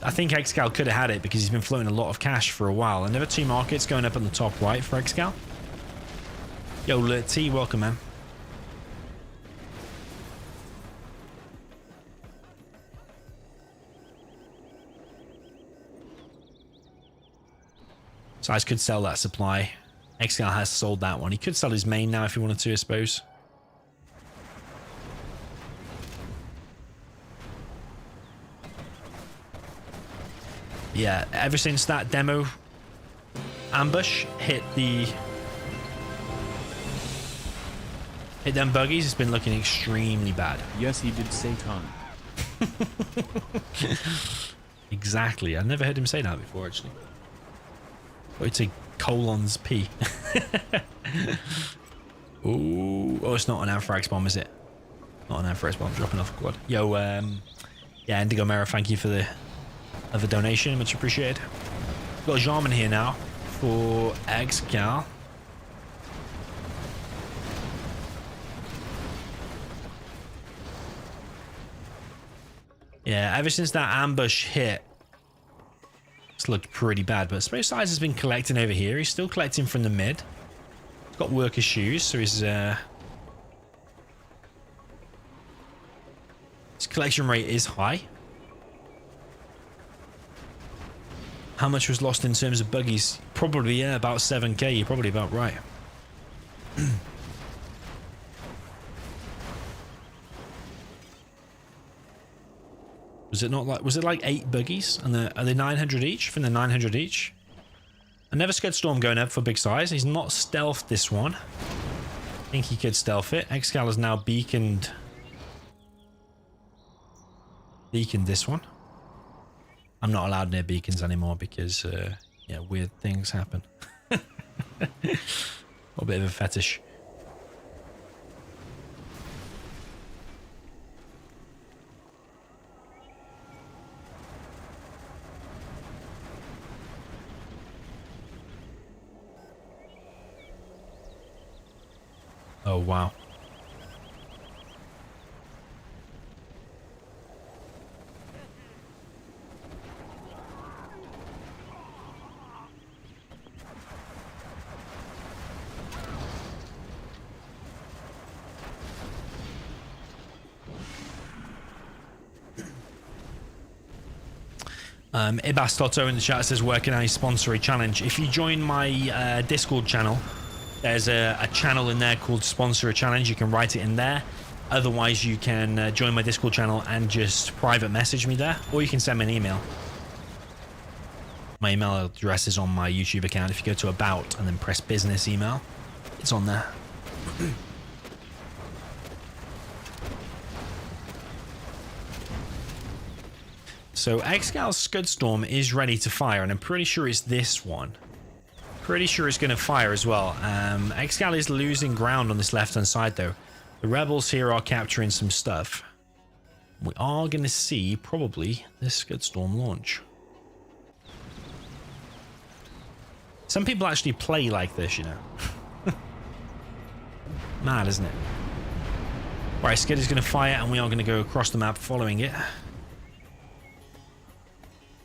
I think ExCaL could have had it because he's been floating a lot of cash for a while. Another 2 markets going up on the top right for ExCaL. Yo, T, welcome, man. SiZe could sell that supply. ExCaL has sold that one. He could sell his main now if he wanted to, I suppose. Yeah, ever since that demo ambush hit them buggies, it's been looking extremely bad. Yes, he did say tongue. Exactly. I've never heard him say that before, actually. It's a colons P. Ooh. Oh, it's not an Anthrax bomb, is it? Not an Anthrax bomb dropping off a quad. Yo, yeah, Indigo Mera, thank you for the other donation. Much appreciated. Got a Jarman here now for ExCaL. Yeah, ever since that ambush hit, it's looked pretty bad, but I suppose SiZe has been collecting over here. He's still collecting from the mid. He's got worker shoes, so his collection rate is high. How much was lost in terms of buggies? Probably, yeah, about 7k. You're probably about right. Was it like 8 buggies? And are they 900 each? From the 900 each. I never scared Storm going up for big size. He's not stealthed this one. I think he could stealth it. ExCaL has now beaconed this one. I'm not allowed near beacons anymore because yeah, weird things happen. A bit of a fetish. Oh, wow. Ibas Toto in the chat says, where can I sponsor a challenge? If you join my Discord channel, there's a channel in there called Sponsor a Challenge. You can write it in there. Otherwise, you can join my Discord channel and just private message me there. Or you can send me an email. My email address is on my YouTube account. If you go to About and then press Business Email, it's on there. So ExCal's Scudstorm is ready to fire, and I'm pretty sure it's this one. Pretty sure it's going to fire as well. ExCaL is losing ground on this left-hand side, though. The rebels here are capturing some stuff. We are going to see, probably, this Scudstorm launch. Some people actually play like this, you know. Mad, isn't it? Right, Scud is going to fire, and we are going to go across the map following it.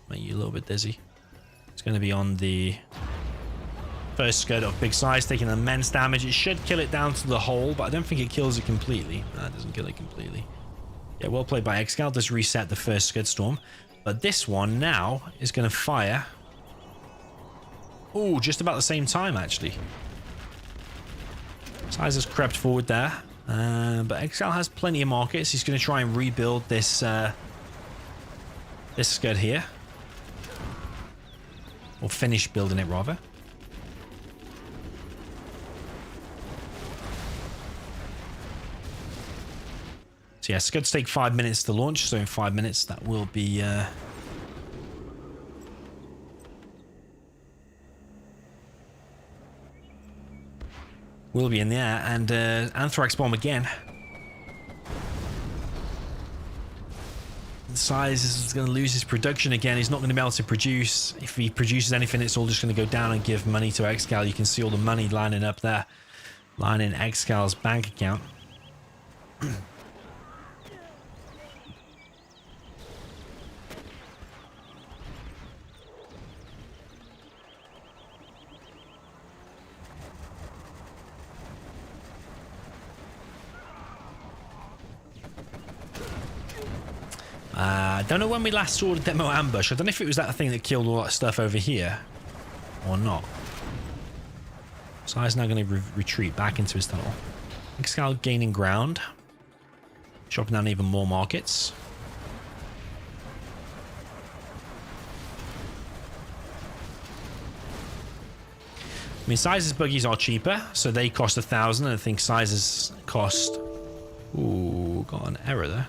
Make you a little bit dizzy. It's going to be on the first Scud of big size, taking immense damage. It should kill it down to the hole, but I don't think it kills it completely. No, it doesn't kill it completely. Yeah, well played by ExCaL. Does reset the first Scudstorm. But this one now is going to fire. Oh, just about the same time, actually. SiZe has crept forward there. But ExCaL has plenty of markets. He's going to try and rebuild this this Scud here. Or finish building it, rather. So yeah, Scuds take 5 minutes to launch, so in 5 minutes that will be in the air. And Anthrax bomb again. SiZe is going to lose his production again. He's not going to be able to produce. If he produces anything, it's all just going to go down and give money to ExCaL. You can see all the money lining up there, lining ExCal's bank account. I don't know when we last saw the demo ambush. I don't know if it was that thing that killed all that stuff over here or not. SiZe now going to retreat back into his tunnel. ExCaL gaining ground. Chopping down even more markets. I mean, SiZe's buggies are cheaper, so they cost 1,000, and I think SiZe's cost... Ooh, got an error there.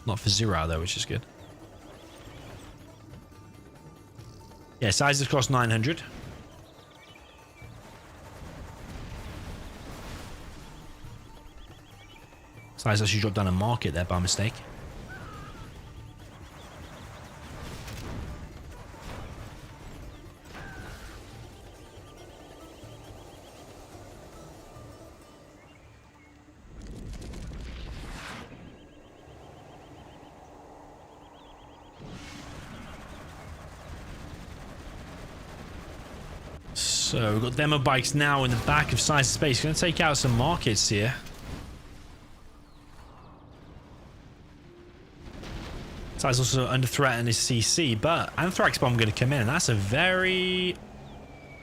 Not for 0 though, which is good. Yeah, SiZe's cost 900. SiZe actually dropped down a market there by mistake. So we've got demo bikes now in the back of SiZe's space. Going to take out some markets here. SiZe also under threat in his CC, but Anthrax Bomb going to come in, and that's a very...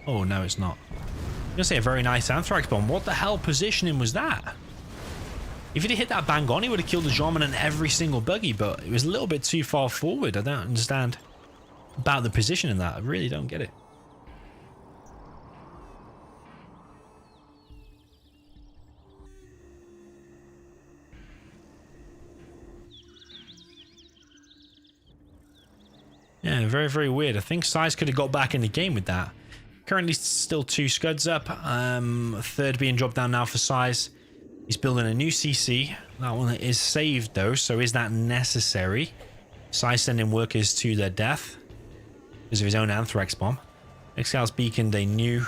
Oh, no, it's not. I'm going to say a very nice Anthrax Bomb. What the hell positioning was that? If he'd hit that bang on, he would have killed the Jarman and every single buggy, but it was a little bit too far forward. I don't understand about the position in that. I really don't get it. Yeah, very, very weird. I think SiZe could have got back in the game with that. Currently still 2 scuds up. A third being dropped down now for SiZe. He's building a new CC. That one is saved though, so is that necessary? SiZe sending workers to their death because of his own Anthrax Bomb. ExCal's beaconed a new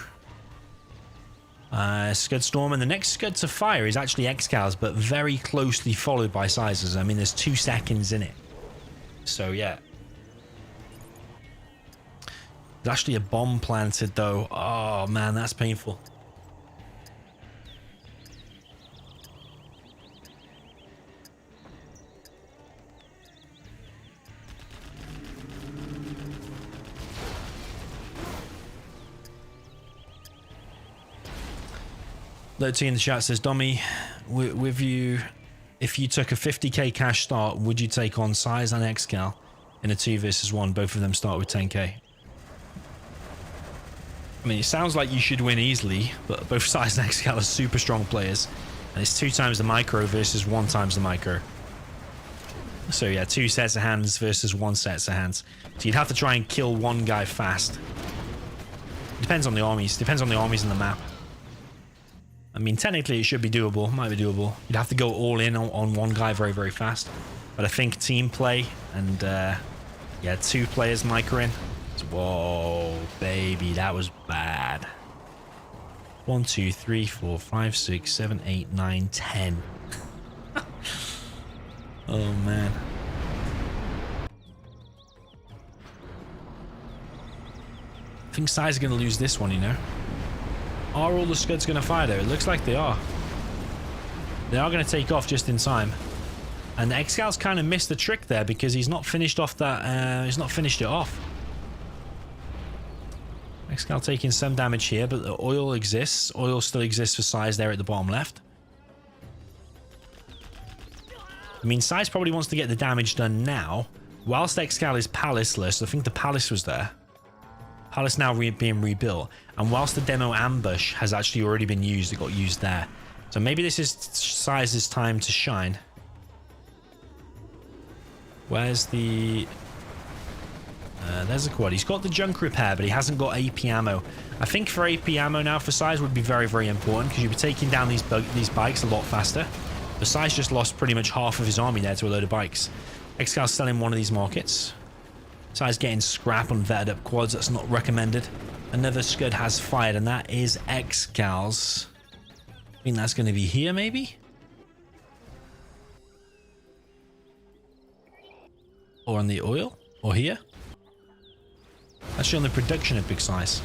Scud Storm, and the next Scud to fire is actually ExCal's, but very closely followed by SiZe's. I mean, there's 2 seconds in it. So yeah. There's actually a bomb planted though. Oh man, that's painful. Lottie in the chat says, Dommy, with you, if you took a 50k cash start, would you take on SiZe and ExCaL in a 2 versus 1? Both of them start with 10k. I mean, it sounds like you should win easily, but both SiZe and ExCaL are super strong players. And it's 2 times the micro versus 1 times the micro. So yeah, 2 sets of hands versus 1 sets of hands. So you'd have to try and kill one guy fast. Depends on the armies. Depends on the armies and the map. I mean, technically it should be doable. Might be doable. You'd have to go all in on one guy very, very fast. But I think team play and, yeah, 2 players microing. Whoa, baby, that was bad. 1, 2, 3, 4, 5, 6, 7, 8, 9, 10. Oh, man. I think SiZe are going to lose this one, you know. Are all the Scuds going to fire, though? It looks like they are. They are going to take off just in time. And ExCal's kind of missed the trick there because he's not finished off that... he's not finished it off. ExCaL taking some damage here, but the oil exists. Oil still exists for SiZe there at the bottom left. I mean, SiZe probably wants to get the damage done now, whilst ExCaL is palaceless. I think the palace was there. Palace now being rebuilt, and whilst the demo ambush has actually already been used, it got used there. So maybe this is SiZe's time to shine. Where's the... there's the quad. He's got the junk repair, but he hasn't got AP ammo. I think for AP ammo now for SiZe would be very, very important because you'd be taking down these bikes a lot faster. But SiZe just lost pretty much half of his army there to a load of bikes. ExCal's selling one of these markets. SiZe getting scrap on vetted up quads. That's not recommended. Another Scud has fired, and that is ExCal's. I think that's going to be here, maybe? Or on the oil? Or here? Actually on the production of big size.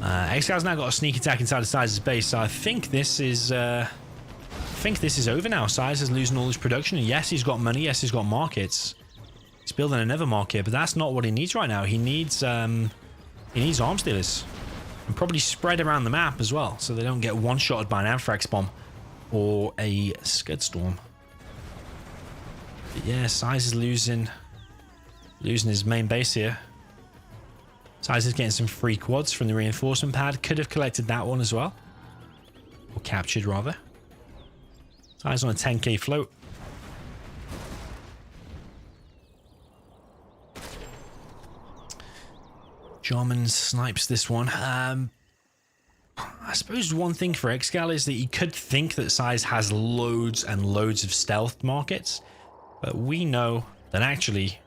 ExCaL's now got a sneak attack inside of SiZe's base, so I think this is over now. SiZe is losing all his production, and yes, he's got money, yes, he's got markets. He's building another market, but that's not what he needs right now. He needs arms dealers, and probably spread around the map as well, so they don't get one-shotted by an Anthrax bomb or a Scud Storm. But yeah, SiZe is losing his main base here. SiZe is getting some free quads from the reinforcement pad. Could have collected that one as well. Or captured, rather. SiZe on a 10k float. Jarman snipes this one. I suppose one thing for ExCaL is that you could think that SiZe has loads and loads of stealth markets. But we know that actually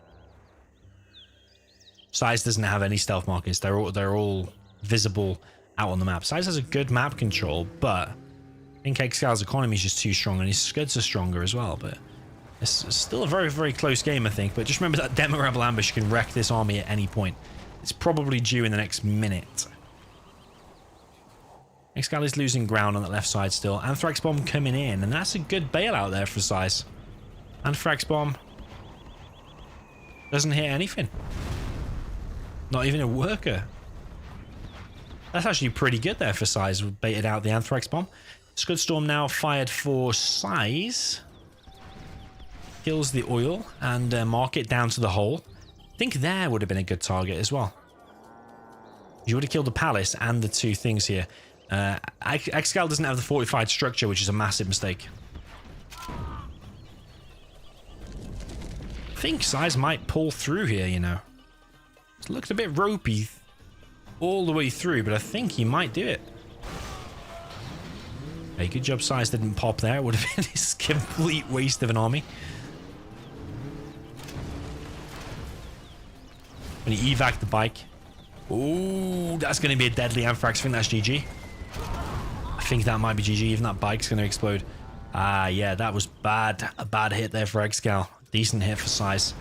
SiZe doesn't have any stealth markets. They're all visible out on the map. SiZe has a good map control, but I think ExCaL's economy is just too strong, and his scuds are stronger as well. But it's still a very, very close game, I think. But just remember that Demo Rebel ambush can wreck this army at any point. It's probably due in the next minute. ExCaL is losing ground on the left side still. Anthrax bomb coming in, and that's a good bailout there for SiZe. Anthrax bomb doesn't hit anything. Not even a worker. That's actually pretty good there for SiZe. Baited out the Anthrax bomb. Scud Storm now fired for SiZe. Kills the oil and mark it down to the hole. I think there would have been a good target as well. You would have killed the palace and the two things here. ExCaL doesn't have the fortified structure, which is a massive mistake. I think SiZe might pull through here, you know. It looks a bit ropey all the way through, but I think he might do it. Hey, good job SiZe didn't pop there. It would have been this complete waste of an army. When he evac the bike. Ooh, that's going to be a deadly Anthrax. I think that's GG. I think that might be GG. Even that bike's going to explode. Ah, yeah, that was bad. A bad hit there for ExCaL. Decent hit for SiZe.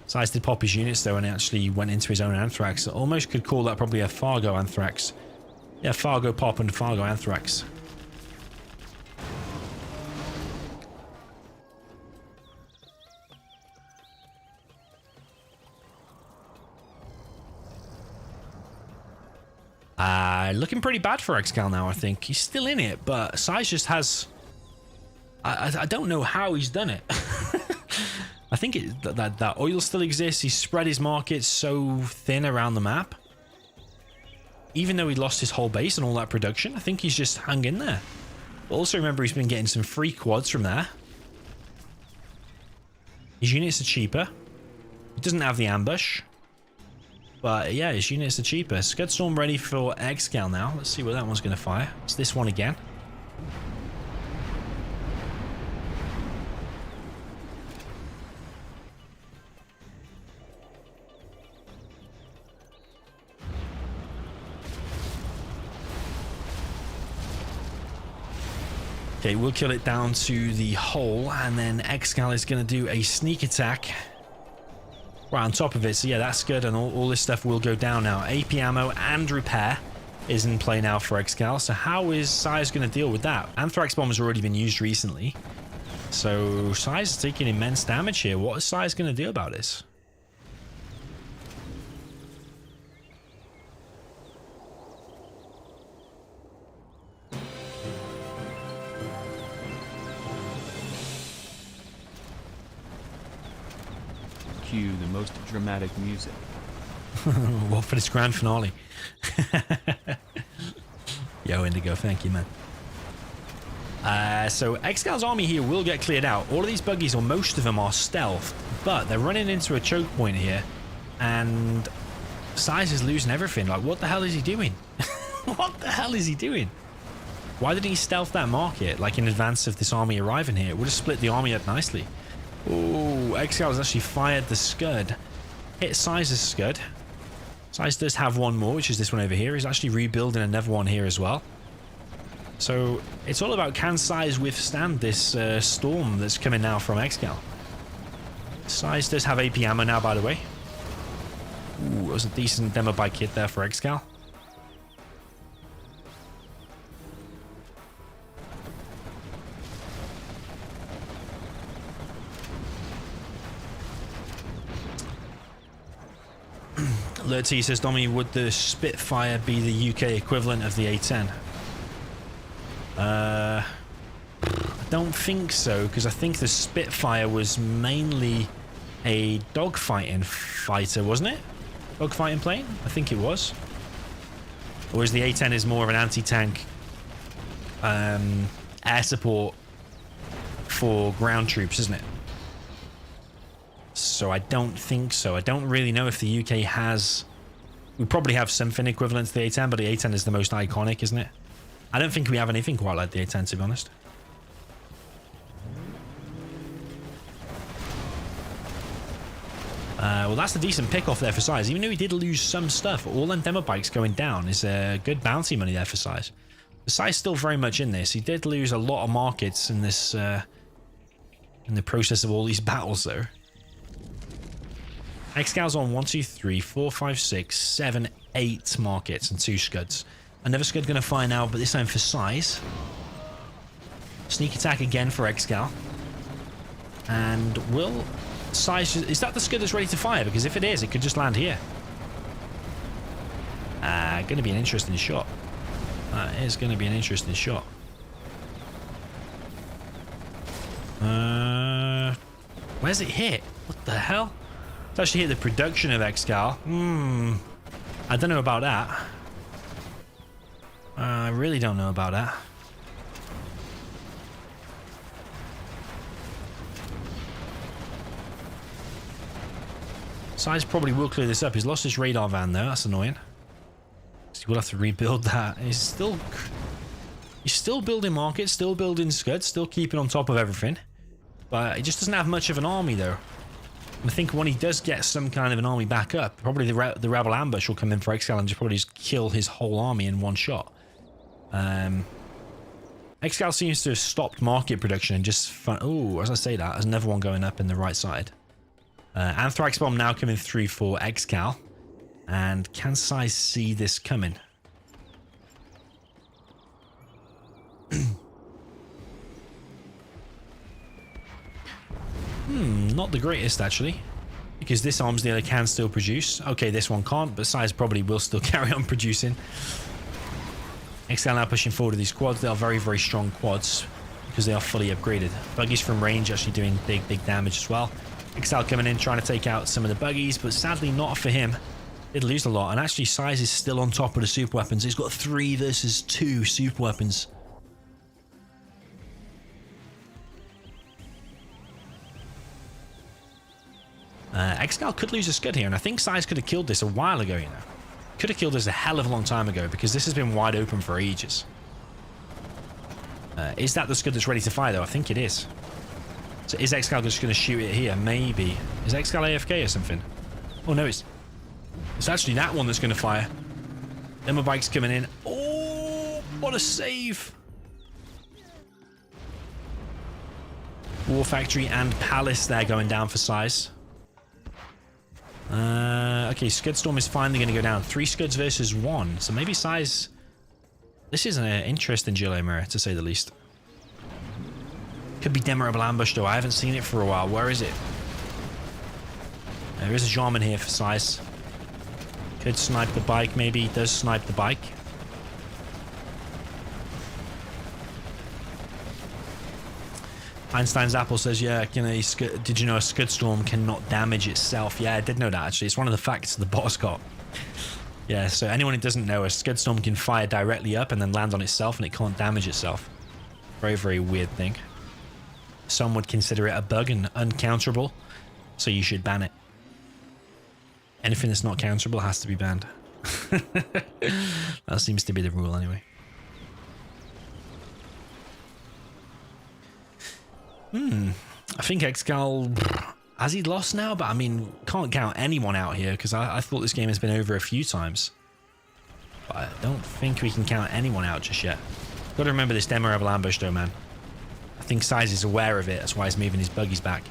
SiZe did pop his units though, and it actually went into his own Anthrax. So almost could call that probably a Fargo Anthrax. Yeah, Fargo pop and Fargo Anthrax. Looking pretty bad for ExCaL now, I think. He's still in it, but SiZe just has... I don't know how he's done it. I think that oil still exists. He's spread his markets so thin around the map. Even though he lost his whole base and all that production, I think he's just hung in there. But also remember, he's been getting some free quads from there. His units are cheaper. He doesn't have the ambush. But yeah, his units are cheaper. Scud Storm ready for ExCaL now. Let's see what that one's going to fire. It's this one again. Okay, we'll kill it down to the hole, and then ExCaL is going to do a sneak attack right on top of it. So yeah, that's good, and all this stuff will go down now. AP ammo and repair is in play now for ExCaL. So how is SiZe going to deal with that? Anthrax bomb has already been used recently, so SiZe is taking immense damage here. What is SiZe going to do about this? Cue the most dramatic music. What for this grand finale? Yo, Indigo, thank you, man. So ExCaL's army here will get cleared out. All of these buggies, or most of them, are stealth, but they're running into a choke point here, and SiZe is losing everything. Like, what the hell is he doing? What the hell is he doing? Why didn't he stealth that market, like in advance of this army arriving here? It would have split the army up nicely. Oh, ExCaL has actually fired the Scud. Hit SiZe's Scud. SiZe does have one more, which is this one over here. He's actually rebuilding another one here as well. So it's all about, can SiZe withstand this storm that's coming now from ExCaL. SiZe does have AP ammo now, by the way. Ooh, that was a decent demo bike hit there for ExCaL. Lurty says, Dommy, would the Spitfire be the UK equivalent of the A10? I don't think so, because I think the Spitfire was mainly a dogfighting fighter, wasn't it? Dogfighting plane? I think it was. Whereas the A10 is more of an anti-tank air support for ground troops, isn't it? So I don't think so. I don't really know if the UK has... We probably have something equivalent to the A10, but the A10 is the most iconic, isn't it? I don't think we have anything quite like the A10, to be honest. Well, that's a decent pick off there for SiZe. Even though he did lose some stuff, all them demo bikes going down is good bounty money there for SiZe. SiZe's still very much in this. He did lose a lot of markets in this, in the process of all these battles, though. ExCaL's on 1, 2, 3, 4, 5, 6, 7, 8 markets and 2 scuds. Another scud going to fire now, but this time for SiZe. Sneak attack again for ExCaL. And will SiZe... Is that the scud that's ready to fire? Because if it is, it could just land here. Going to be an interesting shot. That is going to be an interesting shot. Where's it hit? What the hell? It's actually hit the production of ExCaL. I don't know about that. I really don't know about that. SiZe probably will clear this up. He's lost his radar van though. That's annoying. So we'll have to rebuild that. He's still building markets, still building scuds, still keeping on top of everything. But he just doesn't have much of an army though. And I think when he does get some kind of an army back up, probably the rebel ambush will come in for ExCaL and just probably just kill his whole army in one shot. ExCaL seems to have stopped market production and just... Oh, as I say that, there's another one going up in the right side. Anthrax bomb now coming through for ExCaL. And can SiZe see this coming? Not the greatest actually. Because this arms dealer can still produce. Okay, this one can't, but SiZe probably will still carry on producing. ExCaL now pushing forward with these quads. They are very, very strong quads because they are fully upgraded. Buggies from range actually doing big, big damage as well. ExCaL coming in trying to take out some of the buggies, but sadly not for him. Did lose a lot, and actually SiZe is still on top of the super weapons. He's got 3 versus 2 super weapons. ExCaL could lose a scud here, and I think SiZe could have killed this a while ago, you know. Could have killed this a hell of a long time ago, because this has been wide open for ages. Is that the scud that's ready to fire, though? I think it is. So is ExCaL just going to shoot it here? Maybe. Is ExCaL AFK or something? Oh, no, it's actually that one that's going to fire. Demo bike's coming in. Oh, what a save. War Factory and Palace there going down for SiZe. Okay, Scudstorm is finally going to go down. 3 scuds versus 1. So maybe SiZe... This is an interesting Gillo mirror, to say the least. Could be Demerable Ambush, though. I haven't seen it for a while. Where is it? There is a Jarman here for SiZe. Could snipe the bike, maybe. He does snipe the bike. Einstein's Apple says, yeah, you know, did you know a Scudstorm cannot damage itself? Yeah, I did know that, actually. It's one of the facts the boss got. Yeah, so anyone who doesn't know, a Scudstorm can fire directly up and then land on itself, and it can't damage itself. Very, very weird thing. Some would consider it a bug and uncounterable, so you should ban it. Anything that's not counterable has to be banned. That seems to be the rule anyway. I think ExCaL... Has he lost now? But I mean, can't count anyone out here because I thought this game has been over a few times. But I don't think we can count anyone out just yet. Got to remember this Demerable Ambush though, man. I think SiZe is aware of it. That's why he's moving his buggies back.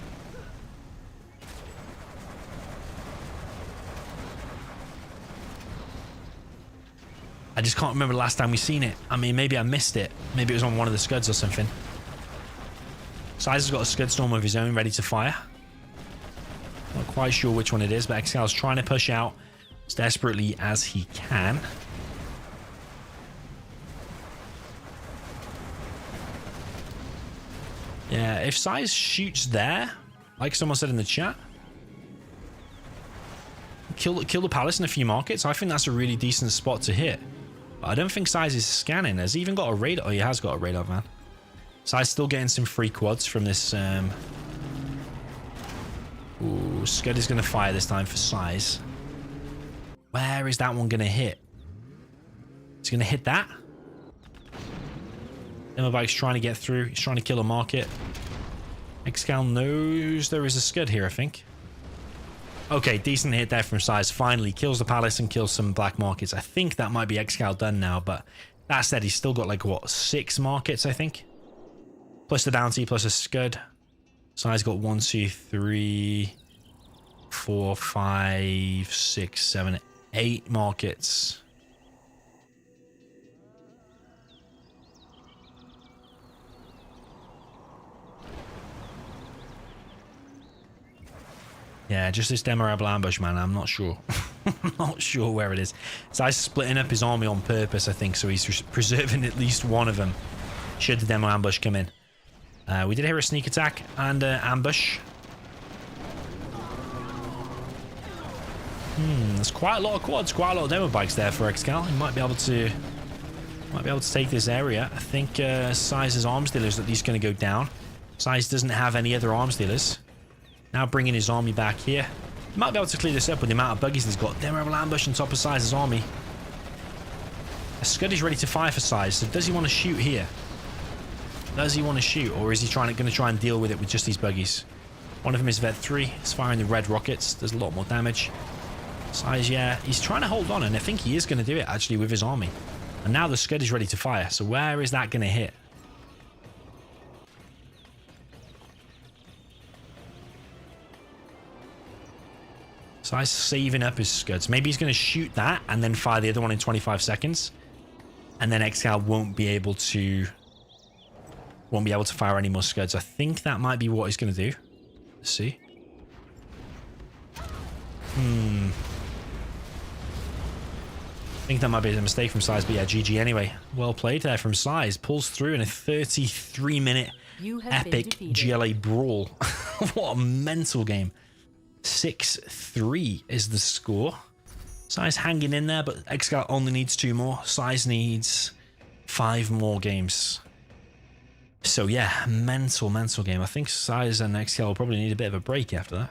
I just can't remember the last time we seen it. I mean, maybe I missed it. Maybe it was on one of the scuds or something. SiZe has got a Scudstorm of his own ready to fire. Not quite sure which one it is, but ExCaL's trying to push out. as desperately as he can. Yeah, if SiZe shoots there, like someone said in the chat, kill the palace in a few markets, I think that's a really decent spot to hit. But I don't think SiZe is scanning. Has he even got a radar? Oh, he has got a radar van. SiZe still getting some free quads from this. Ooh, Scud is going to fire this time for SiZe. Where is that one going to hit? Is he going to hit that? Demobike's trying to get through. He's trying to kill a market. ExCaL knows there is a Scud here, I think. Okay, decent hit there from SiZe. Finally kills the palace and kills some black markets. I think that might be ExCaL done now, but that said, he's still got like, what, 6 markets, I think? Plus the bounty, plus a Scud. SiZe got 1, 2, 3, 4, 5, 6, 7, 8 markets. Yeah, just this Demorable ambush, man. I'm not sure. I'm not sure where it is. SiZe splitting up his army on purpose, I think, so he's preserving at least one of them should the demo ambush come in. We did hear a sneak attack and ambush. There's quite a lot of quads, quite a lot of demo bikes there for ExCaL. He might be able to take this area. I think SiZe's arms dealer is at least going to go down. SiZe doesn't have any other arms dealers. Now bringing his army back here. He might be able to clear this up with the amount of buggies he's got. Demorable ambush on top of SiZe's army. A Scud is ready to fire for SiZe, so does he want to shoot here? Does he want to shoot, or is he going to try and deal with it with just these buggies? One of them is Vet 3. He's firing the red rockets. Does a lot more damage. SiZe, yeah, he's trying to hold on, and I think he is going to do it, actually, with his army. And now the Scud is ready to fire, so where is that going to hit? SiZe saving up his Scuds. Maybe he's going to shoot that and then fire the other one in 25 seconds. And then ExCaL won't be able to fire any more Scuds. I think that might be what he's going to do. Let's see. I think that might be a mistake from SiZe, but yeah, GG anyway. Well played there from SiZe. Pulls through in a 33-minute epic GLA brawl. What a mental game. 6-3 is the score. SiZe hanging in there, but ExCaL only needs 2 more. SiZe needs 5 more games. So yeah, mental game. I think SiZe and ExCaL will probably need a bit of a break after that.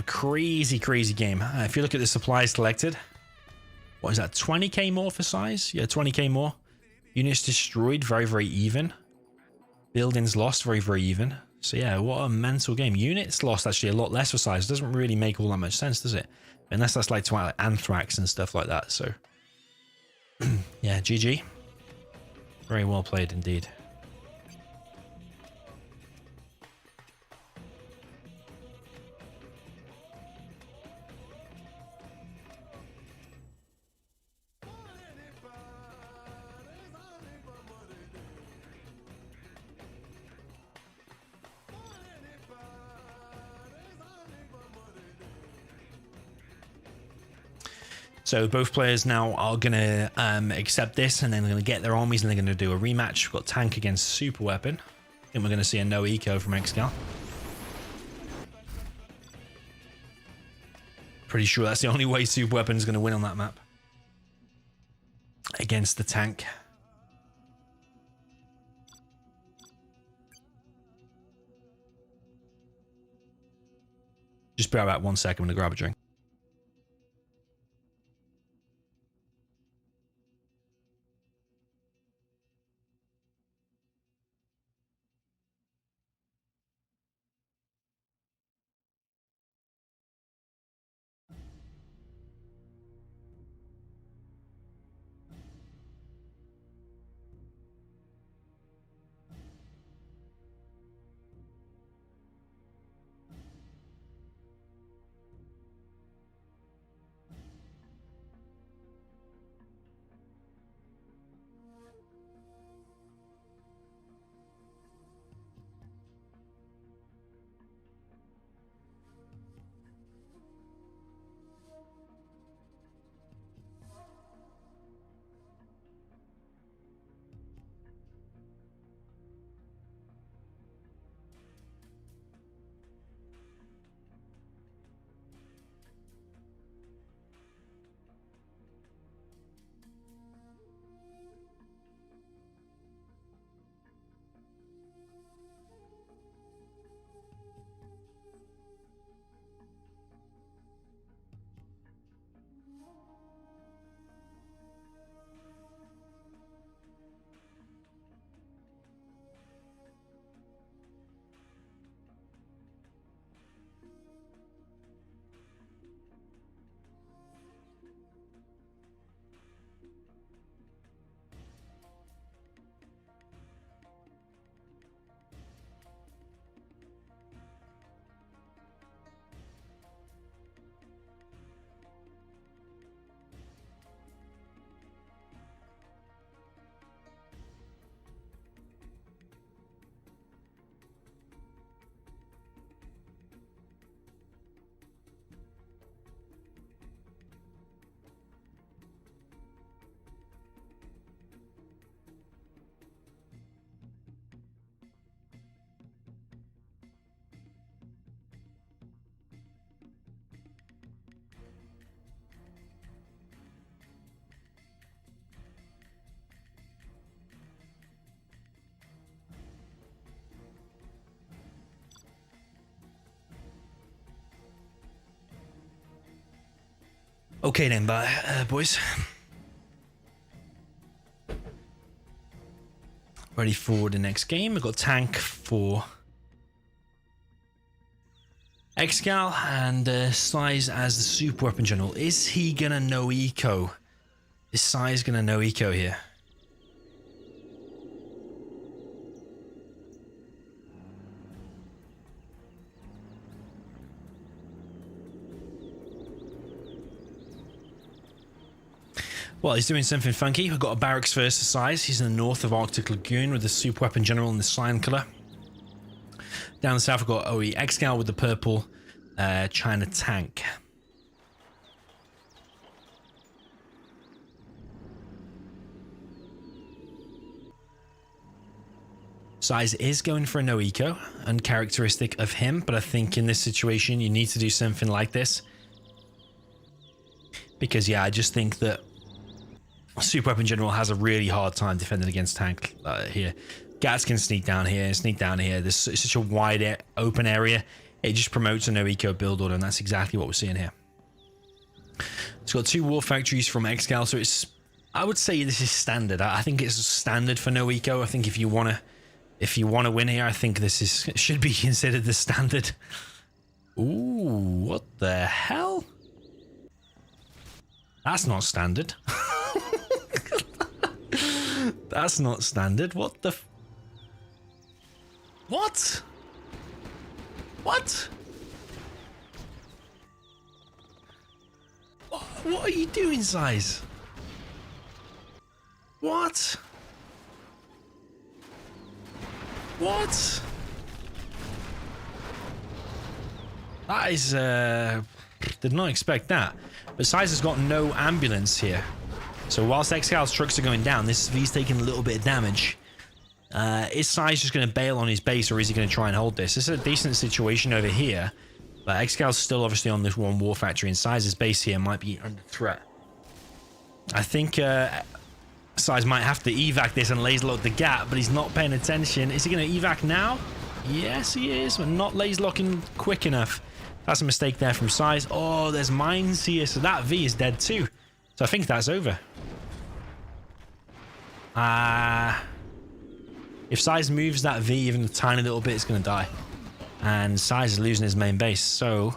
Crazy game. If you look at the supplies collected, what is that, 20k more for SiZe? Yeah, 20k more. Units destroyed, very even. Buildings lost, very even. So yeah, what a mental game. Units lost actually a lot less for SiZe. Doesn't really make all that much sense, does it? Unless that's like Anthrax and stuff like that. So yeah, GG. Very well played indeed. So both players now are going to accept this, and then they're going to get their armies, and they're going to do a rematch. We've got tank against super weapon. I think we're going to see a no eco from ExCaL. Pretty sure that's the only way super weapon is going to win on that map. Against the tank. Just bear about 1 second. I'm going to grab a drink. Okay then, boys. Ready for the next game. We've got tank for ExCaL and SiZe as the super weapon general. Is he gonna no eco? Is SiZe gonna no eco here? Well, he's doing something funky. We've got a barracks versus SiZe. He's in the north of Arctic Lagoon with the super weapon general in the cyan color. Down the south, we've got ExCaL with the purple China tank. SiZe is going for a no eco, uncharacteristic of him, but I think in this situation you need to do something like this. Because yeah, I just think that super weapon general has a really hard time defending against tank here. Gats can sneak down here, sneak down here. There's such a wide open area. It just promotes a no eco build order, and that's exactly what we're seeing here. It's got 2 war factories from ExCaL, so it's, I would say this is standard. I think it's standard for no eco. I think if you wanna win here, I think this should be considered the standard. Ooh, what the hell? That's not standard. That's not standard. What the what? What? What are you doing, SiZe? What? What? That is, did not expect that. But SiZe has got no ambulance here. So whilst ExCal's trucks are going down, this V's taking a little bit of damage. Is SiZe just going to bail on his base, or is he going to try and hold this? This is a decent situation over here. But ExCal's still obviously on this one war factory, and SiZe's base here might be under threat. I think SiZe might have to evac this and laser lock the gap, but he's not paying attention. Is he going to evac now? Yes, he is, but not laser locking quick enough. That's a mistake there from SiZe. Oh, there's mines here, so that V is dead too. So I think that's over. If SiZe moves that V even a tiny little bit, it's going to die. And SiZe is losing his main base, so...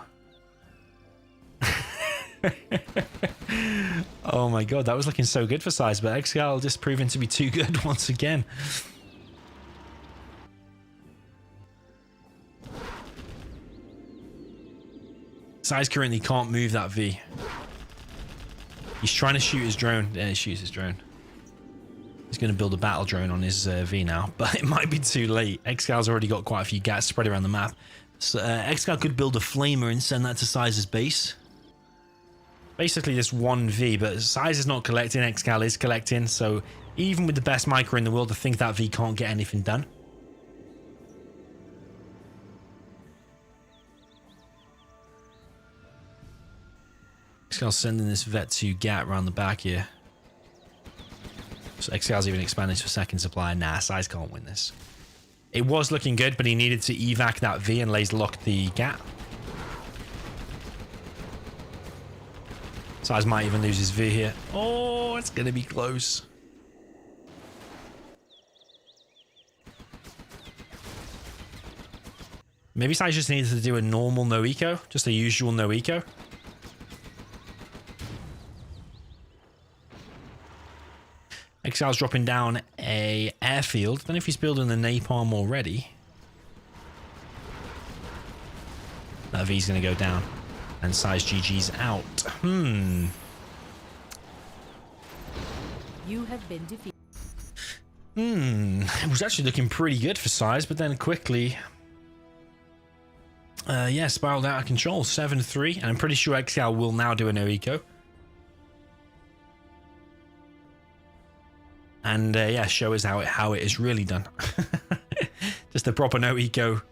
Oh my god, that was looking so good for SiZe, but ExCaL just proving to be too good once again. SiZe currently can't move that V. He's trying to shoot his drone. Yeah, he shoots his drone. He's going to build a battle drone on his V now, but it might be too late. ExCal's already got quite a few gats spread around the map. So ExCaL could build a flamer and send that to SiZe's base. Basically just one V, but SiZe is not collecting, ExCaL is collecting, so even with the best micro in the world, I think that V can't get anything done. ExCal's sending this Vet 2 Gat around the back here. So ExCal's even expanding to a second supply. Nah, SiZe can't win this. It was looking good, but he needed to evac that V and laser lock the Gat. SiZe might even lose his V here. Oh, it's going to be close. Maybe SiZe just needs to do a normal no eco, just a usual no eco. ExCal's dropping down a airfield. Don't know if he's building the napalm already. That V's going to go down. And SiZe GG's out. You have been defeated. It was actually looking pretty good for SiZe, but then quickly... yeah, spiraled out of control. 7-3. And I'm pretty sure ExCaL will now do a no eco. And yeah, show us how it is really done. Just a proper no eco.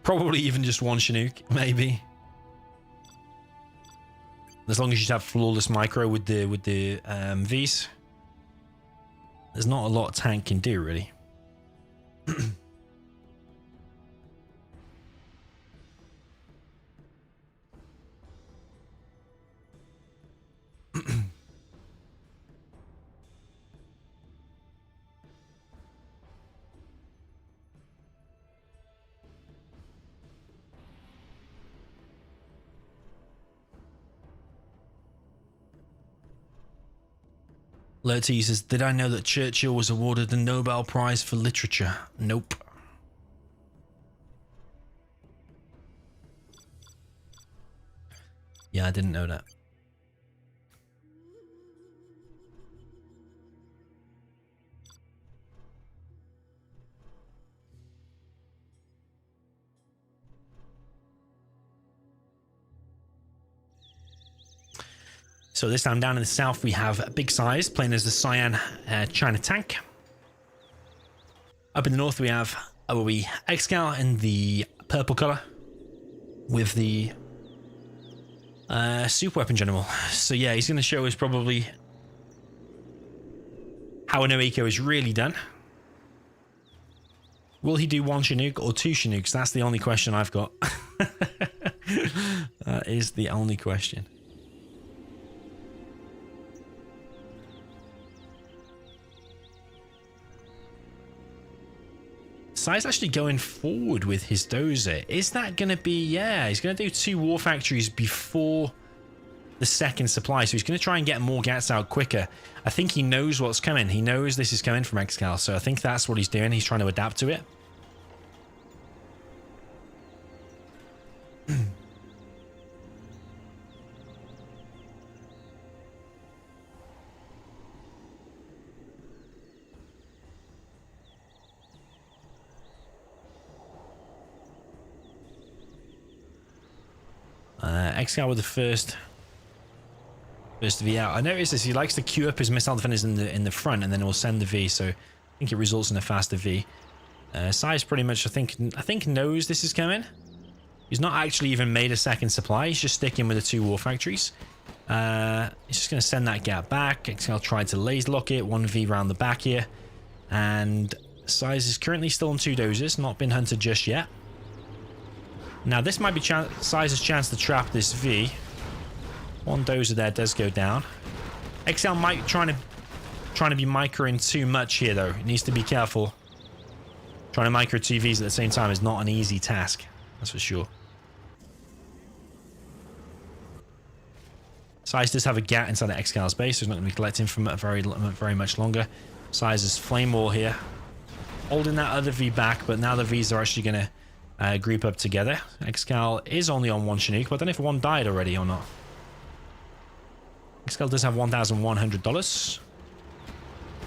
Probably even just one Chinook, maybe. As long as you have flawless micro with the Vs, there's not a lot tank can do really. Lurty says, did I know that Churchill was awarded the Nobel Prize for Literature? Nope. Yeah, I didn't know that. So this time down in the south, we have Big SiZe playing as the Cyan China tank. Up in the north, we have ExCaL in the purple color with the super weapon general. So yeah, he's going to show us probably how an eco is really done. Will he do 1 Chinook or 2 Chinooks? That's the only question I've got. That is the only question. SiZe actually going forward with his dozer. Is that going to be... Yeah, he's going to do 2 war factories before the second supply. So he's going to try and get more gats out quicker. I think he knows what's coming. He knows this is coming from ExCaL. So I think that's what he's doing. He's trying to adapt to it. ExCaL with the first V out. I noticed this. He likes to queue up his missile defenders in the front, and then it will send the V. So I think it results in a faster V. SiZe pretty much, I think knows this is coming. He's not actually even made a second supply. He's just sticking with the 2 war factories. He's just going to send that gap back. ExCaL tried to laser lock it. 1 V round the back here, and SiZe is currently still on 2 dozers, not been hunted just yet. Now this might be SiZe's chance to trap this V. 1 dozer there does go down. ExCaL might trying to be microing too much here though. He needs to be careful. Trying to micro 2 Vs at the same time is not an easy task. That's for sure. SiZe does have a gat inside the ExCal's base, so he's not going to be collecting from it very much longer. SiZe's flame wall here, holding that other V back, but now the Vs are actually going to group up together. ExCaL is only on 1 Chinook, but I don't know if 1 died already or not. ExCaL does have $1,100.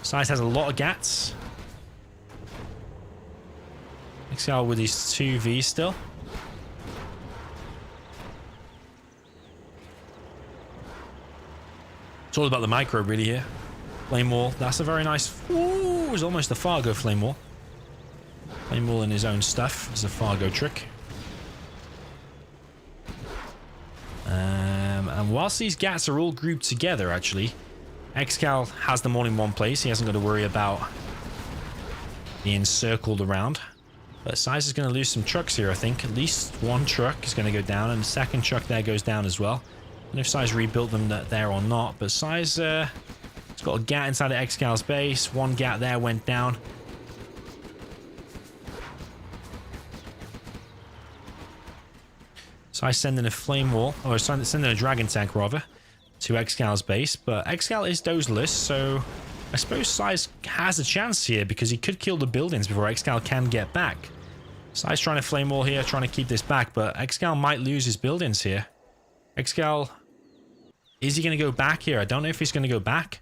SiZe has a lot of gats. ExCaL with his 2 Vs still. It's all about the micro really here. Flame wall, that's a very nice... Ooh, it's almost a Fargo flame wall. Flame wall in his own stuff is a Fargo trick. And whilst these gats are all grouped together, actually, ExCaL has them all in one place. He hasn't got to worry about being circled around. But SiZe is going to lose some trucks here, I think. At least 1 truck is going to go down, and the second truck there goes down as well. I don't know if SiZe rebuilt them there or not, but SiZe has got a gat inside of ExCal's base. 1 gat there went down. SiZe sending a flame wall, or sending a dragon tank rather, to ExCal's base, but ExCaL is dozerless, so I suppose SiZe has a chance here because he could kill the buildings before ExCaL can get back. SiZe trying to flame wall here, trying to keep this back, but ExCaL might lose his buildings here. ExCaL, is he going to go back here? I don't know if he's going to go back.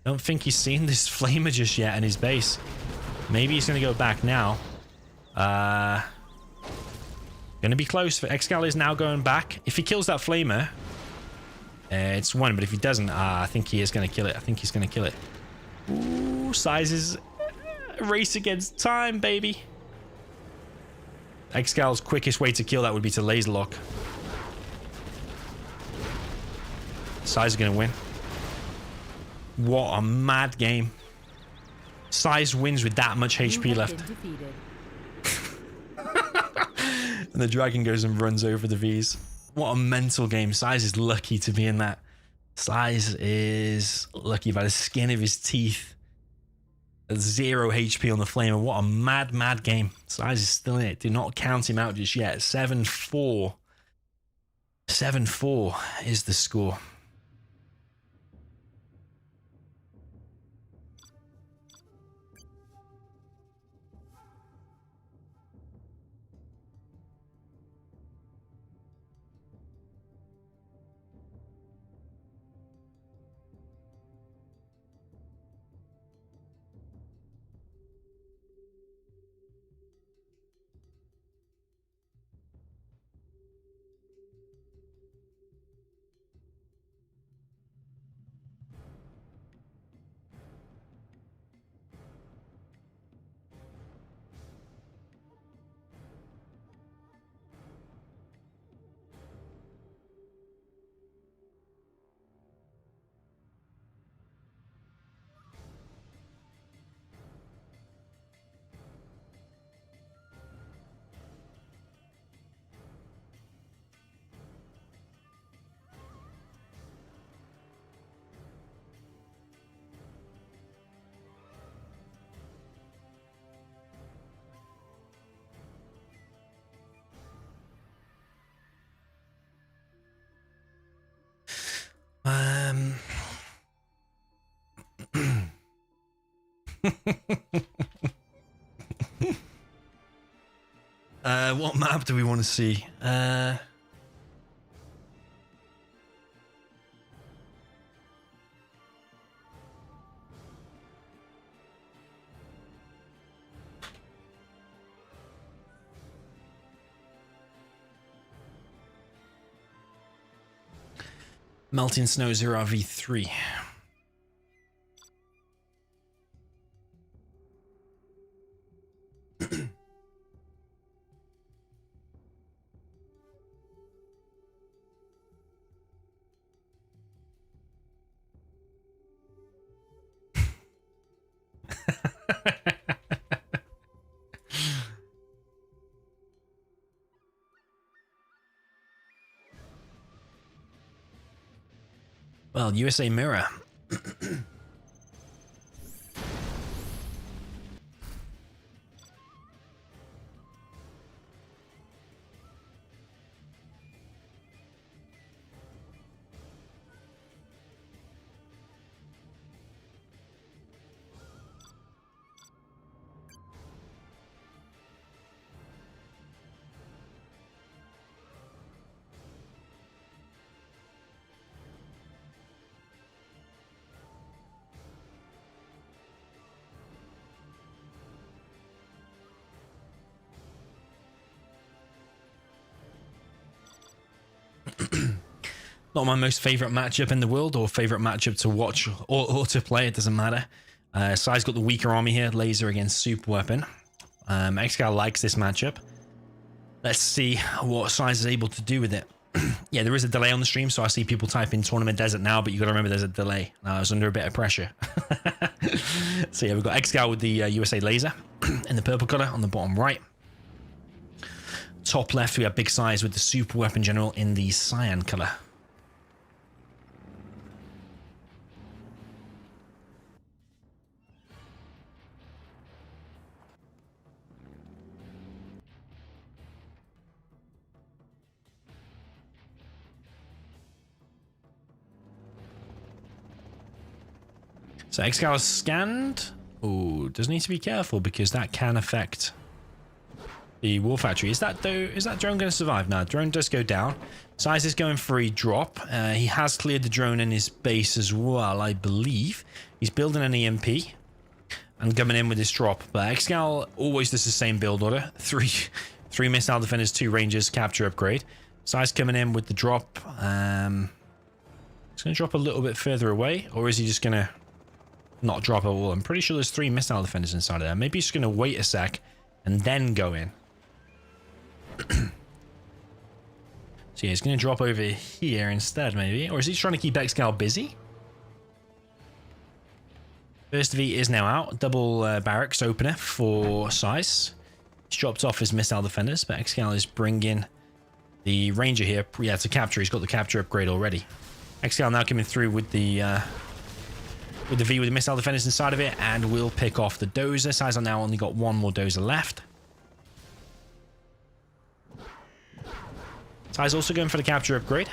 I don't think he's seen this flamer just yet in his base. Maybe he's going to go back now. Going to be close. For ExCaL is now going back. If he kills that flamer, it's 1, but if he doesn't, I think he is going to kill it. I think he's going to kill it. Ooh, SiZe is race against time, baby. ExCal's quickest way to kill that would be to laser lock. SiZe is going to win. What a mad game. SiZe wins with that much HP left. And the dragon goes and runs over the Vs. What a mental game. SiZe is lucky to be in that. SiZe is lucky by the skin of his teeth. 0 HP on the flamer. What a mad, mad game. SiZe is still in it. Do not count him out just yet. 7-4. 7-4 is the score. What map do we want to see? Melting Snow 0v3. Well, USA Mirror. Not my most favorite matchup in the world, or favorite matchup to watch or to play. It doesn't matter. SiZe got the weaker army here. Laser against super weapon. ExCaL likes this matchup. Let's see what SiZe is able to do with it. Yeah, there is a delay on the stream, so I see people type in Tournament Desert now, but you got to remember there's a delay. I was under a bit of pressure. So yeah, we've got ExCaL with the USA Laser in the purple color on the bottom right. Top left, we have Big SiZe with the super weapon general in the cyan color. So ExCaL is scanned. Oh, does need to be careful because that can affect the war factory. Is that drone going to survive? No, drone does go down. SiZe is going for a drop. He has cleared the drone in his base as well, I believe. He's building an EMP and coming in with his drop. But ExCaL always does the same build order: three missile defenders, 2 rangers, capture upgrade. SiZe coming in with the drop. He's going to drop a little bit further away, or is he just going to not drop at all? I'm pretty sure there's 3 missile defenders inside of there. Maybe he's just going to wait a sec and then go in. So yeah, he's going to drop over here instead, maybe. Or is he trying to keep ExCaL busy? First V is now out. Double barracks opener for SiZe. He's dropped off his missile defenders, but ExCaL is bringing the ranger here. Yeah, to capture. He's got the capture upgrade already. ExCaL now coming through with the V with the missile defenders inside of it, and we'll pick off the dozer. SiZe now only got 1 more dozer left. SiZe also going for the capture upgrade.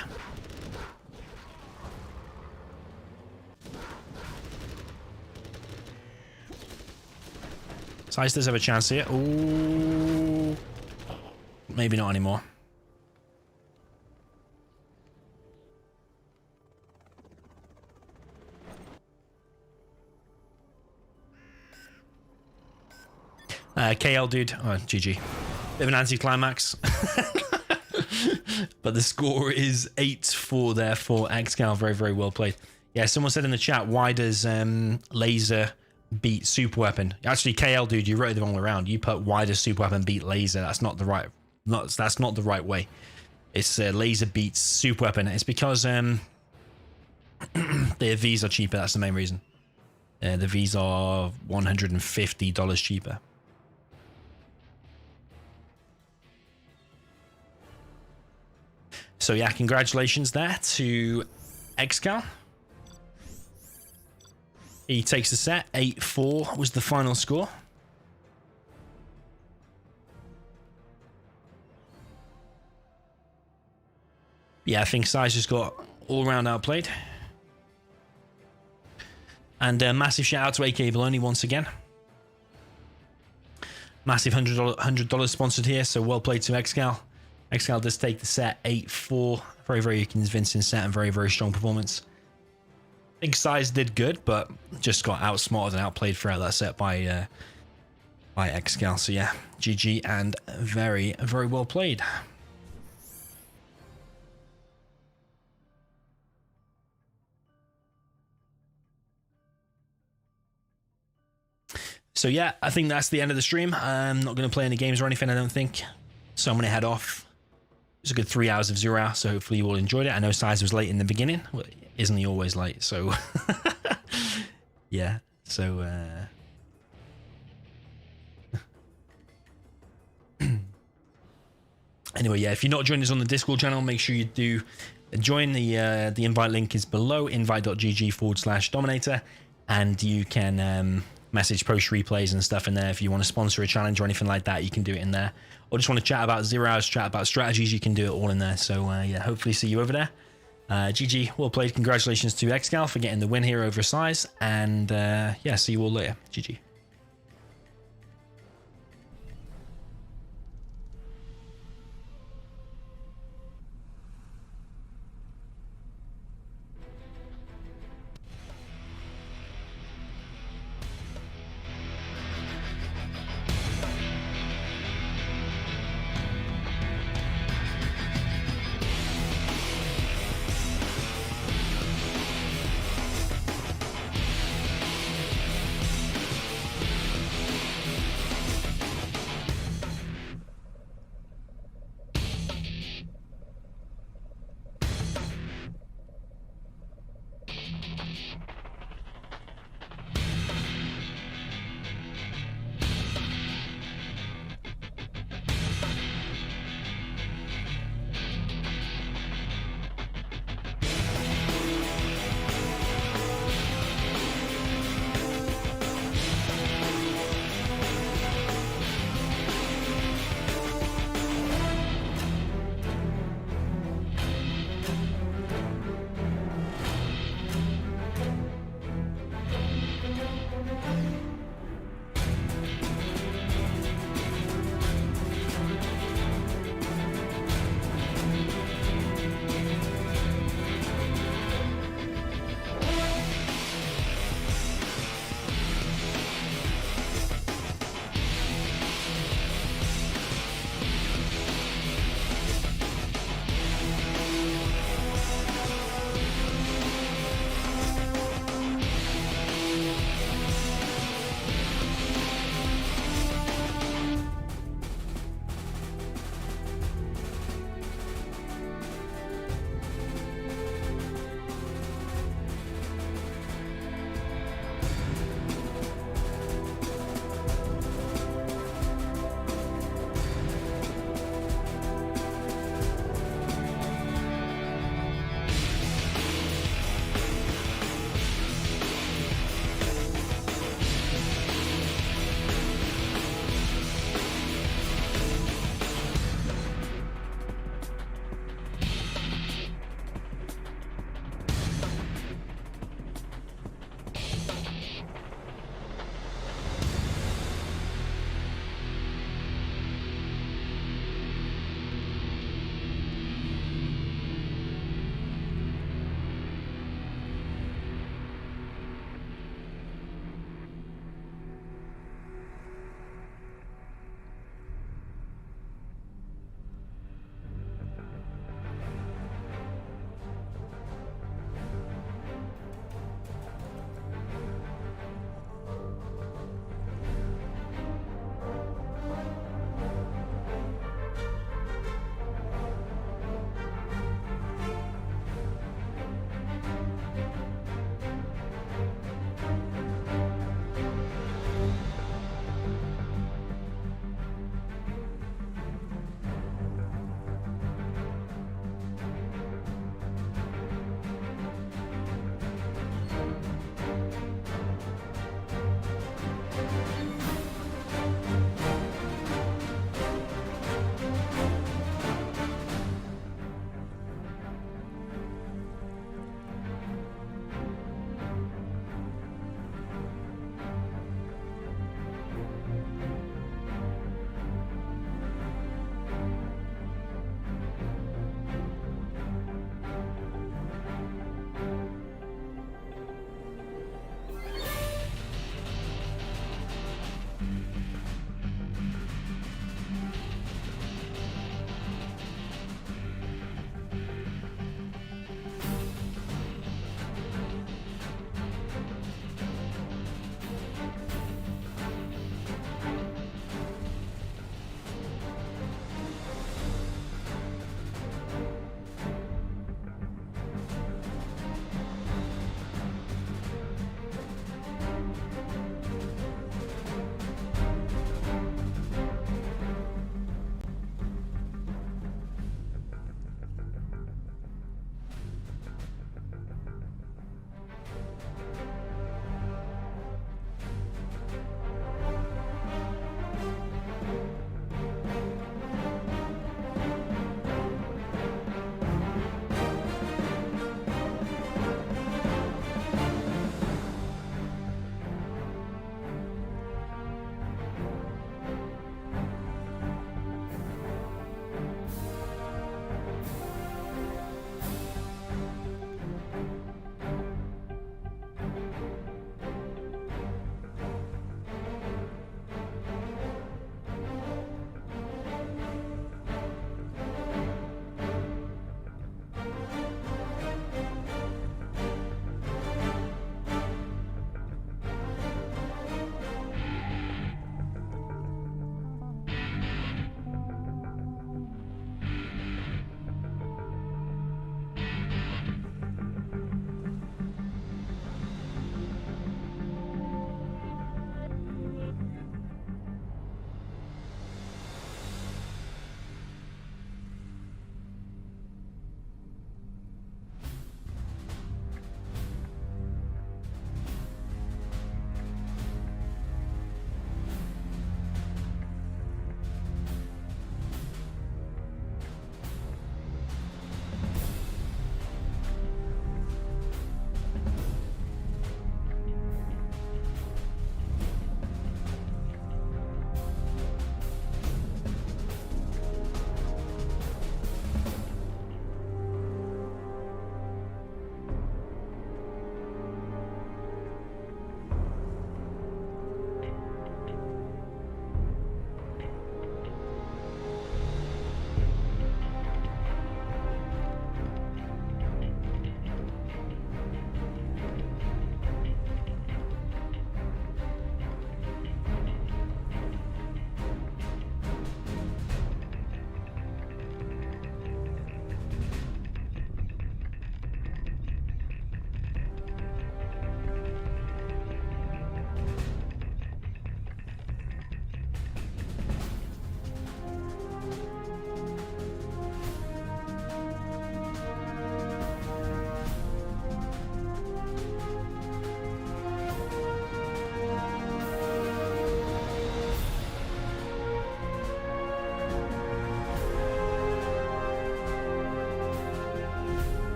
SiZe does have a chance here. Ooh. Maybe not anymore. KL dude. Oh, GG. Bit of an anticlimax. But the score is 8-4 there for ExCaL. Very, very well played. Yeah, someone said in the chat, why does laser beat super weapon? Actually, KL dude, you wrote it the wrong way around. You put why does super weapon beat laser? That's not the right way. It's laser beats super weapon. It's because their Vs are cheaper. That's the main reason. The Vs are $150 cheaper. So yeah, congratulations there to ExCaL. He takes the set. 8-4 was the final score. Yeah, I think SiZe just got all-round outplayed. And a massive shout out to AKAbolony once again. Massive $100 sponsored here, so well played to ExCaL. ExCaL does take the set 8-4. Very, very convincing set and very, very strong performance. I think SiZe did good, but just got outsmarted and outplayed throughout that set by ExCaL. So yeah, GG and very, very well played. So yeah, I think that's the end of the stream. I'm not going to play any games or anything, I don't think. So I'm going to head off. It was a good 3 hours of 0 hour, so hopefully you all enjoyed it. I know SiZe was late in the beginning. Well, isn't he always late? So yeah, so anyway, yeah, if you're not joined us on the Discord channel, make sure you do join. The invite link is below, invite.gg/Dominator, and you can message post replays and stuff in there. If you want to sponsor a challenge or anything like that, you can do it in there, or just want to chat about 0 hours, chat about strategies, you can do it all in there. So yeah, hopefully see you over there. GG, well played. Congratulations to ExCaL for getting the win here over SiZe, and yeah, see you all later. GG.